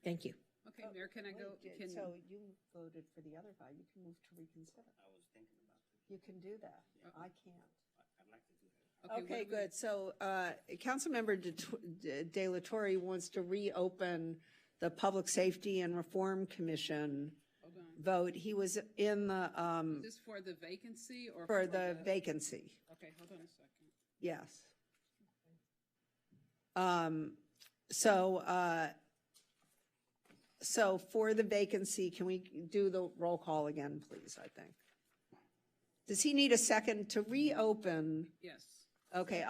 Thank you. Okay, Mayor, can I go? So you voted for the other guy, you can move to reconsider. I was thinking about it. You can do that. I can't. I'd like to do that. Okay, good. So Councilmember De La Torre wants to reopen the Public Safety and Reform Commission Hold on. vote. He was in the, Is this for the vacancy or? for the vacancy, Okay, hold on a second. yes. So for the vacancy, can we do the roll call again, please, I think? Does he need a second to reopen? Yes. Okay,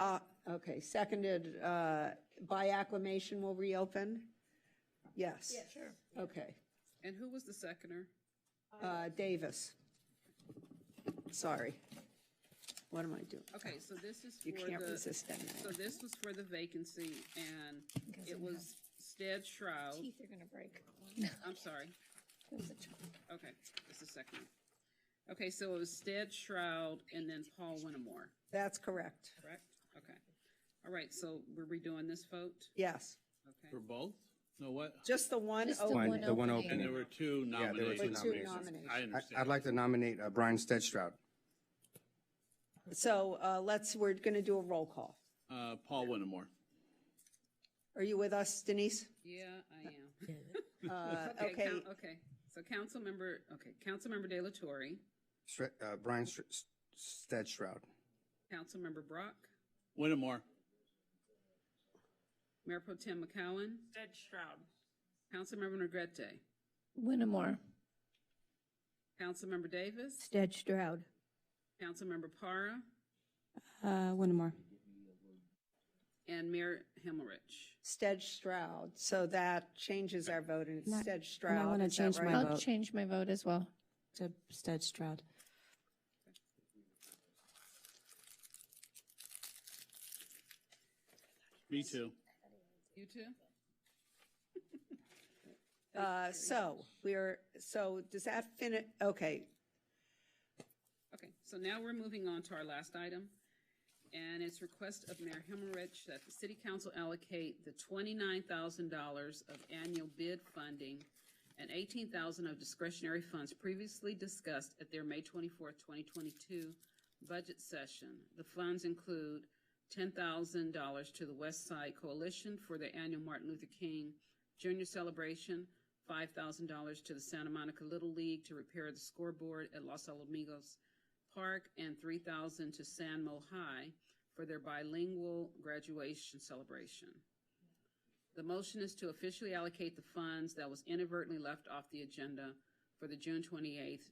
okay, seconded, by acclamation will reopen? Yes. Yeah, sure. Okay, And who was the seconder? Davis. Sorry. What am I doing? Okay, so this is for You the. can't resist that now. So this was for the vacancy, and it was Stead Shroud. Teeth are gonna break. I'm sorry. Okay, just a second. Okay, so it was Stead Shroud and then Paul Winnemore, That's correct. correct? Okay. All right, so we're redoing this vote? Yes, Okay. For both? No, what? just the one Just the open. one The one opening. And opening. there were two Yeah, there were two nominations. Two nominations. nominations. I understand. I'd like to nominate Brian Stedstroud. So we're going to do a roll call. Paul Winnemore. Are you with us, Denise? Yeah, I am. Okay, Okay, so Councilmember De La Torre, Brian Stedstroud. Councilmember Brock, Winnemore. Mayor Pro Tem McCowen, Stead Shroud. Councilmember Negrete, Winnemore. Councilmember Davis, Stead Stroud. Councilmember Para, Winnemore. and Mayor Himmelrich. Stead Stroud. So that changes our vote, and it's And I- Stead And I Stroud. want to Is that change my right? vote. I'll change my vote as well. To Stead Stroud. Me too. You too? So does that finish? Okay, Okay, so now we're moving on to our last item, and it's request of Mayor Himmelrich that the city council allocate the $29,000 of annual bid funding and $18,000 of discretionary funds previously discussed at their May 24th, 2022 budget session. The funds include $10,000 to the West Side Coalition for their annual Martin Luther King Jr. celebration, $5,000 to the Santa Monica Little League to repair the scoreboard at Los Alamitos Park, and $3,000 to San Mo High for their bilingual graduation celebration. The motion is to officially allocate the funds that was inadvertently left off the agenda for the June 28th,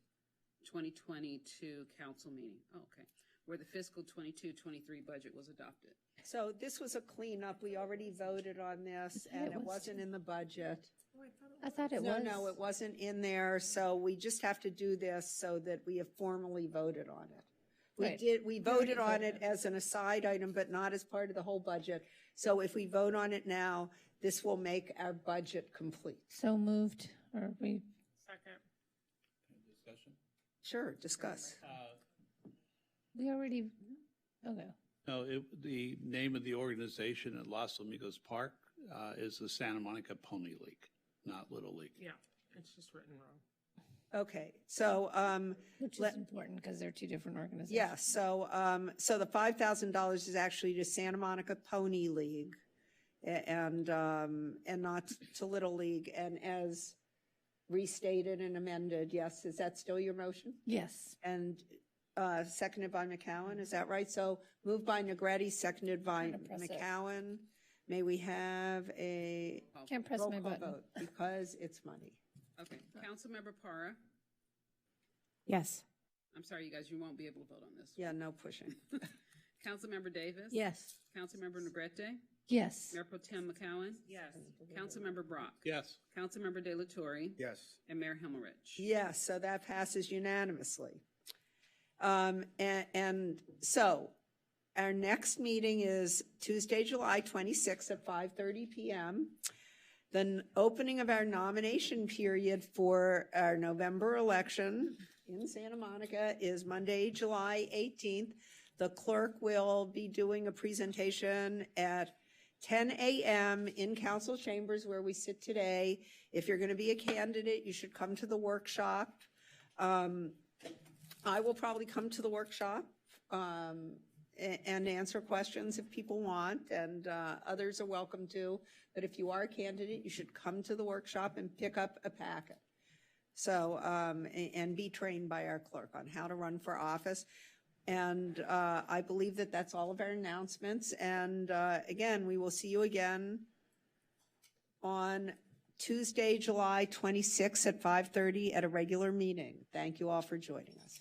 2022 council meeting. Oh, okay, where the fiscal 22-23 budget was adopted. so this was a cleanup. We already voted on this, thought and it it was wasn't in the budget. I thought it was. No, it wasn't in there, so we just have to do this so that we have formally voted on it. Right. We voted on it as an aside item, but not as part of the whole budget. So if we vote on it now, this will make our budget complete. So moved, or we, Second. Discussion? Sure, discuss. we already, okay. No, the name of the organization at Los Amigos Park is the Santa Monica Pony League, not Little League. Yeah, it's just written wrong. Okay, so, Which is let- important because they're two different organizations. yeah, so the $5,000 is actually to Santa Monica Pony League and not to Little League. And as restated and amended, yes, is that still your motion? Yes. And seconded by McCowen, is that right? So moved by Negretti, seconded by Trying to press it. McCowen. May we have a Can't press roll my call button. vote because it's money. Okay, Councilmember Para, Yes. I'm sorry, you guys, you won't be able to vote on this. Yeah, no pushing. Councilmember Davis? Yes. Councilmember Negrete? Yes. Mayor Pro Tem McCowen? Yes. Councilmember Brock? Yes. Councilmember De La Torre? Yes. And Mayor Himmelrich? Yes, so that passes unanimously. And so our next meeting is Tuesday, July 26th at 5:30 PM. The opening of our nomination period for our November election in Santa Monica is Monday, July 18th. The clerk will be doing a presentation at 10 a.m. in council chambers where we sit today. If you're going to be a candidate, you should come to the workshop. I will probably come to the workshop and answer questions if people want, and others are welcome to. But if you are a candidate, you should come to the workshop and pick up a packet. So, and be trained by our clerk on how to run for office. And I believe that that's all of our announcements. And again, we will see you again on Tuesday, July 26th at 5:30 at a regular meeting. Thank you all for joining us.